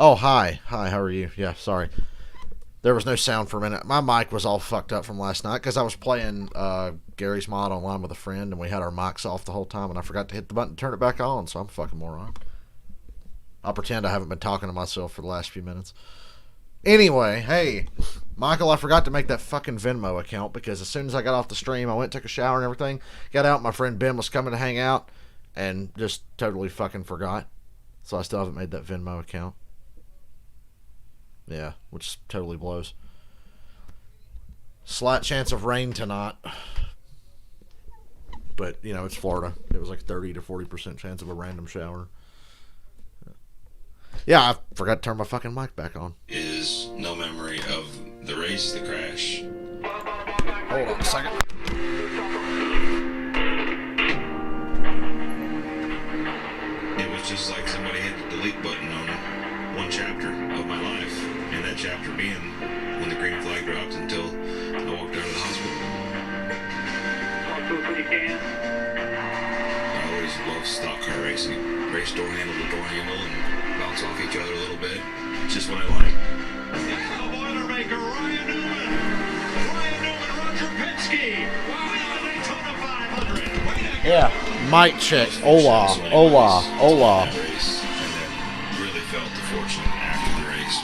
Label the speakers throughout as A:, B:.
A: Oh, hi. Hi, how are you? Yeah, sorry. There was no sound for a minute. My mic was all fucked up from last night because I was playing Gary's Mod online with a friend, and we had our mics off the whole time, and I forgot to hit the button to turn it back on, so I'm a fucking moron. I'll pretend I haven't been talking to myself for the last few minutes. Anyway, hey, Michael, I forgot to make that fucking Venmo account because as soon as I got off the stream, I went, took a shower and everything, got out, my friend Ben was coming to hang out, and just totally fucking forgot. So I still haven't made that Venmo account. Yeah, which totally blows. Slight chance of rain tonight. But, you know, it's Florida. It was like 30 to 40% chance of a random shower. Yeah, I forgot to turn my fucking mic back on.
B: Is no memory of the race, the crash.
A: Hold on a second.
B: It was just like somebody hit the delete button on one chapter of my life, and that chapter being when the green flag dropped until I walked out of the hospital. I always loved stock car racing. Race door handle to door handle and bounce off each other a little bit. It's just what I like.
C: The Boilermaker, Ryan Newman. Ryan Newman, Roger Penske. Wow, Daytona 500.
A: Yeah, mic check. Hola, hola, hola.
B: Race, and then really felt the fortune after the race.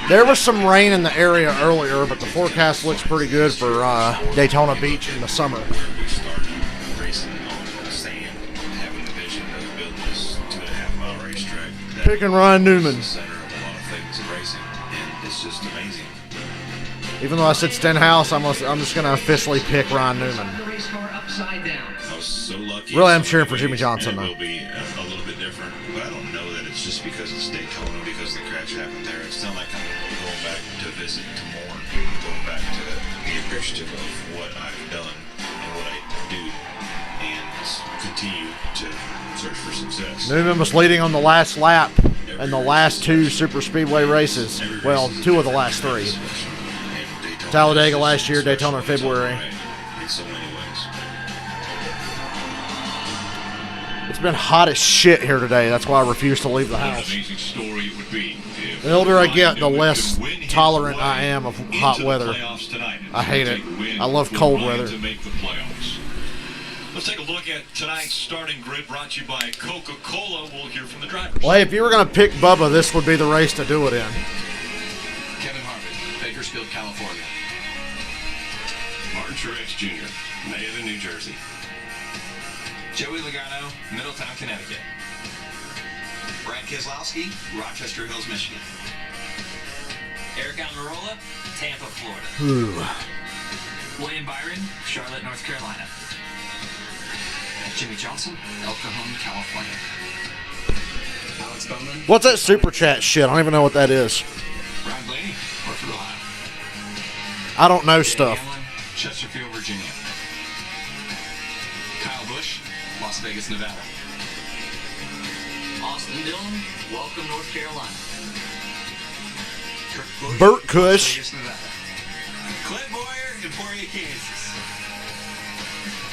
A: There was some rain in the area earlier, but the forecast looks pretty good for Daytona Beach in the summer.
B: We started racing on sand, having the vision of building this 2.5-mile racetrack.
A: Picking Ryan Newman.
B: It's the center of a lot of things in racing, and it's just amazing.
A: Even though I said Stenhouse, I'm just going to officially pick Ryan Newman.
B: I was so lucky.
A: Really, I'm cheering for Jimmy Johnson,
B: and
A: though.
B: it will be a little bit different, but I don't know that it's just because it's Daytona, because the crash happened there. It's not like I'm going back to visit to mourn. I'm going back to be appreciative of what I've done and what I do, and continue to search for success.
A: Newman was leading on the last lap in the last two super speedway races. Well, two of the last three. Talladega last year, Daytona in February.
B: In so many ways.
A: It's been hot as shit here today. That's why I refuse to leave the house.
C: Amazing story it would be.
A: The older I get, the less tolerant I am of hot weather. I hate it. I love cold weather.
C: Let's take a look at tonight's starting grid brought to you by Coca-Cola. We'll hear from the drivers.
A: Well, hey, if you were going to pick Bubba, this would be the race to do it in.
D: Kevin Harvick, Bakersfield, California.
C: Martin Truex Jr., Mayodan, New Jersey.
D: Joey Logano, Middletown, Connecticut. Brad Keselowski, Rochester Hills, Michigan. Eric Almirola, Tampa, Florida.
A: Ooh.
D: William Byron, Charlotte, North Carolina. Jimmy Johnson, El Cajon, California. Alex Bowman.
A: What's that super chat shit? I don't even know what that is.
D: Ryan Blaney, Portland, Ohio.
A: I don't know
D: Dave
A: stuff.
D: Hamlin, Chesterfield, Virginia. Kyle Busch, Las Vegas, Nevada. Austin Dillon, Welcome, North Carolina. Kurt Busch,
A: Burt Cush.
D: Vegas, Nevada. Clint Boyer, Emporia, Kansas.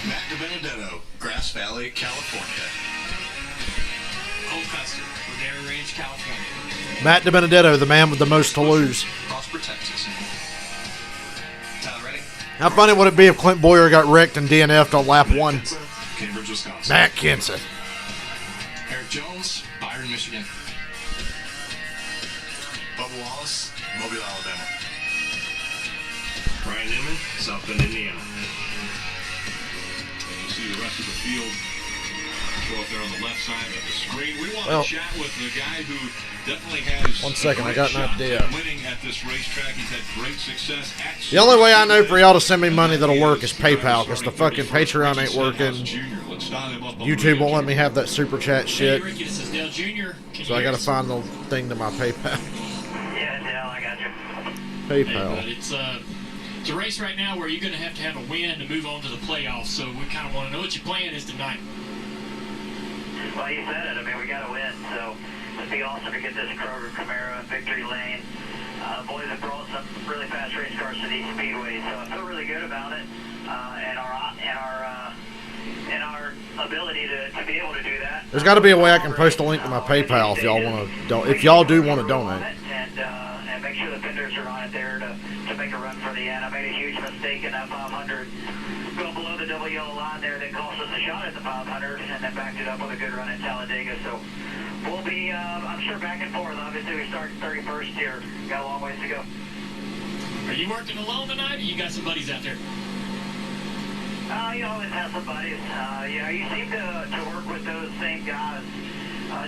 D: Matt DiBenedetto, Grass Valley, California. Cole Custer, Ladera Range, California.
A: Matt DiBenedetto, the man with the most to lose.
D: Prosper, Texas. Tyler Reddick.
A: How funny would it be if Clint Boyer got wrecked and DNF'd on lap one?
D: Cambridge, Wisconsin.
A: Matt Kenseth.
D: Eric Jones, Byron, Michigan. Bubba Wallace, Mobile, Alabama.
C: Ryan Newman, South Bend, Indiana. And you see the rest of the field show up there on the left side of the screen. We want
A: Well,
C: to chat with the guy who definitely has
A: 1 second, I
C: a
A: got
C: great
A: an
C: shot
A: idea.
C: at winning at this racetrack. He's had great success at
A: The only way I know for y'all to send me money that'll work is PayPal, because the fucking Patreon ain't working. YouTube won't let me have that super chat shit. So I gotta find the thing to my PayPal.
E: Yeah, Dale, I got you.
F: Hey, but
A: PayPal.
F: it's a race right now where you're going to have a win to move on to the playoffs. So we kind of want to know what your plan is tonight.
E: Well, you said it. I mean, we got to win. So it'd be awesome to get this Kroger Camaro in victory lane. Boys have brought some really fast race cars to these speedways, so I feel really good about it. And our ability to be able to do that.
A: There's got to be a way I can post a link to my PayPal if y'all want to. If y'all do want to donate.
E: And make sure the fenders are on it there to make a run for the end. I made a huge mistake in that 500. Going below the double yellow line there that cost us a shot at the 500, and then backed it up with a good run at Talladega. So we'll be, I'm sure, back and forth. Obviously, we start 31st here. Got a long ways to go.
F: Are you working alone tonight, or you got some buddies out there?
E: You always have some buddies. You seem to work with those same guys.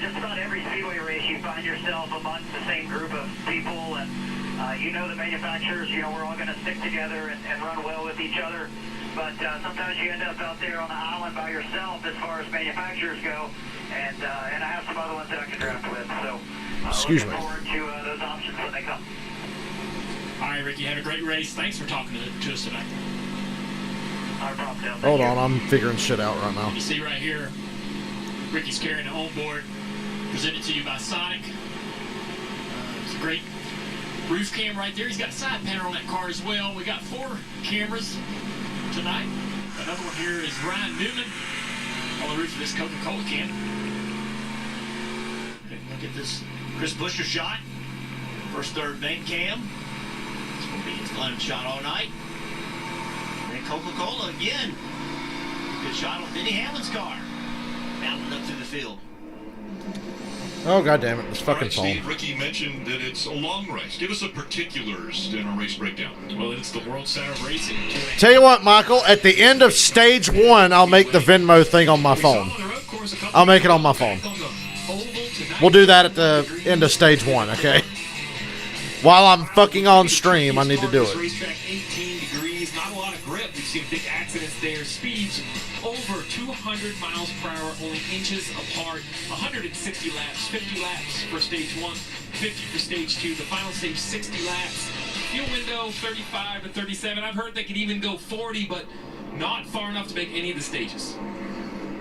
E: Just about every speedway race, you find yourself amongst the same group of people, and you know the manufacturers. You know we're all going to stick together and run well with each other. But sometimes you end up out there on the island by yourself as far as manufacturers go, and I have some other ones that I can draft with. So
A: Excuse me.
E: looking forward to those options when they come.
F: All right, Ricky, have a great race. Thanks for talking to us tonight.
E: Not a problem, Dale. Thank
A: Hold
E: you.
A: on, I'm figuring shit out right now.
F: You see right here, Ricky's carrying an onboard, presented to you by Sonic. It's a great roof cam right there. He's got a side panel on that car as well. We got 4 cameras tonight. Another one here is Ryan Newman on the roof of this Coca-Cola can. And look at this Chris Buescher shot. First, third, main cam. It's going to be his line shot all night. And Coca-Cola again. Good shot on Denny Hamlin's car. Mounting up through the field.
A: Oh, God damn it. This
C: All
A: fucking
C: right,
A: phone.
C: Steve, Ricky mentioned that it's a long race. Give us the particulars in our race breakdown.
F: Well, it's the World Center of Racing.
A: Tell you what, Michael, at the end of stage 1, I'll make the Venmo thing on my phone. I'll make it on my phone. We'll do that at the end of stage 1, okay? While I'm fucking on stream, I need to do it.
F: Racetrack 18 degrees, not a lot of grip. We've seen big accidents there. Speeds over 200 miles per hour, only inches apart. 160 laps, 50 laps for stage 1, 50 for stage 2. The final stage, 60 laps. Fuel window, 35 to 37. I've heard they could even go 40, but not far enough to make any of the stages.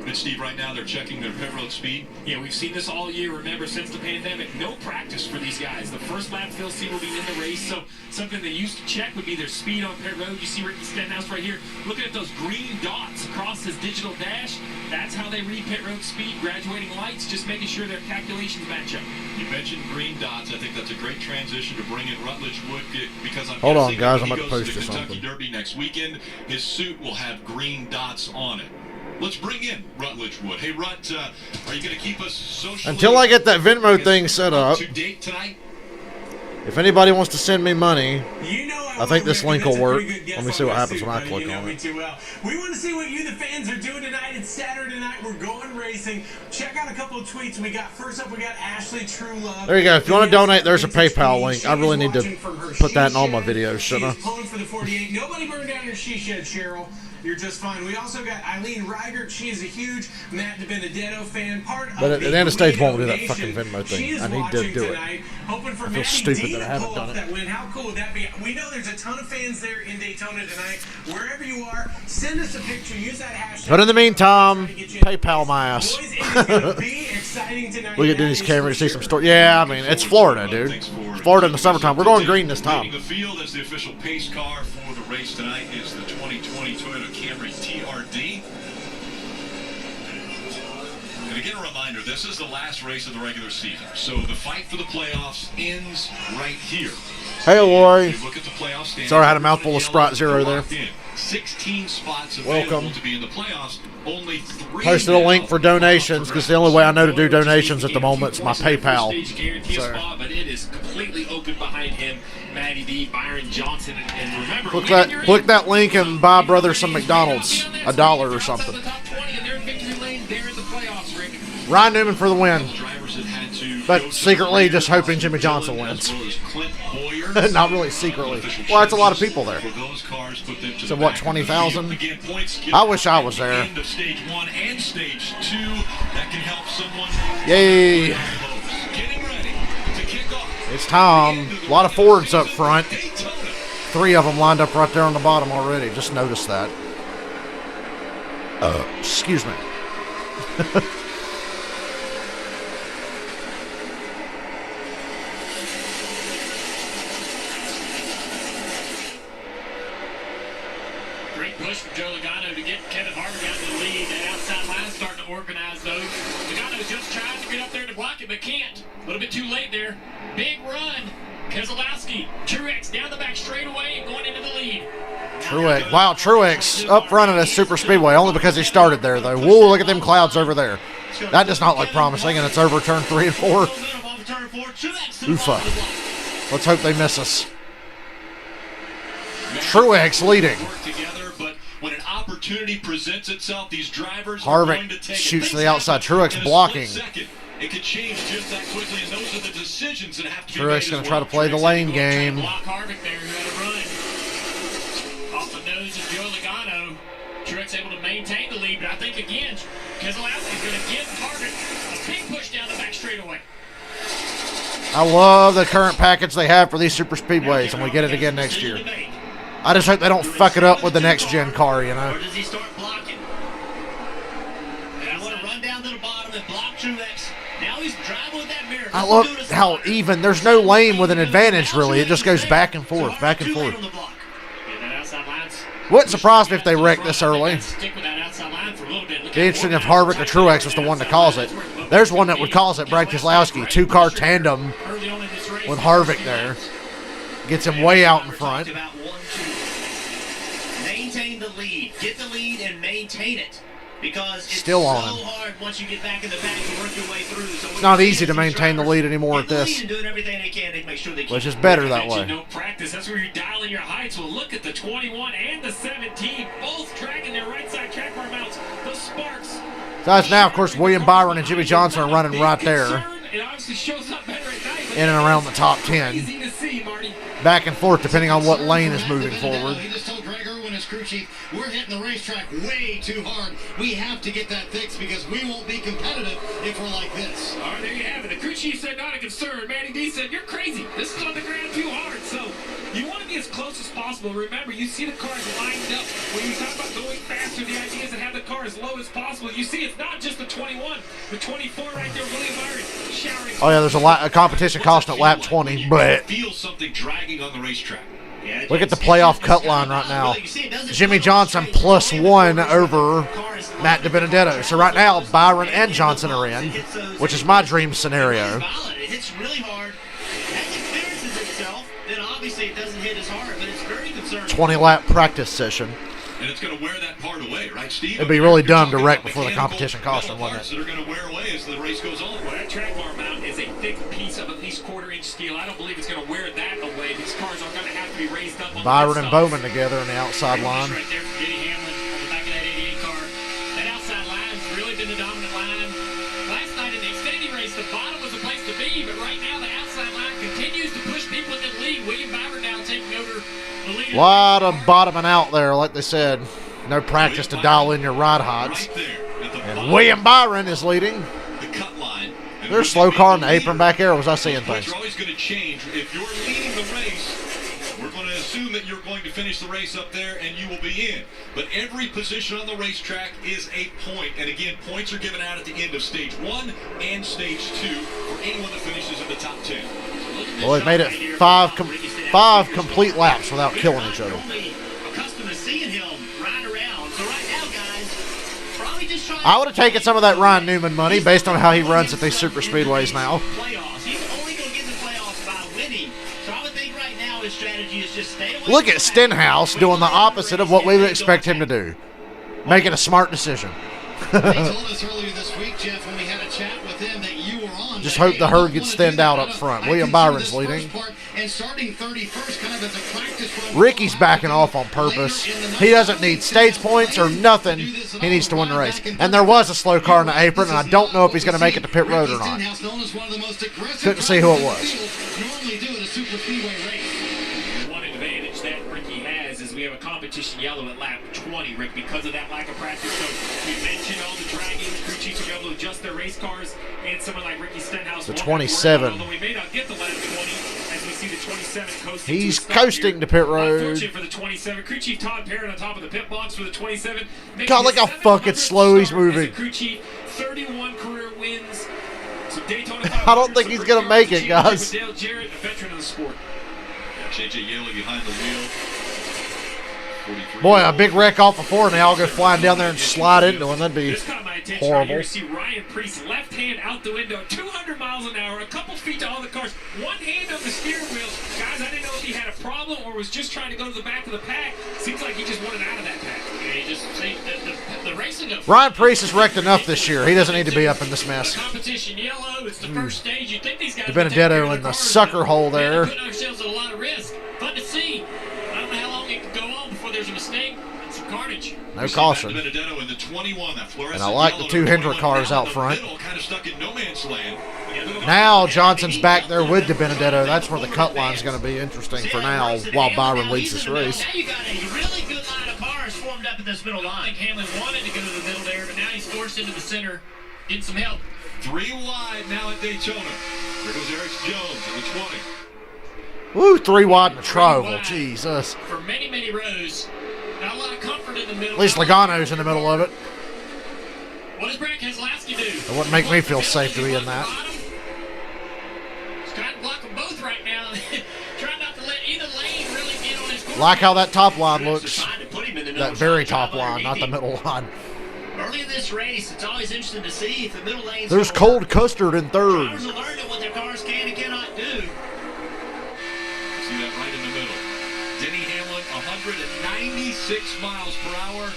C: And Steve, right now they're checking their pit road speed.
F: Yeah, we've seen this all year. Remember, since the pandemic, no practice for these guys. The first lap they'll see will be in the race, so something they used to check would be their speed on pit road. You see Ricky Stenhouse right here, looking at those green dots across his digital dash. That's how they read pit road speed. Graduating lights, just making sure their calculations match up.
C: You mentioned green dots. I think that's a great transition to bring in Rutledge Wood because I'm
A: Hold on,
C: guessing
A: guys,
C: when
A: I'm
C: he
A: about to
C: goes
A: post
C: the
A: you
C: Kentucky
A: something.
C: Derby next weekend, his suit will have green dots on it. Let's bring in Rutledge Wood. Hey, Rut, are you going to keep us socially
A: Until I get that Venmo thing set up,
C: to date tonight?
A: if anybody wants to send me money,
G: You know
A: I think this link will
G: that's a
A: work.
G: pretty good guess
A: Let me
G: on
A: see what
G: my
A: happens
G: suit,
A: when I
G: buddy.
A: click
G: You know
A: on
G: me
A: it.
G: too well. We want to see what you, the fans, are doing tonight. It's Saturday night. We're going racing. Check out a couple of tweets we got. First up, we got Ashley Truelove.
A: There you go. If you want to donate, there's a
G: Vintage
A: PayPal
G: Speed.
A: link.
G: She
A: I really
G: is
A: need to
G: watching from her
A: put that in all
G: she
A: my
G: shed.
A: videos,
G: She
A: shouldn't
G: is
A: I?
G: pulling for the 48. Nobody burned down your she shed, Cheryl. You're just fine. We also got Eileen Reigert. She is a huge Matt DiBenedetto fan.
A: But at the end of stage 1, we'll do that
G: Nation.
A: fucking Venmo thing.
G: She is
A: I need to
G: watching
A: do it.
G: tonight, hoping for
A: I feel
G: Maddie
A: stupid
G: D
A: that I
G: to
A: haven't
G: pull
A: done
G: off
A: it.
G: that win. How cool would that be? We know there's a ton of fans there in Daytona tonight. Wherever you are, send us a picture. Use that hashtag.
A: But in the meantime, PayPal my ass.
G: Boys, it is gonna be exciting tonight.
A: We get
G: That
A: Denny's
G: is
A: camera
G: for
A: to see some
G: sure.
A: story. Yeah, I mean, it's Florida, dude. It's Florida in the summertime. We're going green this time.
C: Leading the field as the official pace car for the race tonight is the 2020 Toyota Camry TRD. And again, a reminder, this is the last race of the regular season. So the fight for the playoffs ends right here.
A: Hey, Lori.
C: If you look at the playoff standings,
A: Sorry, I had a mouthful of Sprite Zero there.
C: locked in. 16 spots available
A: Welcome.
C: to be in the playoffs. Only 3
A: Posted a
C: now
A: link for donations because the only way I know to do donations at the moment is my PayPal.
F: Stage guarantee
A: So-
F: spot, but it is completely open behind him. Matty D, Byron Johnson, and remember,
A: Click that link and buy brother some McDonald's, $1 or something.
F: The top 20, and they're in victory lane. They're in the playoffs, Rick.
A: Ryan Newman for the win,
C: drivers that had to
A: but
C: go to
A: secretly
C: the
A: just hoping Jimmy Johnson
C: as
A: wins.
C: well as Clint Boyer.
A: Not really secretly. Well, that's a lot of people there.
C: For those cars, put them to
A: So
C: the
A: what,
C: back of the
A: 20,000?
C: field. Again, points given
A: I wish I was there.
C: at the end of stage 1 and stage 2. That can help someone.
A: Yay.
C: Getting ready to kick off.
A: It's time. A lot of Fords up front.
C: Daytona.
A: 3 of them lined up right there on the bottom already. Just noticed that. Excuse me.
F: Great push from Joe Logano to get Kevin Harvick out of the lead. That outside line starting to organize those. Logano just tries to get up there to block it, but can't. A little bit too late there. Big run. Keselowski, Truex down the back straightaway and going into the lead.
A: Truex. Wow, Truex up front of this super speedway only because he started there, though. Whoa, look at them clouds over there. That does not look promising, and it's over turn 3 and 4. Oofa. Let's hope they miss us. Truex leading.
C: When an opportunity presents itself, these drivers
A: Harvick shoots to the outside. Truex blocking.
C: It could change just that quickly, and those are the decisions that have to be
A: Truex going to try to play the lane game.
F: Block Harvick there, who had a run. Off the nose of Joe Logano. Truex able to maintain the lead, but I think again, Keselowski is going to give Harvick a big push down the back straightaway.
A: I love the current package they have for these super speedways, and we get it again next year. I just hope they don't fuck it up with the next gen car, you know.
F: Or does he start blocking? And I want to run down to the bottom and block Truex. Now he's driving with that mirror.
A: I love how even, there's no lane with an advantage, really. It just goes back and forth, back and forth. Wouldn't surprise me if they wrecked this early. Be interesting if Harvick or Truex was the one to cause it. There's one that would cause it, Brad Keselowski. 2-car tandem with Harvick there. Gets him way out in front.
F: Maintain the lead. Get the lead and maintain it. Because it's
A: still on
F: so
A: him.
F: hard once you get back in the back to work your way through. So
A: it's not easy to maintain the lead anymore at this. Which is better that way.
F: No practice. That's where you're dialing your heights. Well, look at the 21 and the 17, both dragging their right side track bar mounts. The sparks.
A: So now, of course, William Byron and Jimmy Johnson are running right there.
F: It obviously shows up better at night.
A: In and around the top 10.
F: Easy to see, Marty.
A: Back and forth depending on what lane is moving forward.
H: He just told Greg Irwin, his crew chief, we're hitting the racetrack way too hard. We have to get that fixed because we won't be competitive if we're like this.
F: All right, there you have it. The crew chief said not a concern. Manny D said, you're crazy. This is on the ground too hard. So you want to be as close as possible. Remember, you see the cars lined up. When you talk about going faster, the idea is to have the car as low as possible. You see, it's not just the 21. The 24 right there, William Byron, showering.
A: Oh, yeah, there's a competition costing at lap 20, but
C: feel something dragging on the racetrack.
A: look at the playoff cut line right now. Jimmy Johnson +1 over Matt DiBenedetto. So right now, Byron and Johnson are in, which is my dream scenario.
F: It hits really hard. As it clearances itself, then obviously it doesn't hit as hard, but it's very concerning.
A: 20-lap practice session.
C: And it's going to wear that part away, right, Steve?
A: It'd be really dumb to wreck before the competition cost them, wouldn't it?
C: That are going to wear away as the race goes on.
F: Well, that track bar mount is a thick piece of at least quarter-inch steel. I don't believe it's going to wear that away. These cars are going to have to be raised up on
A: Byron and Bowman together in the outside line.
F: Right there from Denny Hamlin on the back of that 88 car. That outside line's really been the dominant line. Last night in the Xfinity race, the bottom was the place to be, but right now the outside line continues to push people in the lead. William Byron now taking over the lead.
A: A lot of bottoming out there, like they said. No practice to dial in your ride heights. And William Byron is leading. There's a slow car in the apron back there, or was I seeing things?
C: You're always going to change. If you're leading the race, we're going to assume that you're going to finish the race up there and you will be in. But every position on the racetrack is a point. And again, points are given out at the end of stage 1 and stage 2 for anyone that finishes in the top 10.
A: Well, they've made it five complete laps without killing each other. I would have taken some of that Ryan Newman money based on how he runs at these super speedways now. Look at Stenhouse doing the opposite of what we would expect him to do. Making a smart decision.
H: They told us earlier this week, Jeff, when we had a chat with him that you were on.
A: Just hope the herd gets thinned out up front. William Byron's leading.
H: And starting 31st kind of as a practice run.
A: Ricky's backing off on purpose. He doesn't need stage points or nothing. He needs to win the race. And there was a slow car in the apron, and I don't know if he's going to make it to pit road or not. Couldn't see who it was.
H: Normally do in a super speedway race.
F: One advantage that Ricky has is we have a competition yellow at lap 20, Rick, because of that lack of practice. So we mentioned all the dragging. Crew chiefs will be able to adjust their race cars, and someone like Ricky Stenhouse.
A: The 27.
F: Although we may not get the lap 20, as we see the 27 coasting.
A: He's coasting to pit road.
F: Unfortunate for the 27. Crew chief Todd Parrott on top of the pit box for the 27.
A: God, look how fucking slow he's moving.
F: Crew chief, 31 career wins.
A: I don't think he's going to make it, guys.
C: JJ Yeley behind the wheel 43.
A: Boy, a big wreck off the floor, and they all go flying down there and slide into him. That'd be
F: This caught my attention right
A: horrible.
F: here. You see Ryan Priest left hand out the window, 200 miles an hour, a couple feet to all the cars, one hand on the steering wheel. Guys, I didn't know if he had a problem or was just trying to go to the back of the pack. Seems like he just wanted out of that pack.
H: Yeah, you just see the racing of
A: Ryan Priest has wrecked enough this year. He doesn't need to be up in this mess.
H: competition yellow. It's the first stage. You think these guys
A: De Benedetto in the sucker hole there.
H: Putting ourselves at a lot of risk. Fun to see. I don't know how long it can go on before there's a mistake. It's some carnage.
A: No caution.
C: De Benedetto in the 21, that
A: And I like the two Hendrick cars out front.
C: Kind of stuck in no man's land.
A: Now Johnson's back there with De Benedetto. That's where the cut line's going to be interesting for now while Byron leads this race.
H: Now you got a really good line of cars formed up in this middle line. I think Hamlin wanted to go to the middle there, but now he's forced into the center. Getting some help.
C: 3 wide now at Daytona. There goes Eric Jones in the 20.
A: Woo, 3 wide in the troval. Jesus.
H: For many, many rows. Not a lot of comfort in the middle.
A: At least Logano's in the middle of it.
H: What does Brad Keselowski do?
A: It wouldn't make me feel safe to be in that.
H: He's trying to block them both right now. Trying not to let either lane really get on his course.
A: Like how that top line looks.
H: Trying to put him in the
A: That
H: middle.
A: very top line, not the middle line.
H: Early in this race, it's always interesting to see if the middle lane's
A: There's
H: gonna work.
A: Cold Custard in third.
H: Drivers are learning what their cars can and cannot do.
C: See that right in the middle. Denny Hamlin, 196 miles per hour,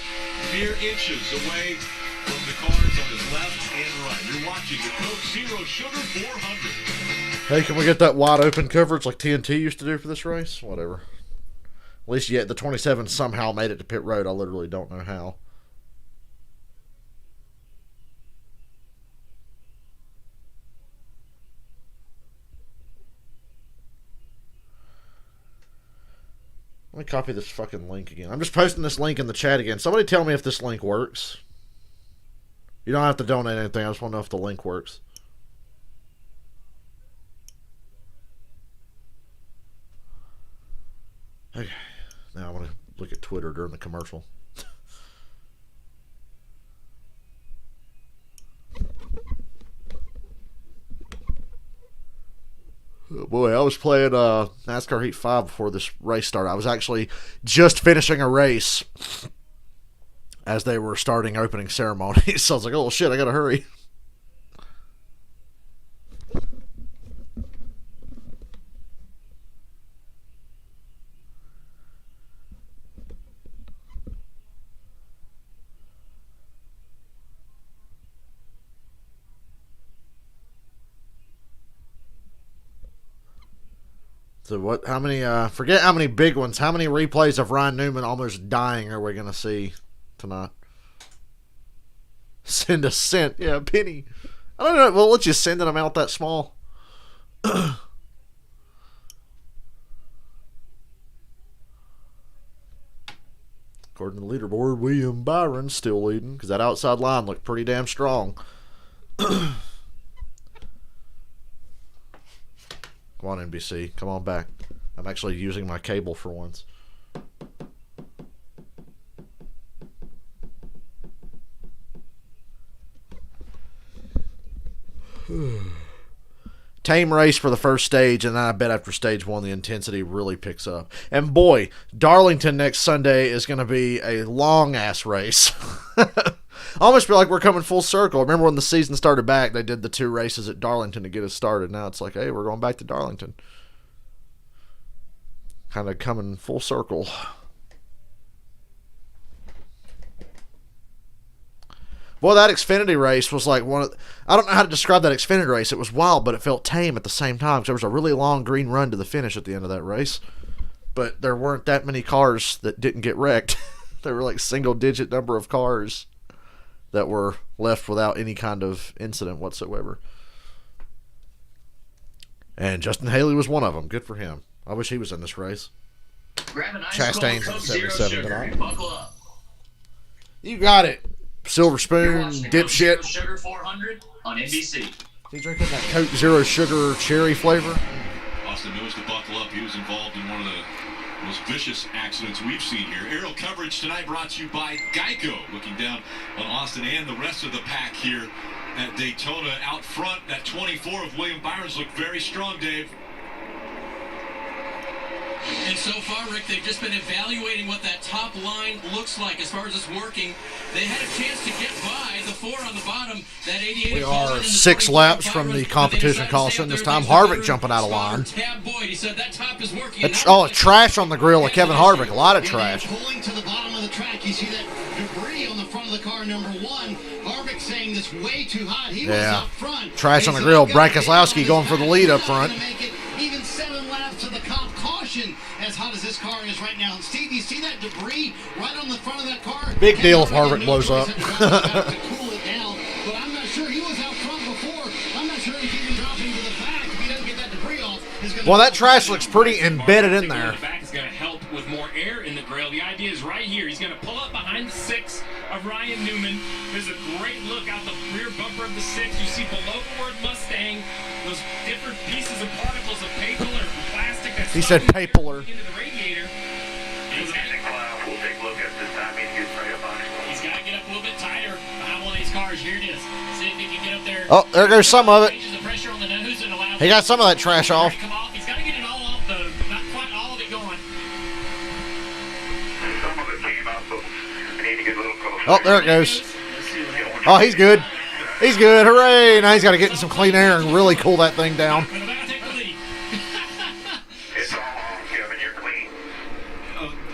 C: mere inches away from the cars on his left and right. You're watching the Coke Zero Sugar 400.
A: Hey, can we get that wide open coverage like TNT used to do for this race? Whatever. At least yet the 27 somehow made it to pit road. I literally don't know how. Let me copy this fucking link again. I'm just posting this link in the chat again. Somebody tell me if this link works. You don't have to donate anything. I just want to know if the link works. Okay. Now I want to look at Twitter during the commercial. Oh boy, I was playing NASCAR Heat 5 before this race started. I was actually just finishing a race as they were starting opening ceremonies. So I was like, oh shit, I gotta hurry. So what, how many, forget how many big ones, how many replays of Ryan Newman almost dying are we going to see tonight? Send a cent. Yeah, a penny. I don't know. Well, let's just send an amount that small. According to the leaderboard, William Byron still leading because that outside line looked pretty damn strong. Come on, NBC. Come on back. I'm actually using my cable for once. Tame race for the first stage, and then I bet after stage 1 the intensity really picks up. And boy, Darlington next Sunday is going to be a long-ass race. Almost feel like we're coming full circle. Remember when the season started back, they did the 2 races at Darlington to get us started. Now it's like, hey, we're going back to Darlington. Kind of coming full circle. Boy, that Xfinity race was like one of... I don't know how to describe that Xfinity race. It was wild, but it felt tame at the same time. There was a really long green run to the finish at the end of that race. But there weren't that many cars that didn't get wrecked. There were like single-digit number of cars that were left without any kind of incident whatsoever. And Justin Haley was one of them. Good for him. I wish he was in this race. Chastain's at 77 tonight.
H: Buckle up.
A: You got it. Silver spoon, dipshit.
H: Sugar 400 on NBC.
A: Is he drinking that Coke Zero Sugar cherry flavor?
C: Austin knows to buckle up. He was involved in one of the most vicious accidents we've seen here. Aerial coverage tonight brought to you by Geico. Looking down on Austin and the rest of the pack here at Daytona. Out front, that 24 of William Byron's looked very strong, Dave.
H: And
I: So far, Rick, they've just been evaluating what that top line looks like as far as it's working. They had a chance to get by the 4 on the bottom. That 88.
A: We are 6 laps from the competition caution. This time, Harvick jumping out of line. It's trash on the grill of Kevin Harvick. A lot of trash.
H: Pulling to the bottom of the track, you see that debris on the front of the car, number 1. Harvick saying this way too hot. He was up front.
A: Trash on the grill. Brad Keselowski going for the lead up front.
H: Even 7 laps to the comp caution. As hot as this car is right now. And Steve, you see that debris right on the front of that car?
A: Big deal if Harvick blows up.
H: To cool it down, but I'm not sure he was out front before. I'm not sure if he can drop into the back if he doesn't get that debris off.
A: Well, that trash looks pretty embedded in there.
F: The back is going to help with more air in the grill. The idea is right here. He's going to pull up behind the 6 of Ryan Newman. There's a great look out the rear bumper of the 6. You see below the word Mustang, those different pieces of particles of paper or plastic.
A: He said paper.
F: Into the radiator.
E: We'll take a look at this time.
F: He's got to get up a little bit tighter behind one of these cars. Here it is. See if he can get up there.
A: Oh, there goes some of it.
F: The pressure on the nose and allows
A: He got some of that trash off.
F: He's got to get it all off, though. Not quite all of it going.
E: Some of it came out, but we need to get a little closer.
A: Oh, there it goes. Oh, he's good. He's good. Hooray. Now he's got to get in some clean air and really cool that thing down.
E: It's all on, Kevin. You're clean.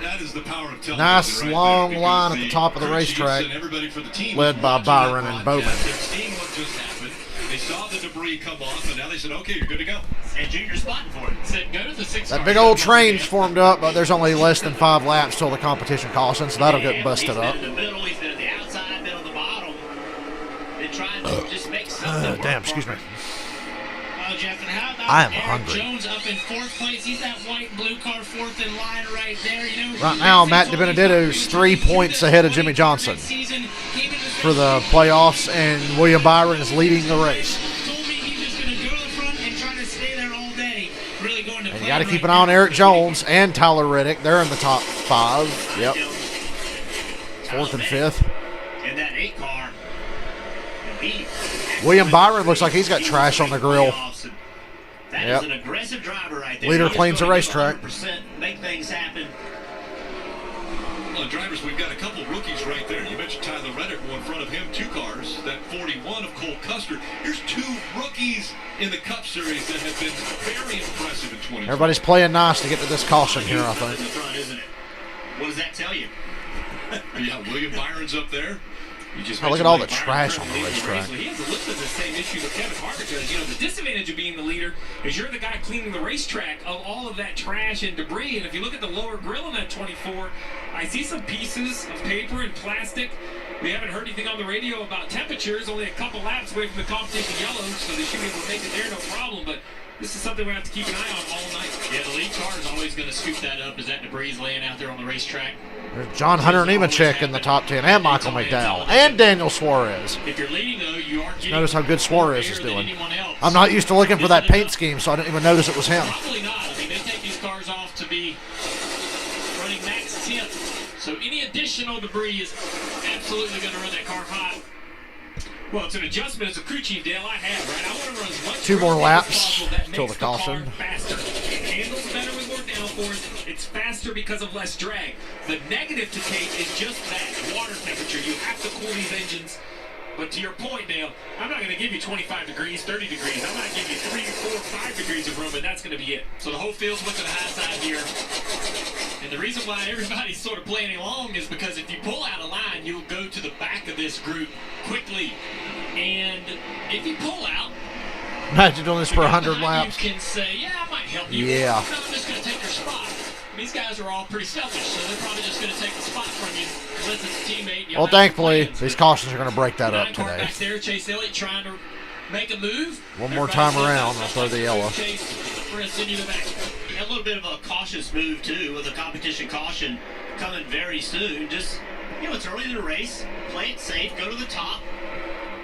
C: That is the power of television.
A: Nice
C: right
A: long
C: there,
A: line at
C: because
A: the top of the
C: crew chiefs
A: racetrack,
C: and everybody for the team
A: led by
C: was watching
A: Byron
C: that
A: and
C: broadcast.
A: Bowman.
C: They're seeing what just happened. They saw the debris come off, and now they said, okay, you're good to go.
F: And Junior's spotting for it. Said, go to the 6
A: That
F: car.
A: big old train's formed up, but there's only less than 5 laps till the competition caution, so that'll get busted up.
F: He's been in the middle, he's been at the outside, been on the bottom. They're trying to just make something
A: Damn, excuse me.
F: Jeff, and how about
A: I am
F: Eric
A: hungry.
F: Jones up in 4th place? He's that white and blue car 4th in line right there. You know,
A: Right now, Matt DiBenedetto's 3 points ahead of Jimmy Johnson for the playoffs, and William Byron is leading the race. And you got to keep an eye on Eric Jones and Tyler Reddick. They're in the top 5. Yep. 4th and 5th.
F: And that 8 car.
A: William Byron looks like he's got trash on the grill.
F: That
A: Yep.
F: is an aggressive driver right there.
A: Leader
F: He is
A: cleans the
F: going to
A: racetrack.
F: 100%, make things happen.
C: Well, drivers, we've got a couple rookies right there. You mentioned Tyler Reddick, in front of him, 2 cars. That 41 of Cole Custer. Here's 2 rookies in the Cup Series that have been very impressive in 2020.
A: Everybody's playing nice to get to this caution here, I think.
F: In the front, isn't it? What does that tell you?
C: Yeah, William Byron's up there. You just
A: Oh, look at all the trash on the racetrack.
F: He has a little bit of the same issue that Kevin Harvick does. You know, the disadvantage of being the leader is you're the guy cleaning the racetrack of all of that trash and debris. And if you look at the lower grill in that 24, I see some pieces of paper and plastic. We haven't heard anything on the radio about temperatures. Only a couple laps away from the competition yellow, so they should be able to make it there, no problem. But this is something we have to keep an eye on all night. Yeah, the lead car is always going to scoop that up as that debris is laying out there on the racetrack.
A: There's John Hunter Nemechek in the top 10, and Michael McDowell, and Daniel Suarez.
F: If you're leading, though, you aren't getting
A: Notice how good Suarez is
F: more air than
A: doing.
F: anyone else.
A: I'm not used to looking for that paint scheme, so I didn't even notice it was him.
F: Probably not. I mean, they take these cars off to be running max temp. So any additional debris is absolutely going to run that car hot. Well, it's an adjustment as a crew chief, Dale. I have, right? I want to run as much
A: 2 more
F: as
A: laps
F: possible that
A: till
F: makes
A: the caution.
F: car faster. It handles better with more downforce. It's faster because of less drag. The negative to take is just that water temperature. You have to cool these engines. But to your point, Dale, I'm not going to give you 25 degrees, 30 degrees. I'm going to give you 3, 4, 5 degrees of room, and that's going to be it. So the whole field's went to the high side here. And the reason why everybody's sort of playing along is because if you pull out a line, you'll go to the back of this group quickly. And if you pull out,
A: Imagine doing this for 100 laps.
F: you can say, yeah, I might help you.
A: Yeah.
F: No, I'm just going to take your spot. These guys are all pretty selfish, so they're probably just going to take the spot from you unless it's a teammate.
A: Well, thankfully, these cautions are going to break that up today.
F: Back there, Chase Elliott trying to make a move.
A: One more time around, I'll throw the yellow.
I: A little bit of a cautious move, too, with a competition caution coming very soon. Just, it's early in the race. Play it safe. Go to the top.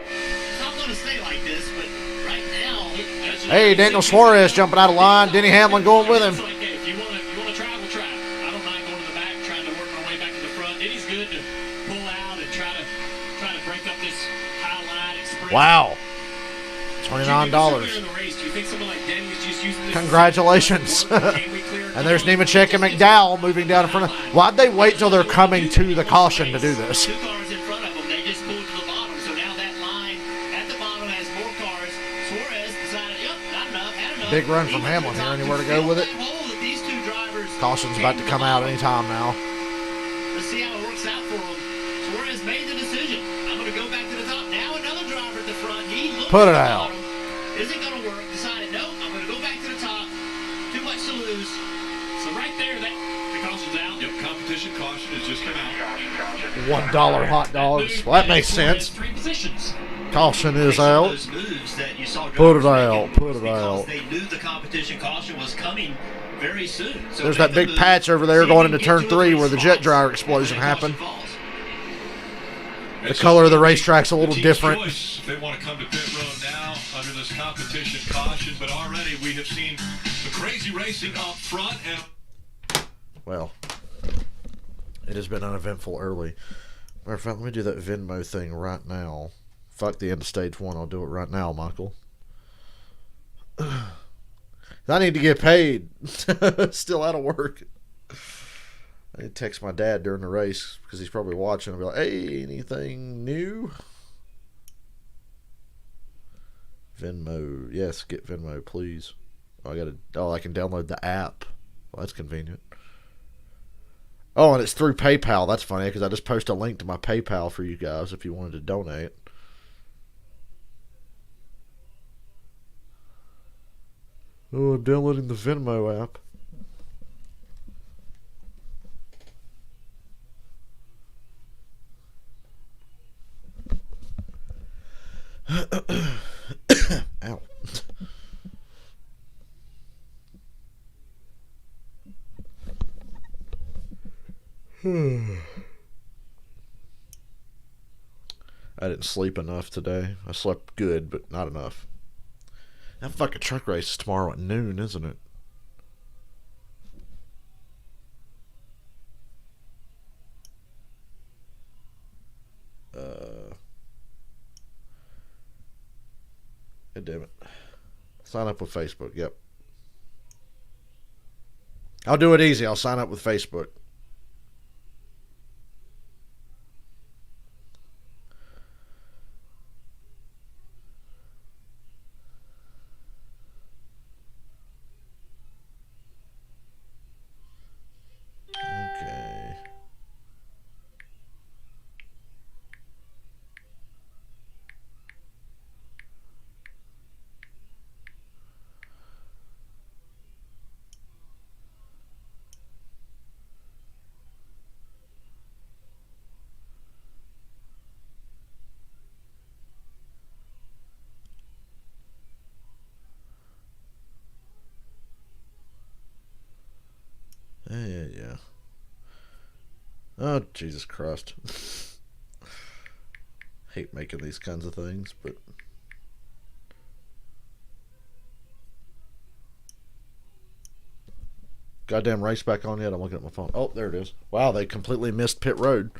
I: It's not going to stay like this, but right now...
A: Hey, Daniel Suarez jumping out of line. Denny Hamlin going with him.
F: If you want to try, we'll try. I don't mind going to the back, trying to work my way back to the front. Denny's good to pull out and try to break up this high line express.
A: Wow. $29.
F: Do you think someone like Denny is just using this?
A: Congratulations.
F: Can we clear
A: And there's Nemechek and McDowell moving down in front of. Why'd they wait till they're coming to the caution to do this?
I: 2 cars in front of them. They just pulled to the bottom. So now that line at the bottom has more cars. Suarez decided, yep, not enough, had enough.
A: Big run from Hamlin here. Anywhere to go with it?
I: These 2 drivers.
A: Caution's about to come out anytime now.
I: Let's see how it works out for him. Suarez made the decision. I'm going to go back to the top. Now another driver at the front. He looked
A: Put
I: at
A: it
I: the
A: out.
I: bottom. Isn't going to work. Decided, no, I'm going to go back to the top. Too much to lose. So right there, the caution's out.
C: Yep, competition caution has just come out.
A: $1 hot dogs. Well, that makes sense.
I: 3 positions.
A: Caution is
I: Some of
A: out.
I: those moves that you saw
A: Put it
I: drivers
A: out,
I: making
A: put
I: was
A: it
I: because
A: out.
I: They knew the competition caution was coming very soon. So
A: There's
I: make
A: that
I: the
A: big
I: move,
A: patch over there
I: see if
A: going
I: you
A: into
I: can
A: turn
I: get to
A: 3
I: a
A: where the
I: race
A: jet
I: falls.
A: dryer explosion
I: And the caution
A: happened.
I: falls.
A: The color of the racetrack's a little
C: team's
A: different.
C: choice if they want to come to pit road now under this competition caution, but already we have seen the crazy racing up front and.
A: Well, it has been uneventful early. Matter of fact, let me do that Venmo thing right now. Fuck the end of stage 1. I'll do it right now, Michael. I need to get paid. Still out of work. I need to text my dad during the race because he's probably watching. I'll be like, hey, anything new? Venmo. Yes, get Venmo, please. I can download the app. Well, that's convenient. Oh, and it's through PayPal. That's funny because I just post a link to my PayPal for you guys if you wanted to donate. Oh, I'm downloading the Venmo app. Ow. I didn't sleep enough today. I slept good, but not enough. That fucking truck race is tomorrow at noon, isn't it? God damn it. Sign up with Facebook, yep. I'll do it easy. I'll sign up with Facebook. Okay. Yeah. Oh, Jesus Christ. Hate making these kinds of things, but... Goddamn race back on yet? I'm looking at my phone. Oh, there it is. Wow, they completely missed pit road.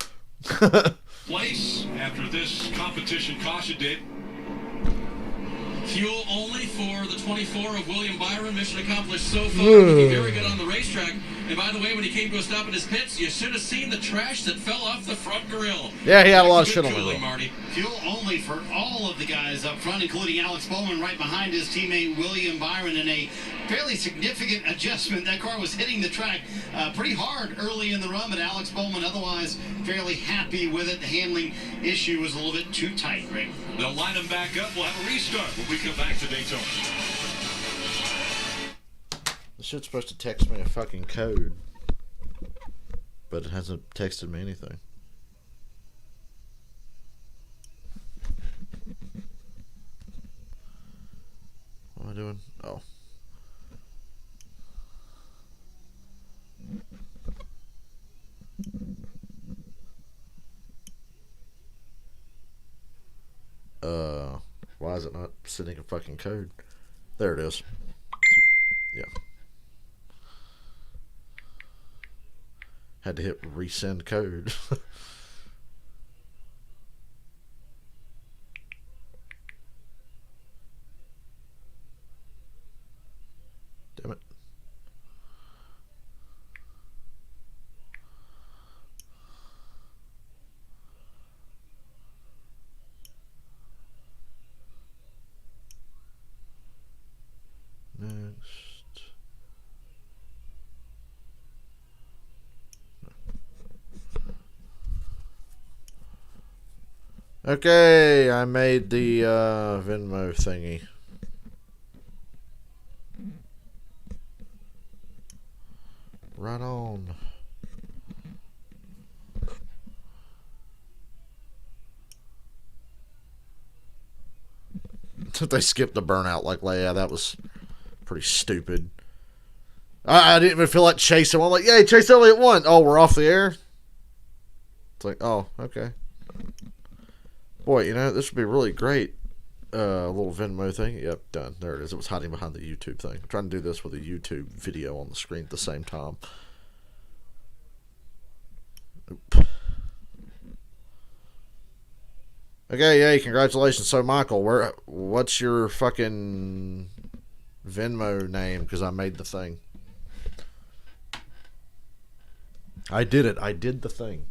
C: Place after this competition caution date.
J: Fuel only for the 24 of William Byron. Mission accomplished so far. Looking very good on the racetrack. And by the way, when he came to a stop in his pits, you should have seen the trash that fell off the front grille.
A: Yeah, he had a lot of shit on the
J: grill.
A: grill.
J: Marty.
H: Fuel only for all of the guys up front, including Alex Bowman right behind his teammate William Byron in a fairly significant adjustment. That car was hitting the track pretty hard early in the run, but Alex Bowman otherwise fairly happy with it. The handling issue was a little bit too tight, Rick.
C: They'll line them back up. We'll have a restart when we come back to Daytona.
A: This shit's supposed to text me a fucking code. But it hasn't texted me anything. What am I doing? Oh. Why is it not sending a fucking code? There it is. Yeah. Had to hit resend code. Damn it. Okay, I made the Venmo thingy. Right on. They skipped the burnout like, yeah, that was pretty stupid. I didn't even feel like chasing one. I'm like, yay, Chase Elliott won. Oh, we're off the air? It's like, oh, okay. Boy, you know, this would be really great. Little Venmo thing. Yep, done. There it is. It was hiding behind the YouTube thing. I'm trying to do this with a YouTube video on the screen at the same time. Oop. Okay, yay, congratulations. So, Michael, what's your fucking Venmo name? Because I made the thing. I did it. I did the thing.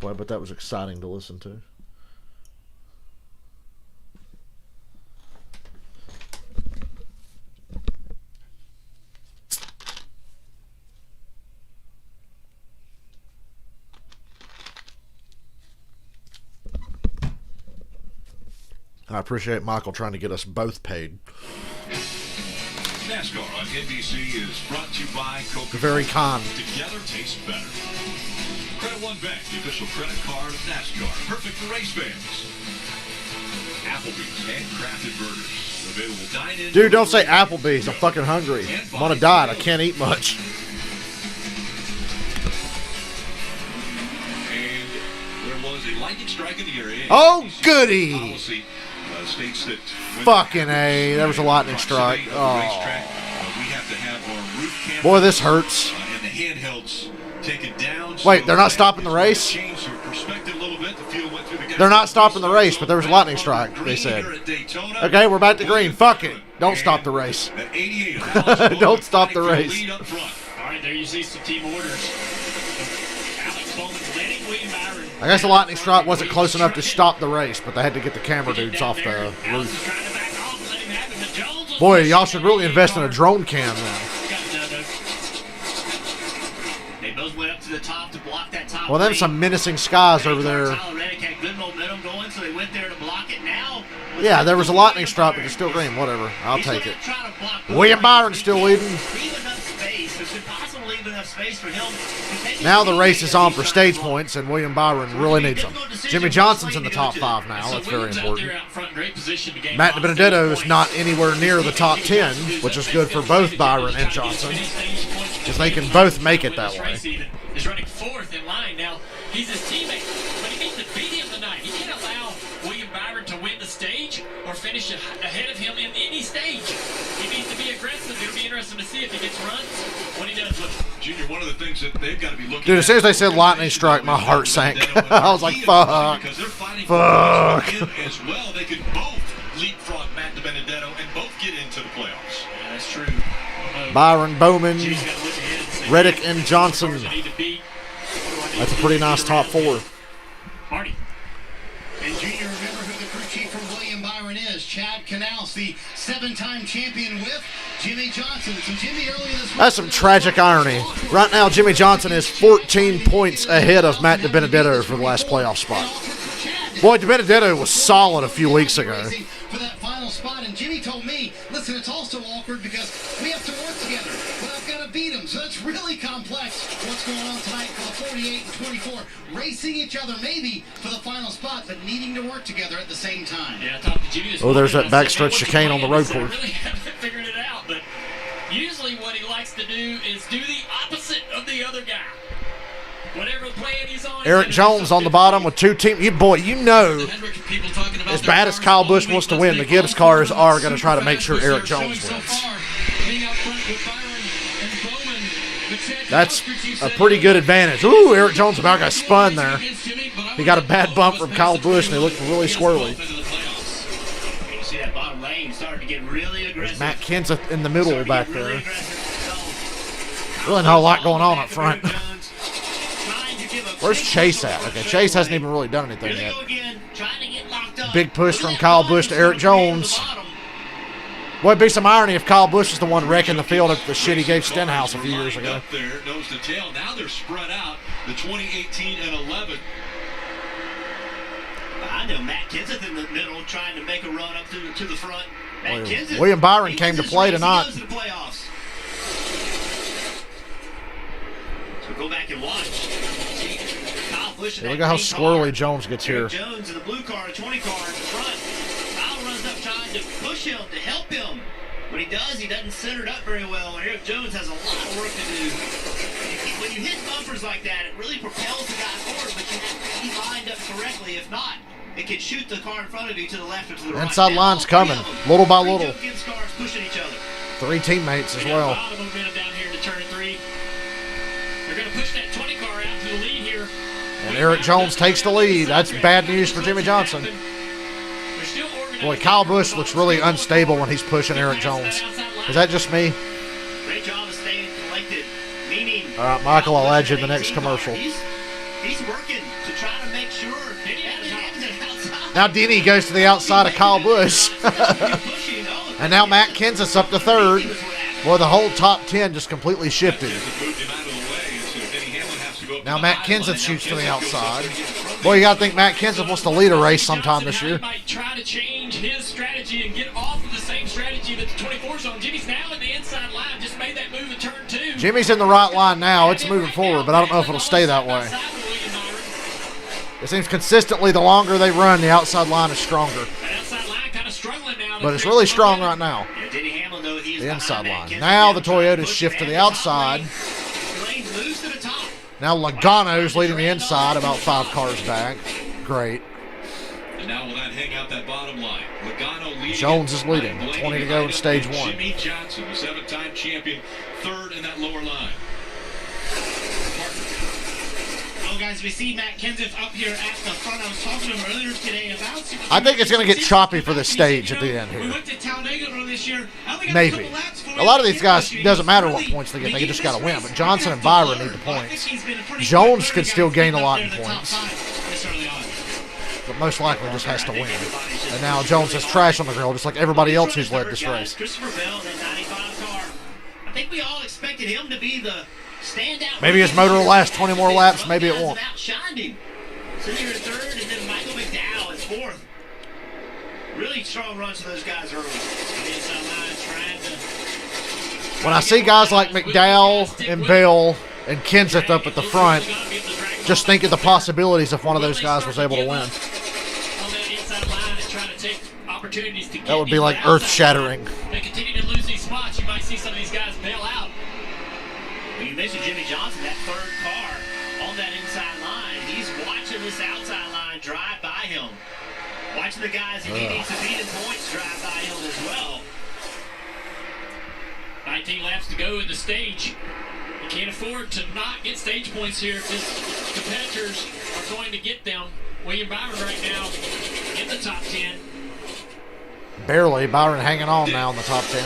A: Boy, but that was exciting to listen to. I appreciate Michael trying to get us both paid.
C: NASCAR on NBC is brought to you by Coca-Cola.
A: Very kind.
C: Together tastes better. Credit One Bank, the official credit card of NASCAR. Perfect for race fans. Applebee's handcrafted burgers. Available dine-in.
A: Dude, don't say Applebee's. I'm fucking hungry. I'm on a diet. I can't eat much.
C: And there was a lightning strike in the area.
A: Oh, goody.
C: Policy states that
A: fucking A. There was a lightning strike. Oh.
C: We have to have our roof cameras,
A: boy, this hurts.
C: And the handhelds taken down.
A: Wait, they're not stopping the race? They're not stopping the race, but there was a lightning strike, they said. Okay, we're back to green. Fuck it. Don't stop the race. Don't stop the race.
F: All right, there you see some team orders. Alex Bowman letting William Byron.
A: I guess the lightning strike wasn't close enough to stop the race, but they had to get the camera dudes off the roof. Boy, y'all should really invest in a drone cam then.
I: They both went up to the top to block that top.
A: Well, then some menacing skies over there.
I: Good momentum going, so they went there to block it now.
A: Yeah, there was a lightning strike, but it's still green. Whatever. I'll take it. William Byron's still leading. Now the race is on for stage points, and William Byron really needs them. Jimmy Johnson's in the top 5 now. That's very important. Matt DiBenedetto is not anywhere near the top 10, which is good for both Byron and Johnson, because they can both make it that way.
F: Is running 4th in line now. He's his teammate, but he needs to beat him tonight. He can't allow William Byron to win the stage or finish ahead of him in any stage. He needs to be aggressive. It'll be interesting to see if he gets runs. What he does with
C: Junior, one of the things that they've got to be looking
A: Dude, as soon as they said lightning strike, my heart sank. I was like, fuck. Fuck.
C: As well, they could both leapfrog Matt DiBenedetto and both get into the playoffs.
F: Yeah, that's true.
A: Byron, Bowman, Reddick, and Johnson. That's a pretty nice top 4.
F: Marty.
H: And Junior, remember who the crew chief from William Byron is. Chad Canals, the 7-time champion with Jimmy Johnson. So Jimmy earlier this week.
A: That's some tragic irony. Right now, Jimmy Johnson is 14 points ahead of Matt DiBenedetto for the last playoff spot. Boy, DiBenedetto was solid a few weeks ago.
H: For that final spot, and Jimmy told me, listen, it's also awkward because we have to work together, but I've got to beat him, so that's really complex. What's going on tonight for the 48 and 24, racing each other maybe for the final spot, but needing to work together at the same time.
F: Yeah, I talked to Jimmy this
A: Oh, there's that
F: morning,
A: backstretch chicane on the road course.
F: I really haven't figured it out, but usually what he likes to do is do the opposite of the other guy. Whatever plan he's on.
A: Eric Jones on the bottom with 2 teams. Boy, you know, as bad as Kyle Busch wants to win, the Gibbs cars are going to try to make sure Eric Jones wins. That's a pretty good advantage. Ooh, Eric Jones about got spun there. He got a bad bump from Kyle Busch, and he looked really squirrely. There's Matt Kenseth in the middle back there. Really not a lot going on up front. Where's Chase at? Okay, Chase hasn't even really done anything yet. Big push from Kyle Busch to Eric Jones. Would be some irony if Kyle Busch is the one wrecking the field at the shit he gave Stenhouse a few years ago.
C: Up there, nose to tail. Now they're spread out. The 2018 and 11.
I: I know Matt Kenseth in the middle trying to make a run up to the front. Matt Kenseth,
A: William Byron came to play tonight.
I: He goes to the playoffs. So go back and watch. Kyle Busch.
A: Hey, look at how squirrely Jones gets here.
I: Jones in the blue car, 20 car in the front. Kyle runs up trying to push him, to help him. When he does, he doesn't center it up very well. And Eric Jones has a lot of work to do. When you hit bumpers like that, it really propels the guy forward, but you have to be lined up correctly. If not, it can shoot the car in front of you to the left or to the right.
A: Inside line's coming, little by little.
I: Cars pushing each other.
A: 3 teammates as well.
F: A lot of momentum down here to turn 3. They're going to push that 20 car out to the lead here.
A: And Eric Jones takes the lead. That's bad news for Jimmy Johnson. Boy, Kyle Busch looks really unstable when he's pushing Eric Jones. Is that just me?
I: Great job of staying collected. Meaning,
A: all right, Michael, I'll add you in the next commercial.
I: He's working to try to make sure.
A: Now Denny goes to the outside of Kyle Busch. And now Matt Kenseth's up to 3rd. Boy, the whole top 10 just completely shifted. Now Matt Kenseth shoots to the outside. Boy, you got to think Matt Kenseth wants to lead a race sometime this year.
F: He might try to change his strategy and get off of the same strategy that the 24's on. Jimmy's now in the inside line, just made that move in turn 2.
A: Jimmy's in the right line now. It's moving forward, but I don't know if it'll stay that way. It seems consistently the longer they run, the outside line is stronger. But it's really strong right now. The inside line. Now the Toyotas shift to the outside. Now Logano's leading the inside, about 5 cars back. Great.
C: And now will that hang out that bottom line? Logano leading.
A: Jones is leading. 20 to go in stage 1.
C: Jimmy Johnson, the 7-time champion, 3rd in that lower line.
I: Well, guys, we see Matt Kenseth up here at the front. I was talking to him earlier today about.
A: I think it's going to get choppy for the stage at the end here.
I: We went to Talladega this year.
A: Maybe. A lot of these guys, it doesn't matter what points they get. They just got to win. But Johnson and Byron need the points. Jones could still gain a lot in points. But most likely just has to win. And now Jones has trash on the grill, just like everybody else who's led this race.
I: Christopher Bell, that 95 car. I think we all expected him to be the standout.
A: Maybe his motor will last 20 more laps. Maybe it won't.
I: Outshined him. So you're 3rd, and then Michael McDowell is 4th. Really strong runs for those guys early. The inside line trying to.
A: When I see guys like McDowell and Bell and Kenseth up at the front, just think of the possibilities if one of those guys was able to win. That would be like earth-shattering.
F: They continue to lose these spots. You might see some of these guys bail out.
I: Well, you mentioned Jimmy Johnson, that 3rd car on that inside line. He's watching this outside line drive by him. Watching the guys he needs to beat in points drive by him as well.
F: 19 laps to go in the stage. You can't afford to not get stage points here if his competitors are going to get them. William Byron right now in the top 10.
A: Barely. Byron hanging on now in the top 10.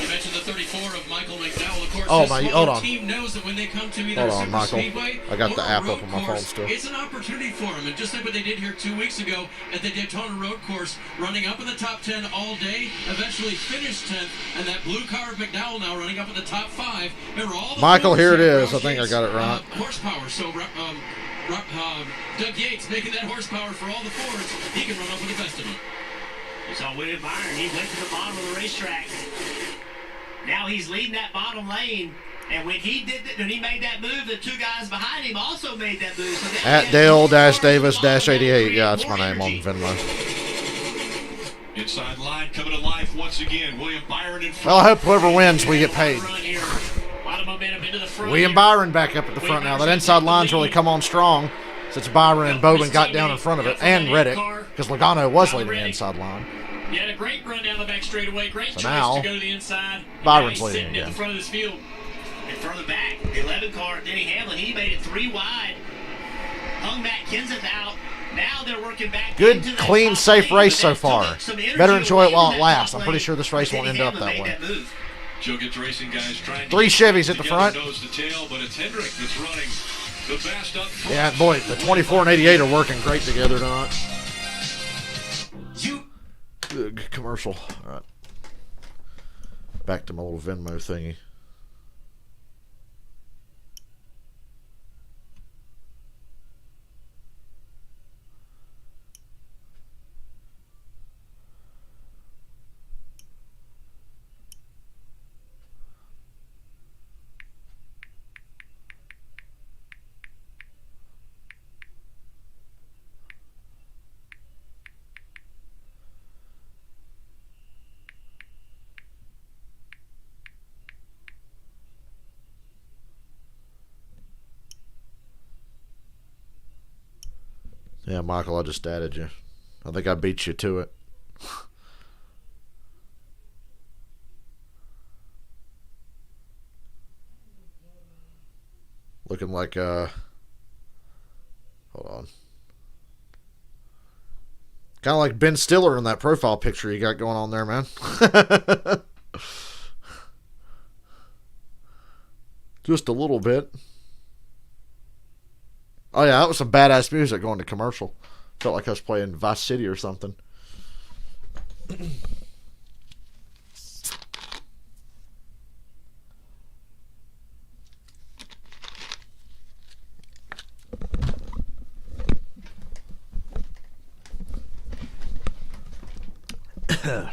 J: You mentioned the 34 of Michael McDowell. Of course,
A: oh, my, hold on.
J: Team knows that when they come to either
A: hold on,
J: Super
A: Michael.
J: Speedway
A: I got the app
J: road
A: up on my phone
J: course,
A: still.
J: It's an opportunity for them. And just like what they did here 2 weeks ago at the Daytona Road Course, running up in the top 10 all day, eventually finished 10th, and that blue car of McDowell now running up in the top 5. Remember all the
A: Michael, here it is. I think I got it right.
J: Horsepower. So Doug Yates making that horsepower for all the Fords. He can run up with the best of them.
I: You saw William Byron. He went to the bottom of the racetrack. Now he's leading that bottom lane. And when he did that, when he made that move, the 2 guys behind him also made that move. So
A: at Dale-Davis-88. Yeah, that's my name on Venmo.
C: Inside line coming to life once again. William Byron in front.
A: Well, I hope whoever wins, we get paid. William Byron back up at the front now. That inside line's really come on strong since Byron and Bowman got down in front of it. And Reddick, because Logano was leading the inside line.
F: He had a great run down the back straightaway. Great choice
A: now,
F: to go to the inside.
A: Byron's leading again.
F: At the front of this field.
I: And further back, the 11 car, Denny Hamlin, he made it 3 wide. Hung Matt Kenseth out. Now they're working back.
A: Good, clean, safe race so far. Better enjoy it while it lasts. I'm pretty sure this race won't end up that way.
C: Joe gets racing guys trying
A: 3 Chevys at the front.
C: Nose to tail, but it's Hendrick that's running the best up front.
A: Yeah, boy, the 24 and 88 are working great together tonight. Good commercial. All right. Back to my little Venmo thingy. Yeah, Michael, I just added you. I think I beat you to it. Looking like, hold on. Kind of like Ben Stiller in that profile picture you got going on there, man. Just a little bit. Oh, yeah, that was some badass music going to commercial. Felt like I was playing Vice City or something.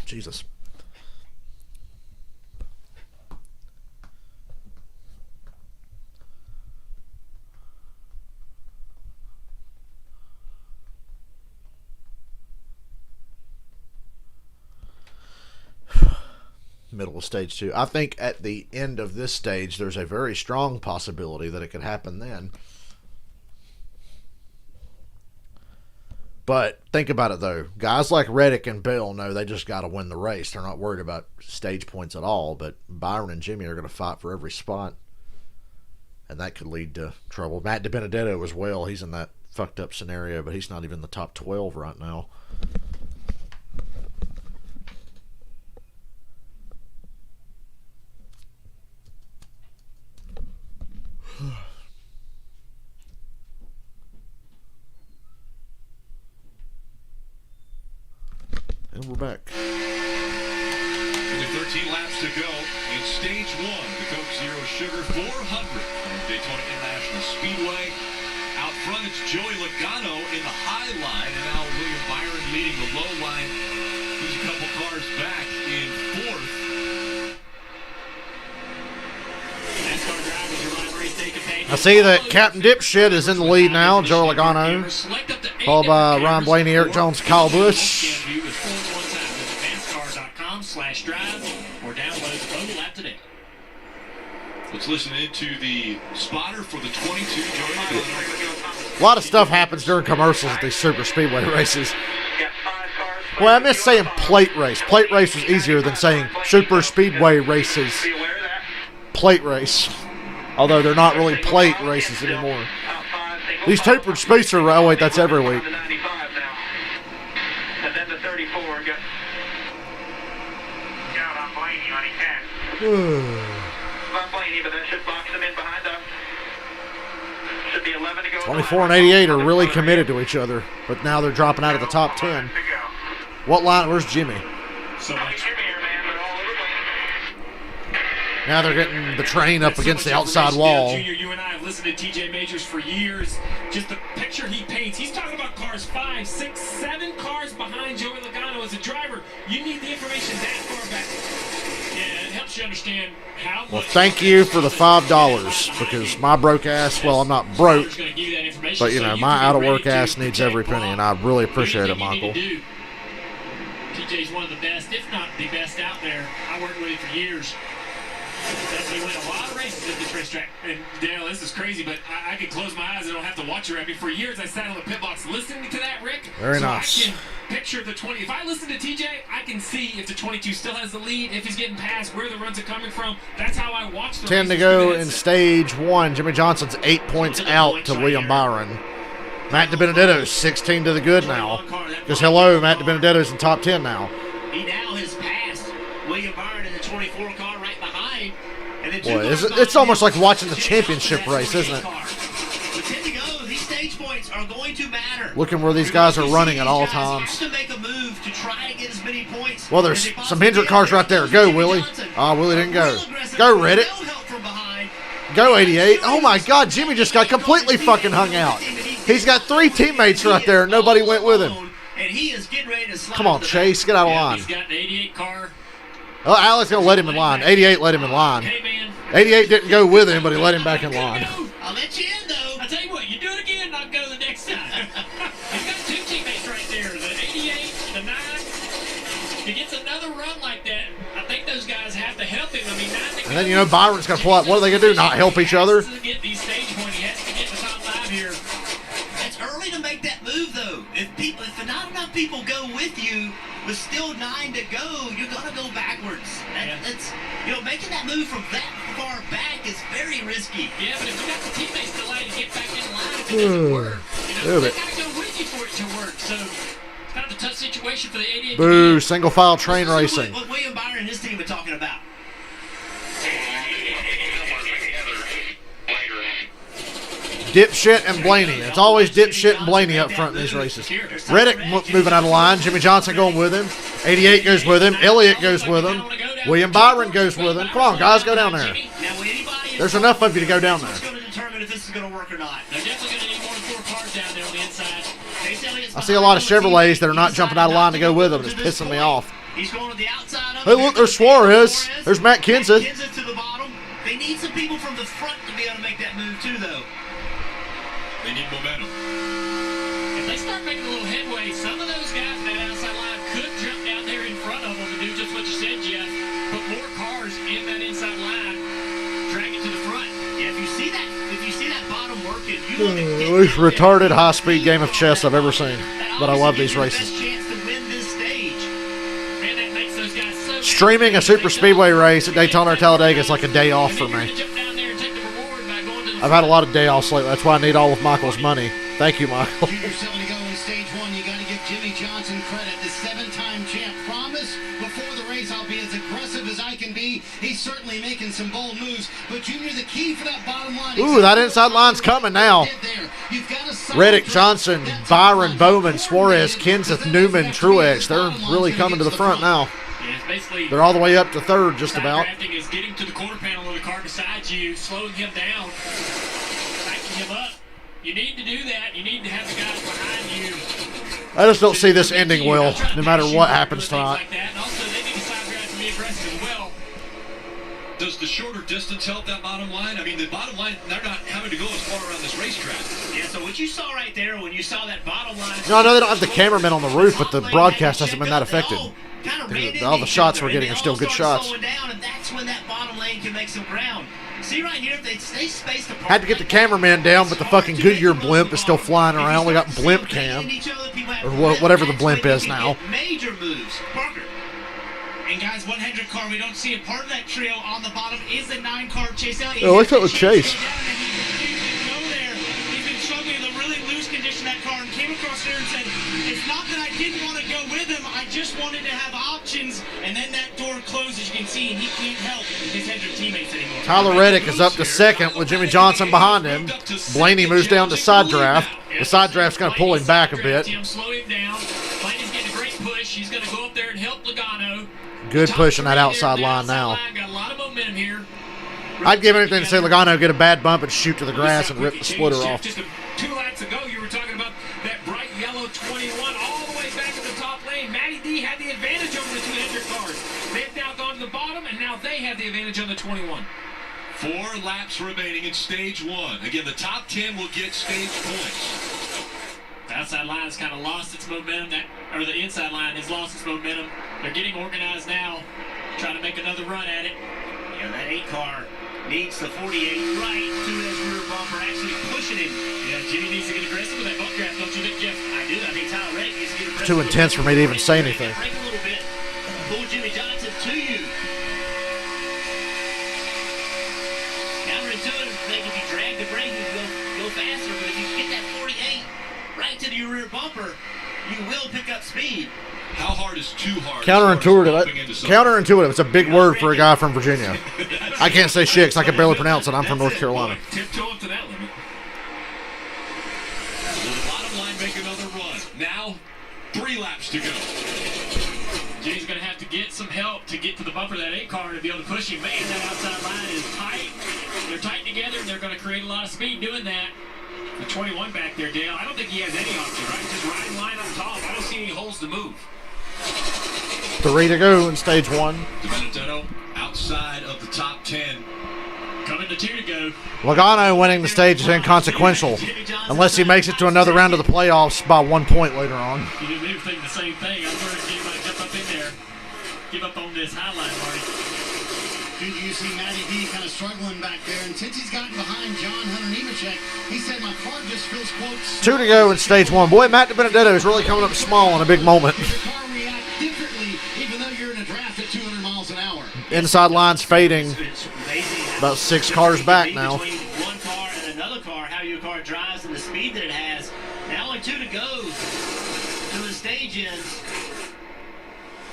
A: Jesus. Middle of stage 2. I think at the end of this stage, there's a very strong possibility that it could happen then. But think about it, though. Guys like Reddick and Bell know they just got to win the race. They're not worried about stage points at all. But Byron and Jimmy are going to fight for every spot. And that could lead to trouble. Matt DiBenedetto as well. He's in that fucked up scenario, but he's not even in the top 12 right now. And we're back.
C: Only 13 laps to go in stage 1 of the Coke Zero Sugar 400 from Daytona International Speedway. Out front, it's Joey Logano in the high line, and now William Byron leading the low line. He's a couple cars back in 4th.
A: I see that Captain Dipshit is in the lead now, Joey Logano, followed by Ryan Blaney, Eric Jones, Kyle Busch.
F: Or download the Total app today.
C: Let's listen into the spotter for the 22 Joey Logano.
A: A lot of stuff happens during commercials at these super speedway races. Well, I miss saying plate race. Plate race was easier than saying super speedway races. Plate race. Although they're not really plate races anymore. These tapered spacer, oh wait, that's every week.
E: And then the 34 got down on Blaney on 10. Not Blaney, but that should box him in behind them. Should be 11 to go.
A: 24 and 88 are really committed to each other, but now they're dropping out of the top 10. What line? Where's Jimmy?
F: So much.
A: Now they're getting the train up against the outside wall.
F: Junior, you and I have listened to TJ Majors for years. Just the picture he paints. He's talking about cars 5, 6, 7 cars behind Joey Logano as a driver. You need the information that far back. Yeah, it helps you understand how much.
A: Well, thank you for the $5 because my broke ass, well, I'm not broke, but, you know, my out-of-work ass needs every penny, and I really appreciate it, Michael.
F: TJ's one of the best, if not the best out there. I worked with him for years. He went a lot of races at this racetrack. And Dale, this is crazy, but I can close my eyes and don't have to watch it. I mean, for years I sat on the pit box listening to that, Rick.
A: Very nice.
F: I can picture the 20. If I listen to TJ, I can see if the 22 still has the lead, if he's getting past, where the runs are coming from. That's how I watch the
A: 10 to go in stage 1. Jimmy Johnson's 8 points out to William Byron. Matt DiBenedetto's 16 to the good now. Because hello, Matt DiBenedetto's in top 10 now.
I: He now has passed William Byron in the 24 car right behind.
A: Boy, it's almost like watching the championship race, isn't it?
I: With 10 to go, these stage points are going to matter.
A: Looking where these guys are running at all times.
I: Have to make a move to try to get as many points.
A: Well, there's some Hendrick cars right there. Go, Willie. Oh, Willie didn't go.
I: Real aggressive.
A: Go, Reddick.
I: No help from behind.
A: Go, 88. Oh, my God. Jimmy just got completely fucking hung out. He's got 3 teammates right there, and nobody went with him.
I: And he is getting ready to slide
A: Come on,
I: to the
A: Chase. Get out of line.
F: He's got an 88 car.
A: Oh, Alex going to let him in line. 88 let him in line.
F: Hey, man.
A: 88 didn't go with him, but he let him back in line.
I: I'll let you in, though.
F: I tell you what, you do it again, I'll go the next time. He's got 2 teammates right there, the 88, the 9. If he gets another run like that, I think those guys have to help him. I mean, 9
A: And then, you know, Byron's going to pull up. What are they going to do, not help each other?
F: He has to get these stage points. He has to get the top 5 here.
I: It's early to make that move, though. If not enough people go with you, with still 9 to go, you're gonna go backwards. That's making that move from that far back is very risky.
F: Yeah, but if you got the teammates to allow you to get back in line, if it doesn't work, they gotta go with you for it to work. So it's kind of a tough situation for the 88.
A: Boo! Single file train racing.
I: What William Byron and his team are talking about.
A: Dipshit and Blaney. It's always Dipshit and Blaney up front in these races. Reddick moving out of line. Jimmy Johnson going with him. 88 goes with him. Elliott goes with him. William Byron goes with him. Come on, guys, go down there. There's enough of you to go down there.
I: Who's going to determine if this is going to work or not? They're definitely going to need more than 4 cars down there on the inside.
A: I see a lot of Chevrolets that are not jumping out of line to go with them. It's pissing me off.
I: He's going to the outside of
A: Hey, look, there's Suarez. There's Matt Kenseth.
I: Kenseth to the bottom. They need some people from the front to be able to make that move too, though.
C: They need momentum.
F: If they start making a little headway, some of those guys in that outside line could jump down there in front of them and do just what you said, Jeff. Put more cars in that inside line, drag it to the front.
I: Yeah, if you see that bottom working, you want to get
A: Most retarded high-speed game of chess I've ever seen. But I love these races. Streaming a super speedway race at Daytona or Talladega is like a day off for me. I've had a lot of day offs lately. That's why I need all of Michael's money. Thank you, Michael.
H: Junior 7 to go in stage 1. You got to give Jimmy Johnson credit. The 7-time champ promised before the race, I'll be as aggressive as I can be. He's certainly making some bold moves. But Junior, the key for that bottom line.
A: Ooh, that inside line's coming now. Reddick, Johnson, Byron, Bowman, Suarez, Kenseth, Newman, Truex. They're really coming to the front now. They're all the way up to third, just about.
F: Drafting is getting to the quarter panel of the car beside you, slowing him down, backing him up. You need to do that. You need to have the guys behind you.
A: I just don't see this ending well, no matter what happens tonight.
F: Like that. And also, they need to side drive to be aggressive as well.
C: Does the shorter distance help that bottom line? I mean, the bottom line, they're not having to go as far around this racetrack.
I: Yeah, so what you saw right there when you saw that bottom line.
A: No, I know they don't have the cameramen on the roof, but the broadcast hasn't been that affected. All the shots we're getting are still good shots.
I: Down, and that's when that bottom lane can make some ground. See right here, if they stay spaced apart.
A: Had to get the cameraman down, but the fucking Goodyear blimp is still flying around. We got blimp cam, or whatever the blimp is now.
I: Major moves. Parker.
K: And guys, 100 car, we don't see a part of that trio on the bottom is the 9 car Chase Elliott.
A: Oh, let's go with Chase.
K: He's been struggling in a really loose condition, that car, and came across there and said, it's not that I didn't want to go with him, I just wanted to have options. And then that door closed, as you can see, and he can't help his Hendrick teammates anymore.
A: Tyler Reddick is up to second with Jimmy Johnson behind him. Blaney moves down to side draft. The side draft's going to pull him back a bit.
F: Slow him down. Blaney's getting a great push. He's going to go up there and help Logano.
A: Good push on that outside line now.
F: Got a lot of momentum here.
A: I'd give anything to see Logano get a bad bump and shoot to the grass and rip the splitter off.
F: Just 2 laps ago, you were talking about that bright yellow 21 all the way back to the top lane. Matty D had the advantage over the 2 Hendrick cars. They've now gone to the bottom, and now they have the advantage on the 21.
C: 4 laps remaining in stage 1. Again, the top 10 will get stage points.
F: The outside line has kind of lost its momentum, or the inside line has lost its momentum. They're getting organized now, trying to make another run at it.
I: Yeah, that 8 car needs the 48 right to his rear bumper, actually pushing him.
F: Yeah, Jimmy needs to get aggressive with that bump draft, don't you think, Jeff?
I: I do. I think Tyler Reddick needs to get aggressive.
A: Too intense for me to even say anything.
I: Break a little bit. Pull Jimmy Johnson to you. Counterintuitive. Think if you drag the brake, you go faster. But if you get that 48 right to your rear bumper, you will pick up speed.
C: How hard is too hard?
A: Counterintuitive. It's a big word for a guy from Virginia. I can't say shit because I can barely pronounce it. I'm from North Carolina.
C: Tiptoe up to that limit. Will the bottom line make another run? Now, 3 laps to go.
F: Jimmy's going to have to to get some help to get to the bumper of that 8 car to be able to push him. Man, that outside line is tight. They're tight together, and they're going to create a lot of speed doing that. The 21 back there, Dale, I don't think he has any option, right? Just riding line up top. I don't see any holes to move.
A: 3 to go in stage 1.
C: DiBenedetto outside of the top 10.
F: Coming to 2 to go.
A: Logano winning the stage is inconsequential unless he makes it to another round of the playoffs by 1 point later on.
F: You didn't even think the same thing. I'm going to jump up in there. Give up on this highline, Marty.
H: You see Matty D kind of struggling back there, and since he's gotten behind John Hunter Nemechek, he said, my car just feels, quote,
A: 2 to go in stage 1. Boy, Matt DiBenedetto is really coming up small in a big moment.
H: your car react differently, even though you're in a draft at 200 miles an hour.
A: Inside line's fading.
E: It's amazing how
A: About 6 cars back now.
E: between one car and another car, how your car drives and the speed that it has. Now only 2 to go to the stage ends.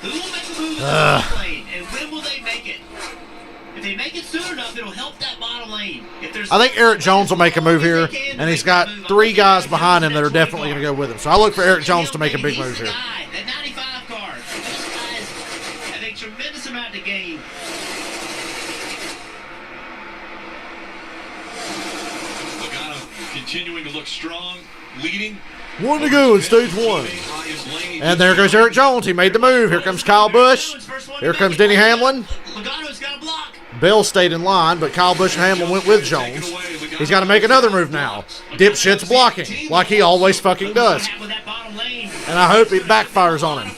E: Who will make a move in the top lane, and when will they make it? If they make it soon enough, it'll help that bottom lane.
A: I think Eric Jones will make a move here, and he's got 3 guys behind him that are definitely going to go with him. So I look for Eric Jones to make a big move here.
E: That 95 car. Those guys have a tremendous amount to gain.
C: Logano continuing to look strong, leading.
A: 1 to go in stage 1. And there goes Eric Jones. He made the move. Here comes Kyle Busch. Here comes Denny Hamlin.
E: Logano's got a block.
A: Bell stayed in line, but Kyle Busch and Hamlin went with Jones. He's got to make another move now. Dipshit's blocking, like he always fucking does. And I hope it backfires on him.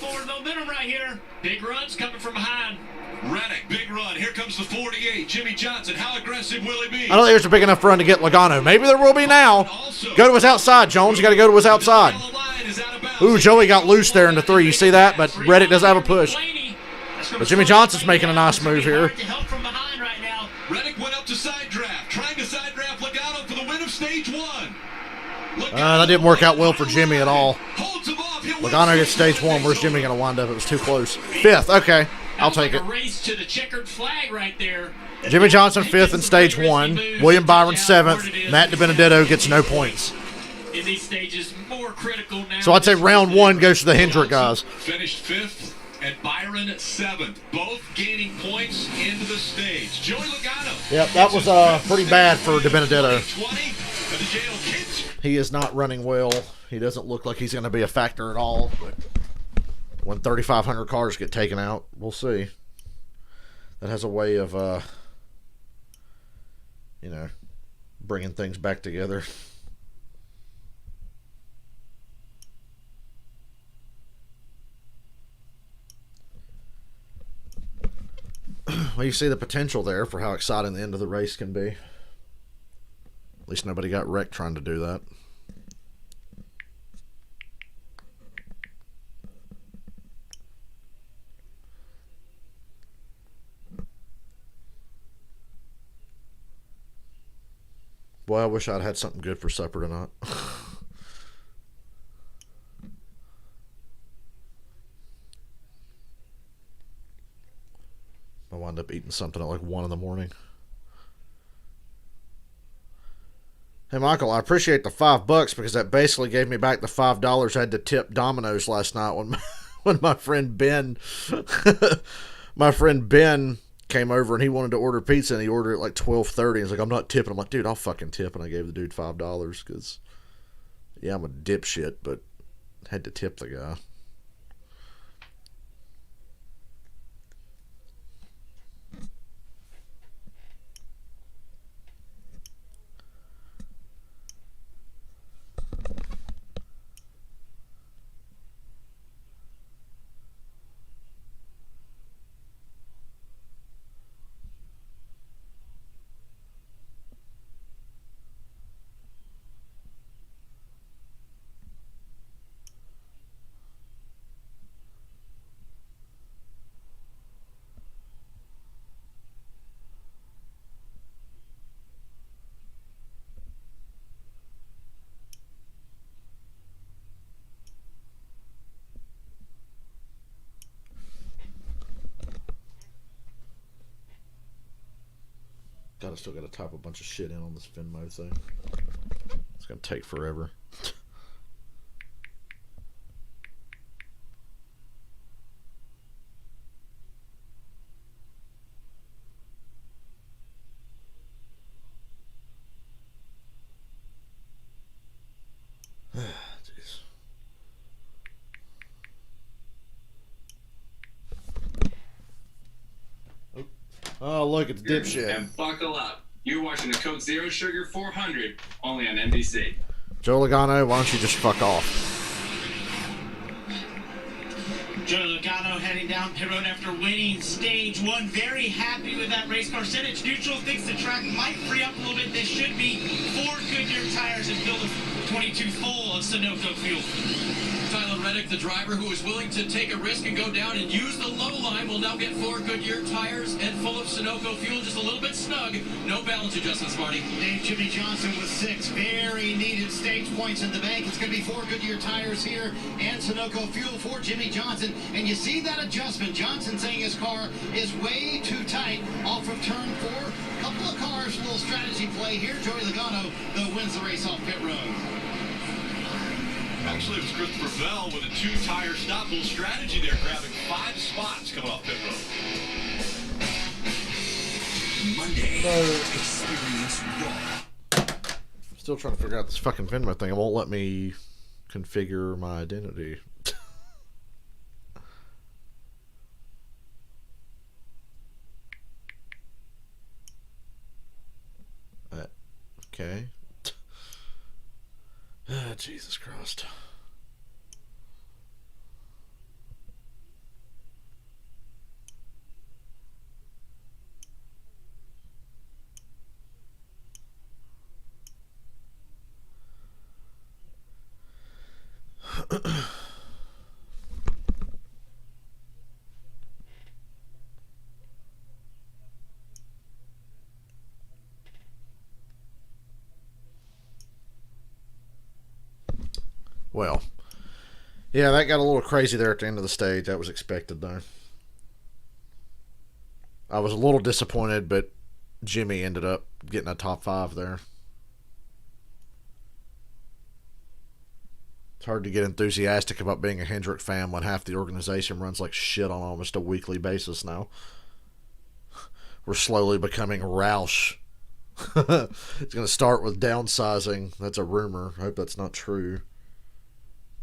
F: Big runs coming from behind.
C: Reddick, big run. Here comes the 48. Jimmy Johnson. How aggressive will he be?
A: I don't think there's a big enough run to get Logano. Maybe there will be now. Go to his outside, Jones. You got to go to his outside. Ooh, Joey got loose there in the 3. You see that? But Reddick does have a push. But Jimmy Johnson's making a nice move here.
C: Reddick went up to side draft, trying to side draft Logano for the win of stage 1.
A: That didn't work out well for Jimmy at all. Logano gets stage 1. Where's Jimmy going to wind up? It was too close. 5th. Okay. I'll take it.
F: Race to the checkered flag right there.
A: Jimmy Johnson 5th in stage 1. William Byron 7th. Matt DiBenedetto gets no points.
F: In these stages, more critical now.
A: So I'd say round 1 goes to the Hendrick guys.
C: Finished 5th and Byron 7th. Both gaining points into the stage. Joey Logano.
A: Yep, that was pretty bad for DiBenedetto. He is not running well. He doesn't look like he's going to be a factor at all. But when 3,500 cars get taken out, we'll see. That has a way of, bringing things back together. Well, you see the potential there for how exciting the end of the race can be. At least nobody got wrecked trying to do that. Boy, I wish I'd had something good for supper tonight. I wound up eating something at like 1 in the morning. Hey, Michael, I appreciate the $5 because that basically gave me back the $5 I had to tip Domino's last night when my friend Ben, came over and he wanted to order pizza and he ordered it like 12:30. He's like, I'm not tipping. I'm like, dude, I'll fucking tip. And I gave the dude $5 because, yeah, I'm a dipshit, but had to tip the guy. God, I still got to type a bunch of shit in on this Venmo thing. It's going to take forever. Oh, look, it's dipshit.
L: And buckle up. You're watching the Coke Zero Sugar 400 only on NBC.
A: Joe Logano, why don't you just fuck off?
K: Joe Logano heading down pit road after winning stage 1. Very happy with that race car. Senate Neutral thinks the track might free up a little bit. This should be 4 Goodyear tires and fill with 22 full of Sunoco fuel.
J: Tyler Reddick, the driver who was willing to take a risk and go down and use the low line, will now get 4 Goodyear tires and full of Sunoco fuel. Just a little bit snug. No balance adjustments, Marty.
H: Dave Jimmy Johnson with 6 very needed stage points in the bank. It's going to be 4 Goodyear tires here and Sunoco fuel for Jimmy Johnson. And you see that adjustment. Johnson saying his car is way too tight off of turn 4. Couple of cars, a little strategy play here. Joey Logano, though, wins the race off pit road.
C: Actually, it was Christopher Bell with a 2-tire stop. Little strategy there, grabbing 5 spots coming off pit road.
D: Monday, experience raw.
A: Still trying to figure out this fucking Venmo thing. It won't let me configure my identity. Okay. Jesus Christ. Well, yeah, that got a little crazy there at the end of the stage. That was expected, though. I was a little disappointed, but Jimmy ended up getting a top 5 there. It's hard to get enthusiastic about being a Hendrick fan when half the organization runs like shit on almost a weekly basis now. We're slowly becoming Roush. It's going to start with downsizing. That's a rumor. I hope that's not true.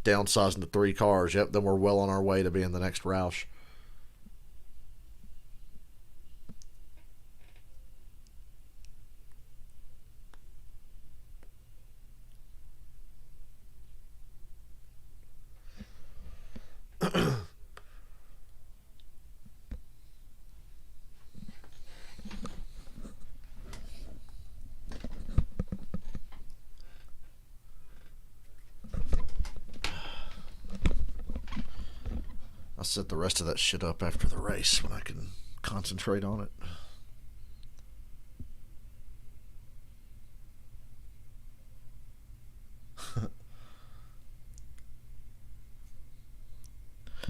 A: Downsizing to 3 cars. Yep, then we're well on our way to being the next Roush. I'll set the rest of that shit up after the race when I can concentrate on it.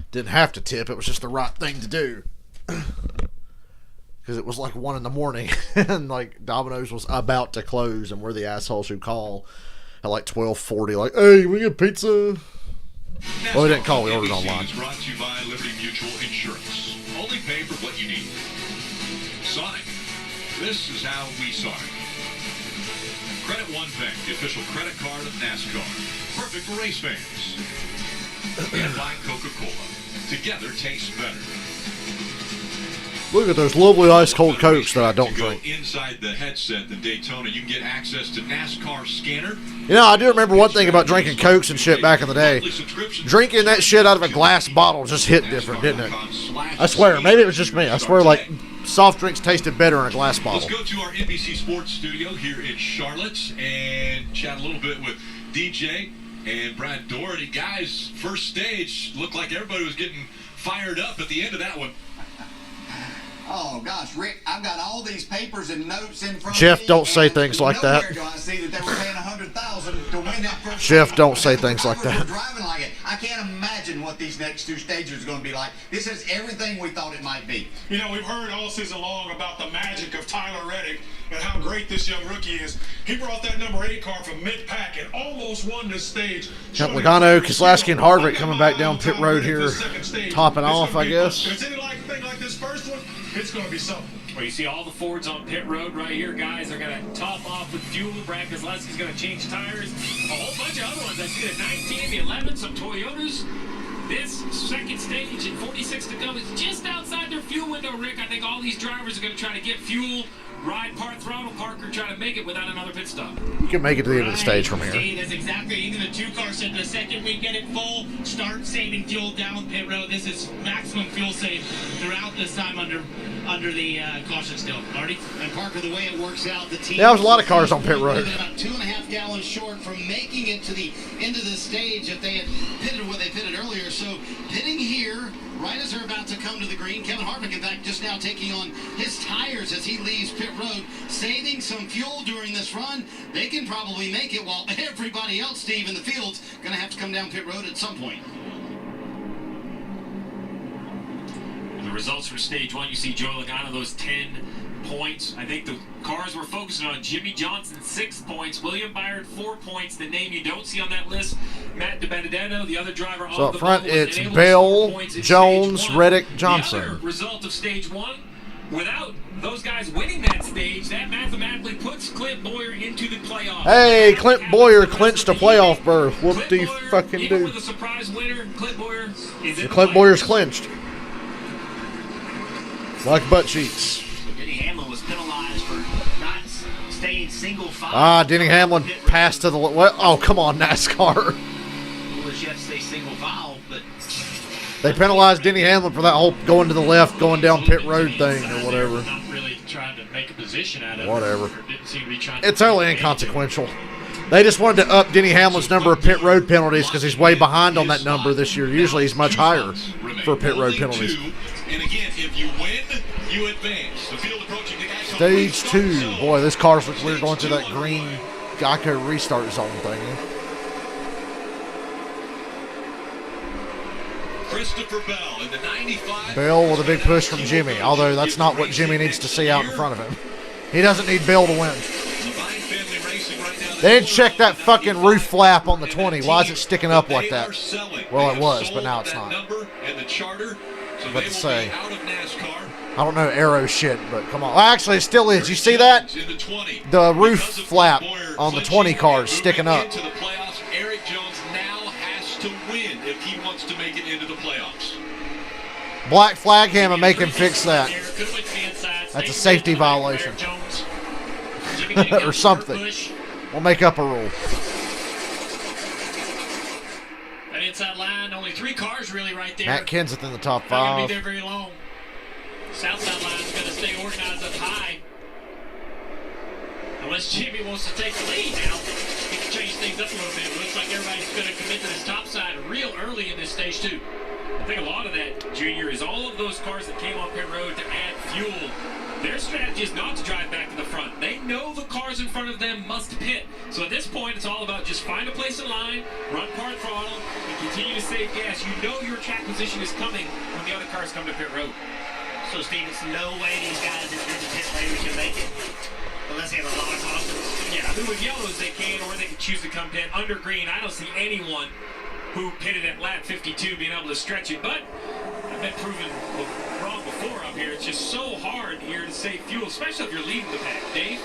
A: Didn't have to tip. It was just the right thing to do. Because it was like 1 a.m. and like Domino's was about to close, and we're the assholes who call at like 12:40, like, "Hey, we get pizza." Well, we didn't call. We ordered online.
C: Is brought to you by Liberty Mutual Insurance. Only pay for what you need. Sonic. This is how we Sonic. Credit One Bank, the official credit card of NASCAR. Perfect for race fans. And by Coca-Cola. Together tastes better.
A: Look at those lovely ice-cold Cokes that I don't drink.
C: Inside the headset, the Daytona, you can get access to NASCAR scanner.
A: You know, I do remember one thing about drinking Cokes and shit back in the day. Drinking that shit out of a glass bottle just hit different, didn't it? I swear, maybe it was just me. I swear, like, soft drinks tasted better in a glass bottle.
C: Let's go to our NBC Sports studio here in Charlotte and chat a little bit with DJ and Brad Doherty. Guys, first stage looked like everybody was getting fired up at the end of that one.
M: Oh, gosh, Rick, I've got all these papers and notes in front
A: Jeff,
M: of me.
A: don't say things like that.
M: Nowhere do I see that they were paying $100,000 to win that first
A: Jeff,
M: stage.
A: don't say things like that.
M: We're driving like it. I can't imagine what these next 2 stages are going to be like. This is everything we thought it might be.
G: You know, we've heard all season long about the magic of Tyler Reddick and how great this young rookie is. He brought that number 8 car from mid-pack and almost won this stage.
A: Got Logano, Keselowski, and Harvick coming back down pit road here, topping off, I guess.
G: If it's anything like this first one, it's going to be something.
F: Well, you see all the Fords on pit road right here, guys. Are going to top off with fuel. Brad Keselowski's going to change tires. A whole bunch of other ones. I see the 19, the 11, some Toyotas. This second stage and 46 to go is just outside their fuel window, Rick. I think all these drivers are going to try to get fuel, ride part throttle, Parker, try to make it without another pit stop.
A: You can make it to the end of the stage from here.
K: See, that's exactly. Even the 2 cars said the second we get it full, start saving fuel down pit road. This is maximum fuel save throughout this time under the caution still. Marty?
H: And Parker, the way it works out, the team...
A: Yeah, there was a lot of cars on pit road.
H: About 2.5 gallons short from making it to the end of the stage if they had pitted what they pitted earlier. So pitting here, right as they're about to come to the green, Kevin Harvick, in fact, just now taking on his tires as he leaves pit road, saving some fuel during this run. They can probably make it while everybody else, Steve, in the field's going to have to come down pit road at some point.
F: The results for stage 1, you see Joe Logano, those 10 points. I think the cars were focusing on Jimmy Johnson, 6 points. William Byron, 4 points. The name you don't see on that list, Matt DiBenedetto, the other driver.
A: So up front, it's Bell, Jones, Reddick, Johnson.
F: The other result of stage 1, without those guys winning that stage, that mathematically puts Clint Boyer into the playoffs.
A: Hey, Clint Boyer clinched a playoff berth. Whoop-de-fucking-do.
F: Even with a surprise winner, Clint Boyer is in the
A: Clint Boyer's clinched. Like butt cheeks.
I: Denny Hamlin was penalized for not staying single file.
A: Ah, Denny Hamlin passed to the... What? Oh, come on, NASCAR.
I: Rule is you have to stay single file, but...
A: They penalized Denny Hamlin for that whole going to the left, going down pit road thing or whatever.
F: Not really trying to make a position out of
A: Whatever.
F: it. Didn't seem to be trying to
A: It's totally inconsequential. They just wanted to up Denny Hamlin's number of pit road penalties because he's way behind on that number this year. Usually he's much higher for pit road penalties.
C: And again, if you win, you advance. The field approaching the guys.
A: Stage 2. Boy, this car's looks weird going through that green Geico restart zone thing.
C: Christopher Bell in the 95.
A: Bell with a big push from Jimmy, although that's not what Jimmy needs to see out in front of him. He doesn't need Bell to win. They didn't check that fucking roof flap on the 20. Why is it sticking up like that? Well, it was, but now it's not. What to say? I don't know aero shit, but come on. Well, actually, it still is. You see that? The roof flap on the 20 car is sticking up.
C: Eric Jones now has to win if he wants to make it into the playoffs.
A: Black flag him and make him fix that. That's a safety violation. Or something. We'll make up a rule.
F: That inside line, only 3 cars really right there.
A: Matt Kenseth in the top 5.
F: Not going to be there very long. South side line is going to stay organized up high. Unless Jimmy wants to take the lead now, he can change things up a little bit. It looks like everybody's going to commit to this top side real early in this stage 2. I think a lot of that, Junior, is all of those cars that came on pit road to add fuel. Their strategy is not to drive back to the front. They know the cars in front of them must pit. So at this point, it's all about just find a place in line, run part throttle, and continue to save gas. You know your track position is coming when the other cars come to pit road.
I: So, Steve, it's no way these guys in the pit lane can make it. Unless they have a lot of cautions.
F: Yeah, I mean, with yellows they can, or they can choose to come pit. Under green, I don't see anyone who pitted at lap 52 being able to stretch it. But I've been proven wrong before up here. It's just so hard here to save fuel, especially if you're leading the pack. Dave?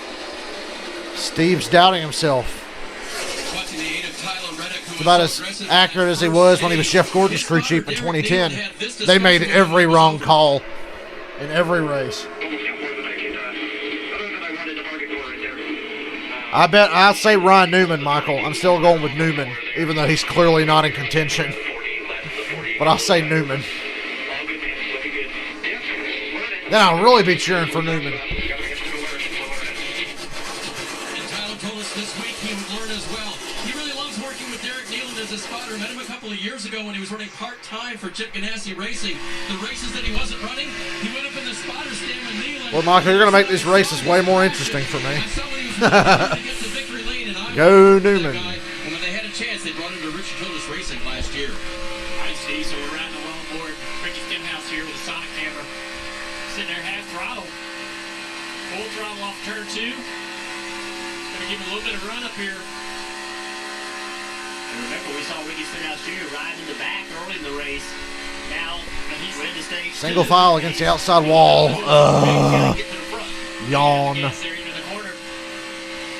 A: Steve's doubting himself. It's about as accurate as he was when he was Jeff Gordon's crew chief in 2010. They made every wrong call in every race. I'll say Ryan Newman, Michael. I'm still going with Newman, even though he's clearly not in contention. But I'll say Newman. Then I'll really be cheering for Newman.
J: And Tyler told us this week he would learn as well. He really loves working with Derek Nealon as a spotter. Met him a couple of years ago when he was running part-time for Chip Ganassi Racing. The races that he wasn't running, he went up in the spotter stand with Nealon.
A: Well, Michael, you're going to make these races way more interesting for me. Go Newman.
J: And when they had a chance, they brought him to Richard Totus Racing last year.
F: All right, Steve, so we're riding along board. Ricky Stemhouse here with a Sonic camera. Sitting there half throttle. Full throttle off turn 2. Gonna give him a little bit of run up here.
I: And remember, we saw Ricky Stenhouse Jr. riding in the back early in the race. Now, he's ready to stay.
A: Single file against the outside wall.
I: Get to the front.
A: Yawn.
F: Yes, they're into the corner.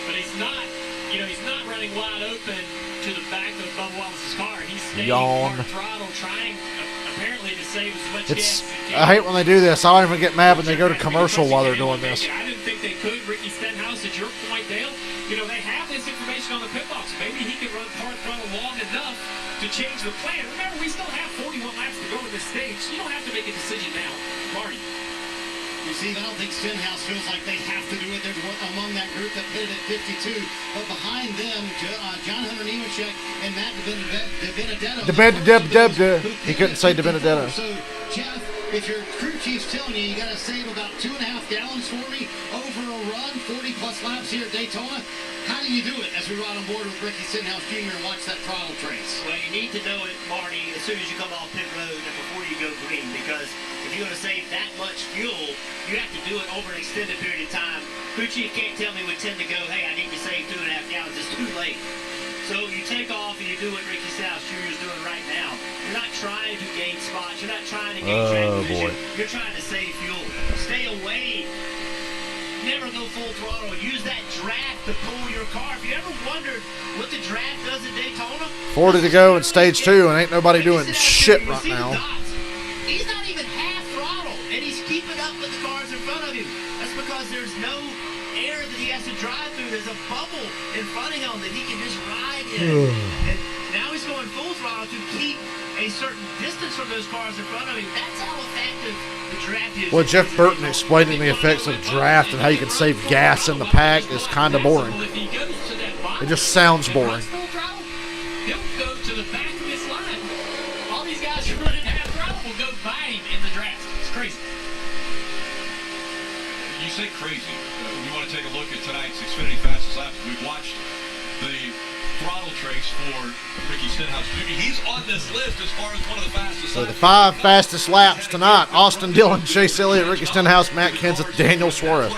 F: But he's not you know, he's not running wide open to the back of Bubba Wallace's car. He's staying
A: Yawn.
F: hard throttle, trying apparently to save as much
A: It's.
F: gas as he can.
A: I hate when they do this. I don't even get mad when they go to commercial while they're doing this.
F: I didn't think they could. Ricky Stenhouse, at your point, Dale, you know, they have this information on the pit box. Maybe he can run hard throttle long enough to change the plan. Remember, we still have 41 laps to go in this stage. You don't have to make a decision now. Marty.
H: You see, I don't think Stenhouse feels like they have to do it. They're among that group that pitted at 52. But behind them, John Hunter Nemechek and Matt DiBenedetto.
A: He couldn't say DiBenedetto.
H: So, Jeff, if your crew chief's telling you got to save about 2.5 gallons for me over a run, 40-plus laps here at Daytona, how do you do it as we ride on board with Ricky Stenhouse Jr. and watch that throttle trace?
I: Well, you need to know it, Marty, as soon as you come off pit road and before you go green, because if you're going to save that much fuel, you have to do it over an extended period of time. Crew chief can't tell me with 10 to go, hey, I need to save 2.5 gallons. It's too late. So you take off and you do what Ricky Stenhouse Jr. is doing right now. You're not trying to gain spots. You're not trying to gain track position. You're trying to save fuel. Stay away. Never go full throttle. Use that draft to pull your car. If you ever wondered what the draft does at Daytona,
A: 40 to go in stage 2, and ain't nobody doing shit right now.
I: He's not even half throttle, and he's keeping up with the cars in front of him. That's because there's no air that he has to drive through. There's a bubble in front of him that he can just ride in. And now he's going full throttle to keep a certain distance from those cars in front of him. That's how effective the draft is.
A: Well, Jeff Burton explaining the effects of draft and how you can save gas in the pack is kind of boring. It just sounds boring.
F: He'll go to the back of this line. All these guys who run into half throttle will go by him in the draft. It's crazy.
C: You say crazy. You want to take a look at tonight's Xfinity Fastest Laps. We've watched the throttle trace for Ricky Stenhouse Jr. He's on this list as far as one of the fastest
A: So
C: laps.
A: the 5 fastest laps tonight: Austin Dillon, Chase Elliott, Ricky Stenhouse, Matt Kenseth, Daniel Suarez.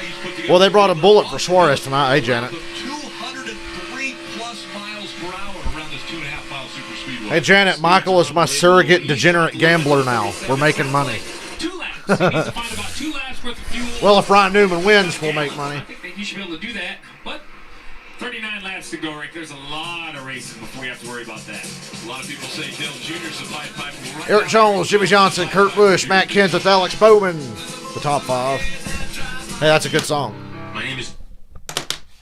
A: Well, they brought a bullet for Suarez tonight. Hey, Janet.
C: 203 plus miles per hour around this 2.5 mile super speedway.
A: Hey, Janet. Michael is my surrogate degenerate gambler now. We're making money.
F: 2 laps. He needs to find about 2 laps worth of fuel.
A: Well, if Ryan Newman wins, we'll make money.
F: I think that you should be able to do that, but 39 laps to go, Rick. There's a lot of races before you have to worry about that.
C: A lot of people say Dale Jr. supplied pipe will run.
A: Eric Jones, Jimmy Johnson, Kurt Busch, Matt Kenseth, Alex Bowman. The top 5. Hey, that's a good song.
C: My name is...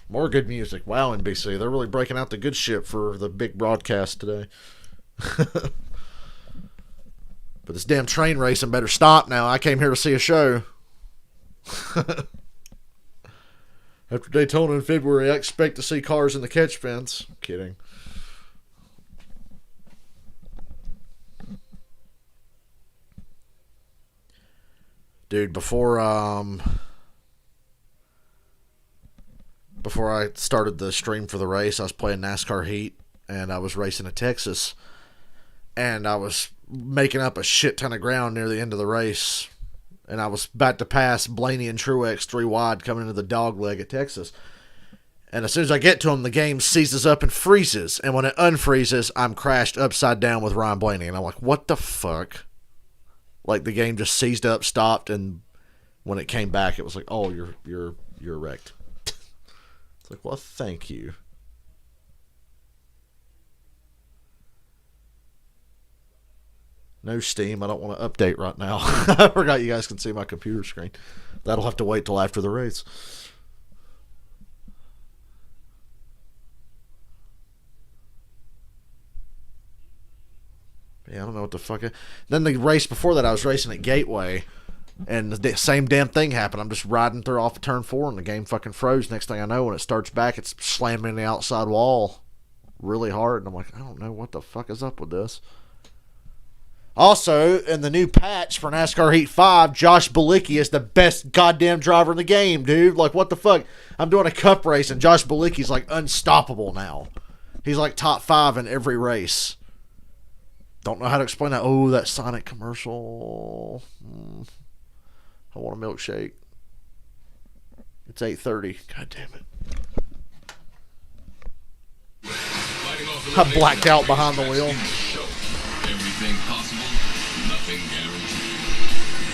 A: More good music. Wow, NBC. They're really breaking out the good shit for the big broadcast today. But this damn train racing better stop now. I came here to see a show. After Daytona in February, I expect to see cars in the catch fence. Kidding. Dude, before I started the stream for the race, I was playing NASCAR Heat, and I was racing in Texas, and I was making up a shit ton of ground near the end of the race, and I was about to pass Blaney and Truex 3 wide coming into the dog leg at Texas. And as soon as I get to them, the game seizes up and freezes. And when it unfreezes, I'm crashed upside down with Ryan Blaney. And I'm like, what the fuck? Like, the game just seized up, stopped, and when it came back, it was like, oh, you're wrecked. It's like, well, thank you. No Steam. I don't want to update right now. I forgot you guys can see my computer screen. That'll have to wait till after the race. Yeah, I don't know what the fuck. Then the race before that, I was racing at Gateway, and the same damn thing happened. I'm just riding through off of turn 4, and the game fucking froze. Next thing I know, when it starts back, it's slamming the outside wall really hard. And I'm like, I don't know what the fuck is up with this. Also, in the new patch for NASCAR Heat 5, Josh Bilicki is the best goddamn driver in the game, dude. Like, what the fuck? I'm doing a cup race, and Josh Bilicki's, like, unstoppable now. He's, like, top 5 in every race. Don't know how to explain that. Oh, that Sonic commercial. I want a milkshake. It's 8:30. God damn it. I blacked out behind the wheel.
N: Everything possible, nothing guaranteed.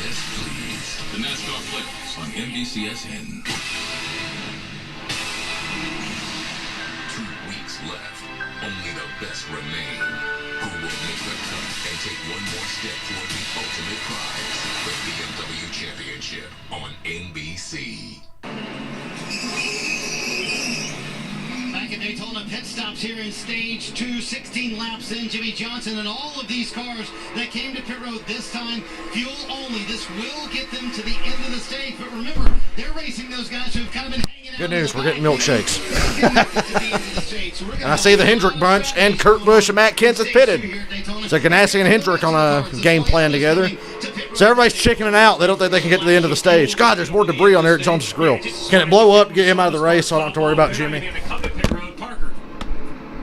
N: Yes, please. The NASCAR Playoffs on NBCSN. 2 remain. Who will make the cut and take one more step toward the ultimate prize, the BMW Championship on NBC.
H: Back at Daytona, pit stops here in stage 2, 16 laps in. Jimmy Johnson and all of these cars that came to pit road this time, fuel only. This will get them to the end of the stage, but remember, they're racing those guys who've kind of been hanging out.
A: Good news, we're getting milkshakes. And I see the Hendrick bunch and Kurt Busch and Matt Kenseth pitted. So Ganassi and Hendrick on a game plan together. So everybody's chickening out. They don't think they can get to the end of the stage. God, there's more debris on Eric Jones' grill. Can it blow up to get him out of the race so I don't have to worry about Jimmy?